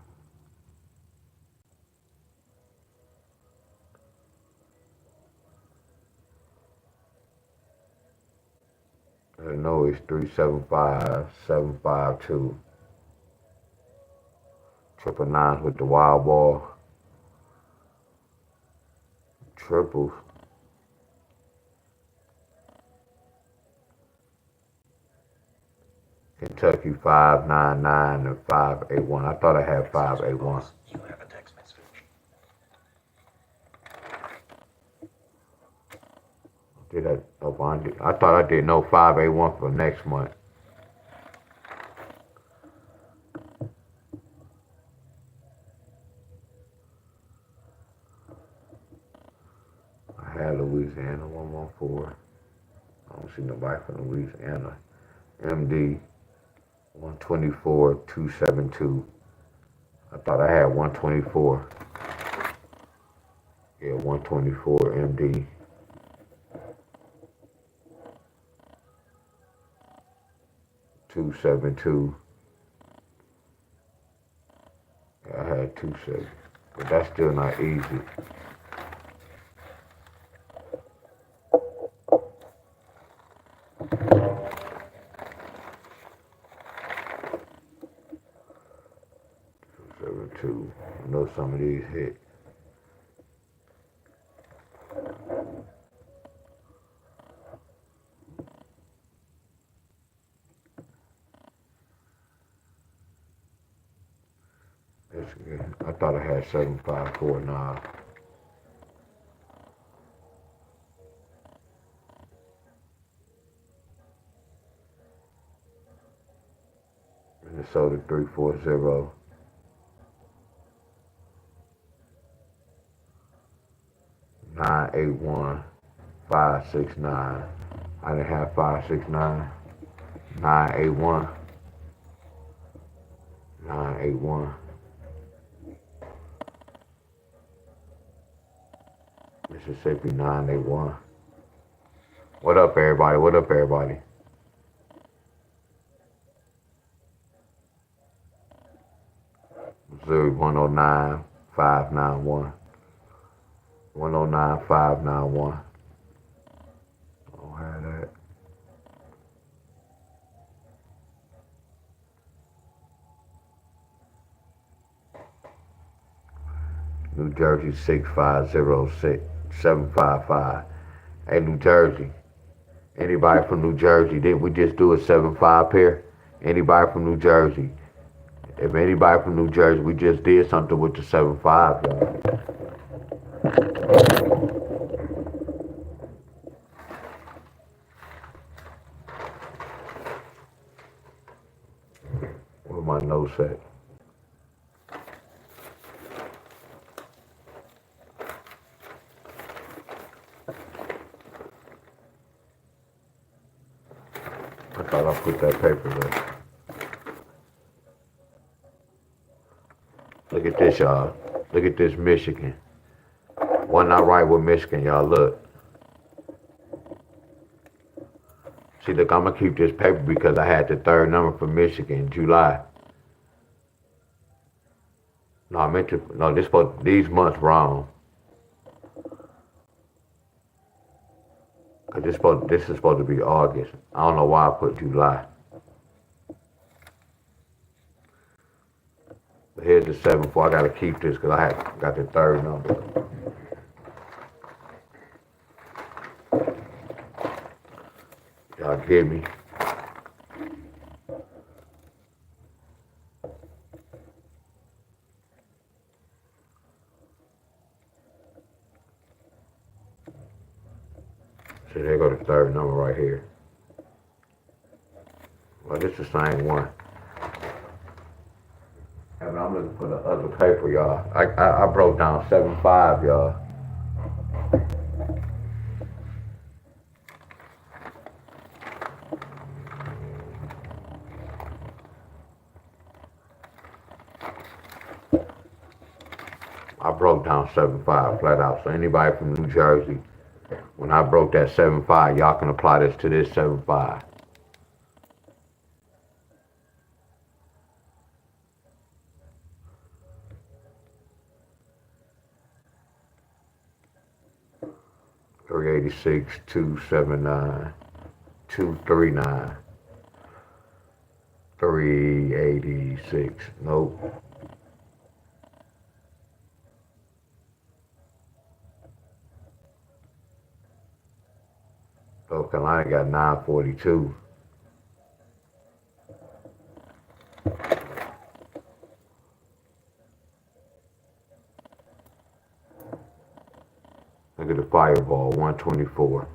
I know it's 375, 752. Triple nines with the wild ball. Triples. Kentucky 599 and 581. I thought I had 581. You have a text message. Did I thought I did no 581 for next month. I had Louisiana 114. don't see nobody from Louisiana. MD 124 272. I thought I had 124. Yeah, 124 MD. $272. Yeah, I had 270, but that's still not easy. $272. I know some of these hit. I thought I had 754. Minnesota 340. 981 569. I didn't have 569. 981. 981. Mississippi 981. What up, everybody? What up, everybody? Missouri 109 591. 109 591. I don't have that. New Jersey 650 755. Hey, New Jersey. Anybody from New Jersey? Didn't we just do a 7-5 pair? Anybody from New Jersey? If anybody from New Jersey, we just did something with the 7-5, y'all. Where my notes at? I thought I put that paper there. Look at this, y'all. Look at this, Michigan. Wasn't I right with Michigan, y'all? Look. See, look, I'm going to keep this paper because I had the third number for Michigan in July. No, I meant to, no, these months wrong. Cause this is supposed to be August. I don't know why I put July. But here's the 7-4. I gotta keep this because I got the third number. Y'all get me? So there go the third number right here. Well, this is the same one. And I'm looking for the other paper, y'all. I broke down 7-5, y'all. I broke down 7-5 flat out. So anybody from New Jersey, when I broke that 7-5, y'all can apply this to this 7-5. $386, 279, 239, 386. Nope. North Carolina got 942. Look at the Fireball, 124.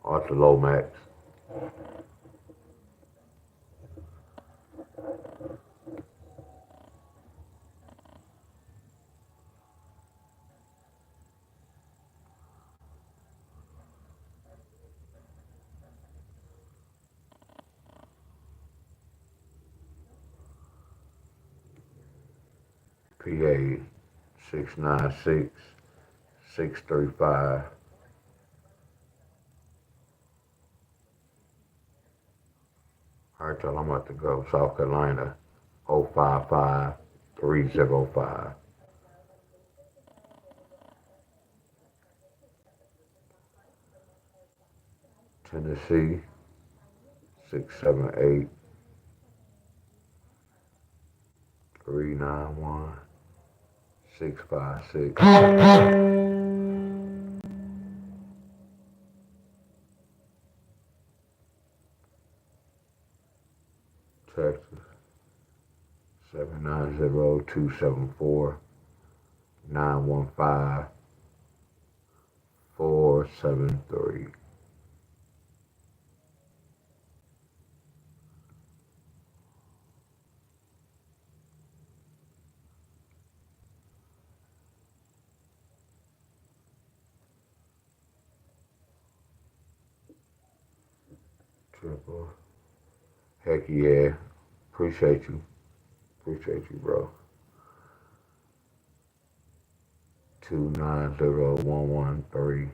Ultra low max. PA 696-635. All right, y'all, I'm about to go. South Carolina 055-305. Tennessee 678-391-656. Texas 790-274-915-473. Triple. Heck yeah. Appreciate you. Appreciate you, bro. 290113.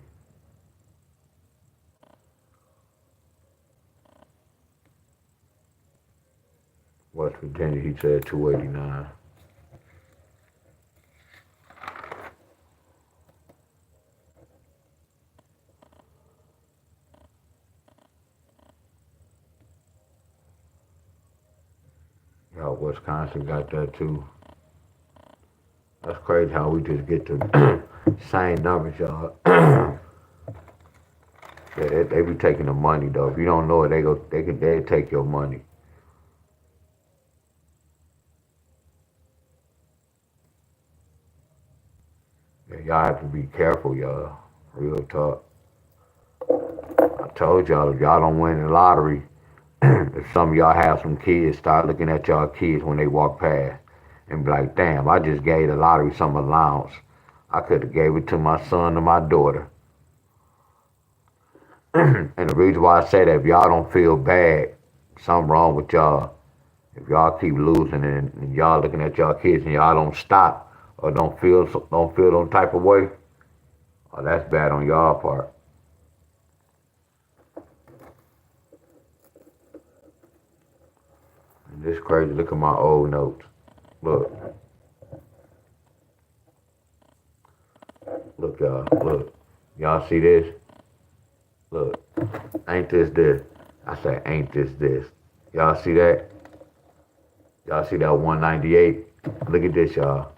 West Virginia, he said 289. Y'all, Wisconsin got that too. That's crazy how we just get the same numbers, y'all. they be taking the money though. If you don't know it, they take your money. Yeah, y'all have to be careful, y'all. Real talk. I told y'all, if y'all don't win the lottery, if some of y'all have some kids, start looking at y'all kids when they walk past and be like, damn, I just gave the lottery some allowance. I could have gave it to my son or my daughter. And the reason why I say that, if y'all don't feel bad, something wrong with y'all. If y'all keep losing and y'all looking at y'all kids and y'all don't stop or don't feel them type of way, oh, that's bad on y'all part. And this crazy. Look at my old notes. Look, y'all. Look, y'all see this? Look, ain't this? I say, ain't this? Y'all see that? Y'all see that 198? Look at this, y'all.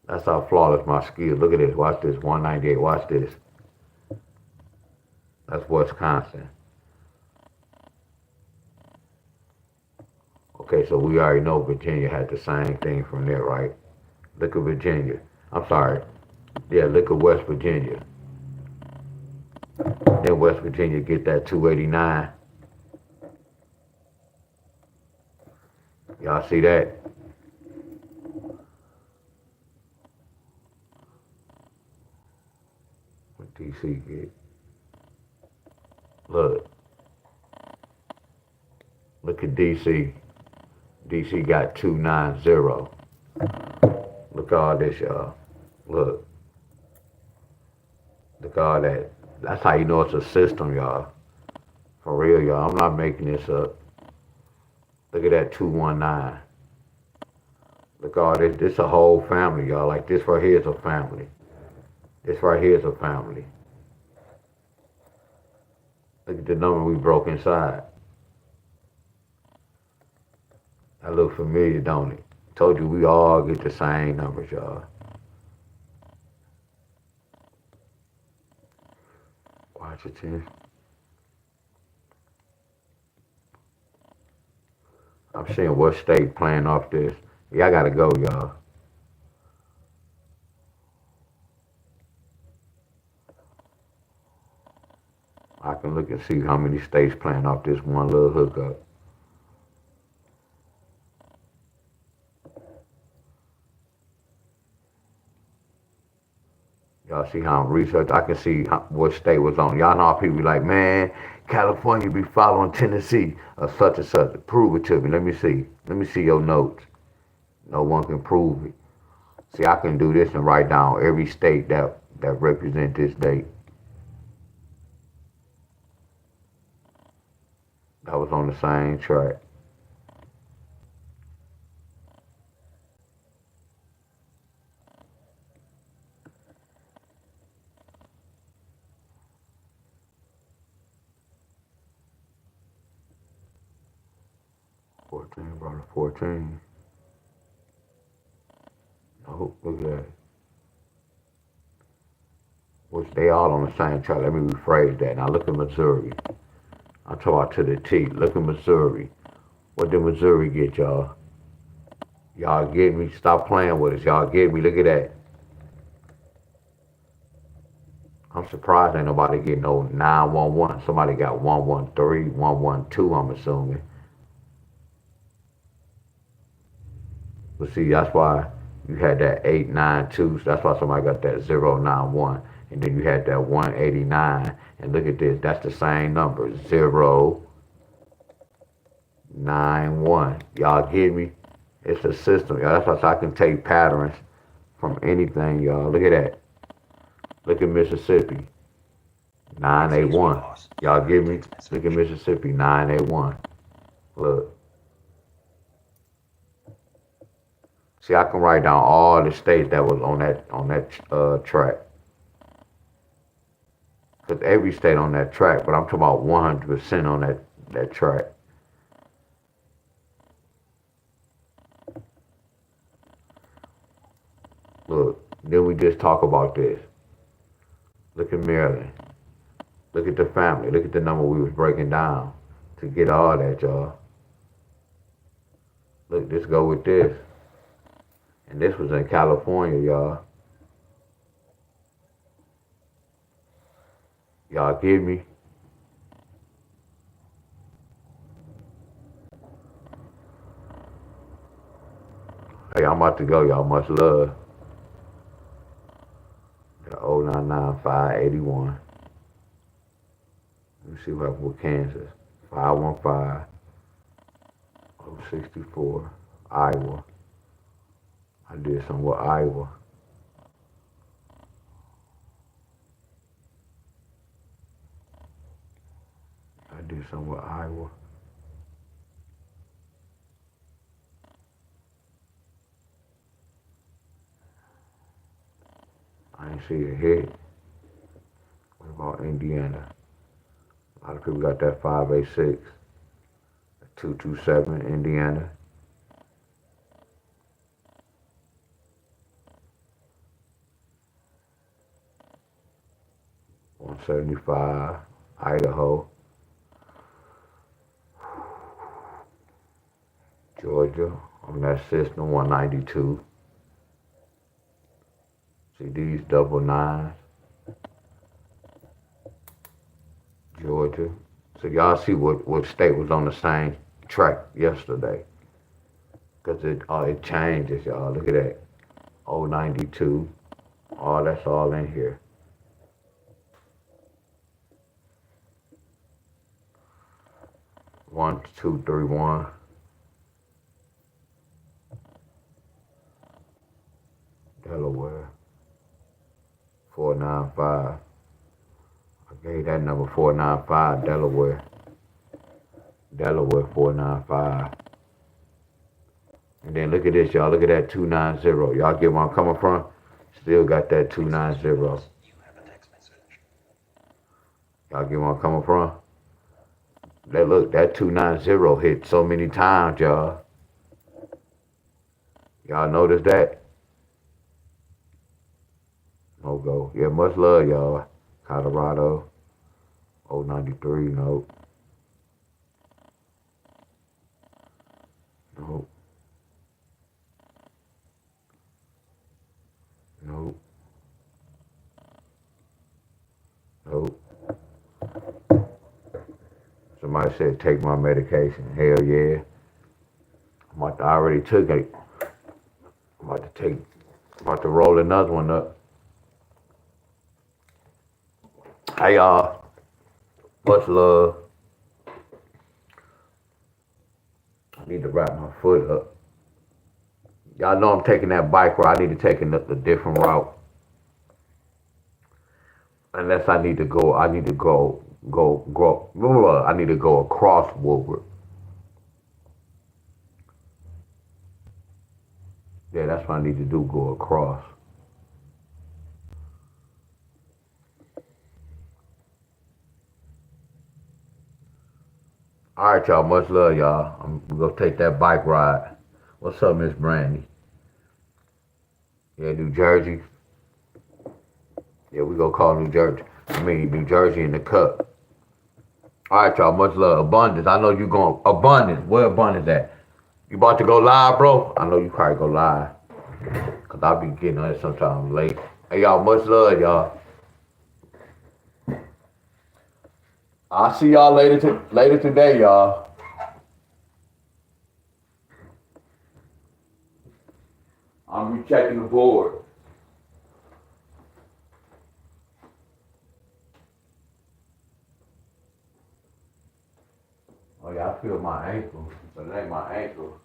That's how flawless my skills. Look at this. Watch this. 198. Watch this. That's Wisconsin. Okay, so we already know Virginia had the same thing from there, right? Look at Virginia. I'm sorry. Yeah, look at West Virginia. Then West Virginia get that 289. Y'all see that? What DC get? Look. Look at DC. DC got 290. Look at all this, y'all. Look. Look at all that. That's how you know it's a system, y'all. For real, y'all. I'm not making this up. Look at that 219. Look at all this. This a whole family, y'all. Like this right here is a family. This right here is a family. Look at the number we broke inside. That look familiar, don't it? Told you we all get the same numbers, y'all. Watch it, Tim. I'm seeing what state playing off this. Yeah, I gotta go, y'all. I can look and see how many states playing off this one little hookup. Y'all see how I'm researching? I can see what state was on. Y'all know how people be like, man, California be following Tennessee or such and such. Prove it to me. Let me see. Let me see your notes. No one can prove it. See, I can do this and write down every state that represent this date. That was on the same track. Brought a 14. Oh, look at that. Which they all on the same track. Let me rephrase that. Now look at Missouri. I'm talking about to the T. Look at Missouri. What did Missouri get, y'all? Y'all get me? Stop playing with us. Y'all get me? Look at that. I'm surprised ain't nobody getting no 911. Somebody got 113, 112, I'm assuming. But see, that's why you had that 892. So that's why somebody got that 091. And then you had that 189. And look at this. That's the same number. 091. Y'all get me? It's a system, y'all. That's why I can take patterns from anything, y'all. Look at that. Look at Mississippi. 981. Y'all get me? Look at Mississippi. 981. Look. See, I can write down all the states that was on that track. Cause every state on that track, but I'm talking about 100% on that track. Look, then we just talk about this. Look at Maryland. Look at the family. Look at the number we was breaking down to get all that, y'all. Look, let's go with this. And this was in California, y'all. Y'all get me? Hey, I'm about to go, y'all. Much love. 099581. Let me see what happened with Kansas. 515. 064. Iowa. I did something with Iowa. I did something with Iowa. I ain't see it hit. What about Indiana? A lot of people got that 586. 227, Indiana. 175, Idaho. Georgia on that system, 192. See these double nines. Georgia. So y'all see what state was on the same track yesterday. Because it changes, y'all. Look at that. 092. Oh, that's all in here. One, two, three, one. Delaware. 495. I gave that number 495, Delaware. Delaware 495. And then look at this, y'all. Look at that 290. Y'all get where I'm coming from? Still got that 290. Y'all get where I'm coming from? That 290 hit so many times, y'all. Y'all notice that? No go. Yeah, much love, y'all. Colorado. 093, nope. Nope. Nope. Nope. Somebody said take my medication. Hell yeah. I already took it. I'm about to roll another one up. Hey y'all. Much love. I need to wrap my foot up. Y'all know I'm taking that bike ride. I need to take a different route. Unless I need to go, I need to go across Woodward. Yeah, that's what I need to do, go across. All right, y'all. Much love, y'all. I'm gonna take that bike ride. What's up, Miss Brandy? Yeah, New Jersey. Yeah, we gonna call New Jersey. I mean, New Jersey in the cup. All right, y'all. Much love. Abundance. I know you going abundance. Where abundance at? You about to go live, bro? I know you probably go live. Cause I'll be getting on it sometime late. Hey, y'all. Much love, y'all. I'll see y'all later today, y'all. I'm rechecking the board. Oh yeah, I feel my ankle. But it ain't my ankle.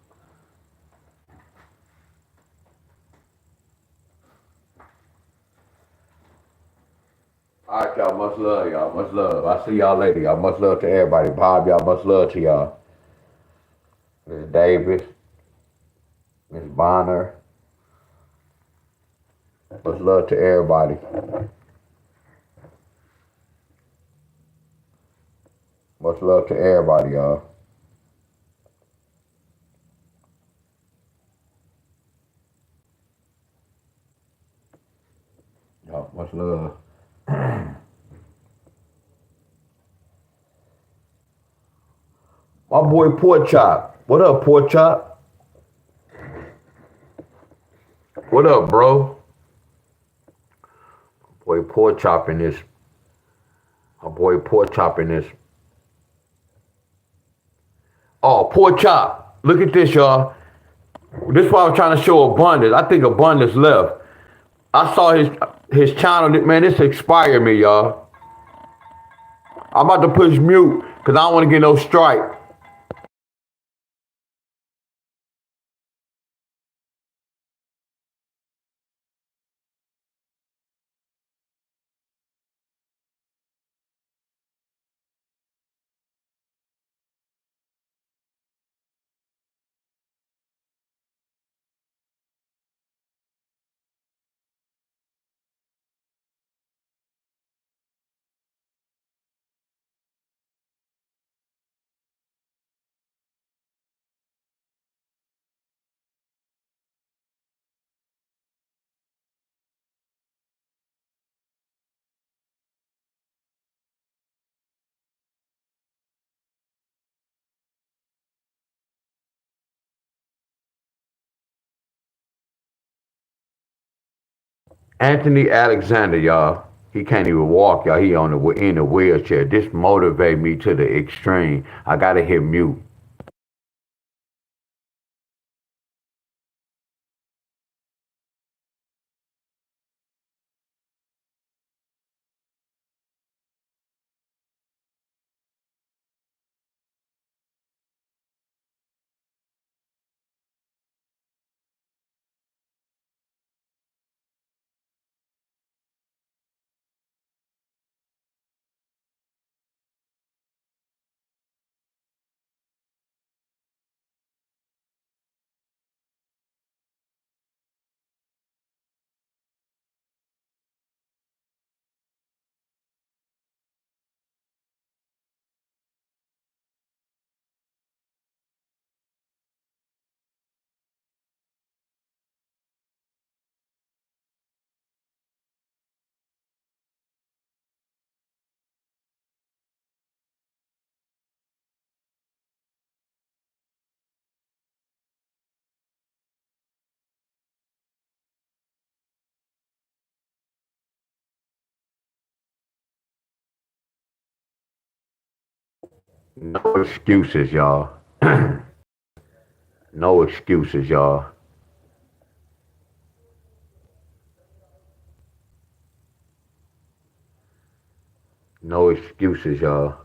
All right, y'all. Much love, y'all. Much love. I'll see y'all later, y'all. Much love to everybody. Bob, y'all. Much love to y'all. Miss Davis, Miss Bonner. Much love to everybody. Much love to everybody, y'all. Y'all, much love. My boy Pork Chop. What up, Pork Chop? What up, bro? Boy Pork Chop in this. My boy Pork Chop in this. Oh, Pork Chop. Look at this, y'all. This is why I was trying to show Abundance. I think Abundance left. I saw his channel. Man, this expired me, y'all. I'm about to push mute because I don't want to get no strike. Anthony Alexander, y'all. He can't even walk, y'all. He in a wheelchair. This motivate me to the extreme. I gotta hit mute. No excuses, y'all. No excuses, y'all. No excuses, y'all.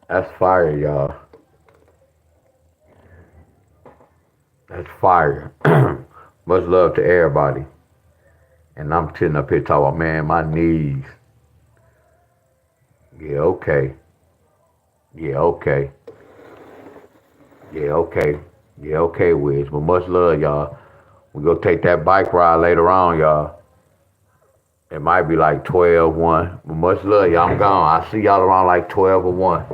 That's fire, y'all. That's fire. Much love to everybody. And I'm sitting up here talking about, man, my knees. Yeah, okay. Yeah, okay. Yeah, okay. Yeah, okay, Wiz. But much love, y'all. We go take that bike ride later on, y'all. It might be like 12-1. But much love, y'all. I'm gone. I'll see y'all around like 12 or 1.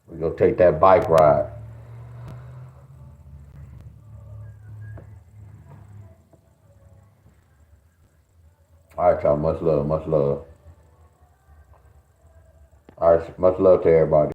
We go take that bike ride. All right, y'all. Much love. Much love. All right. Much love to everybody.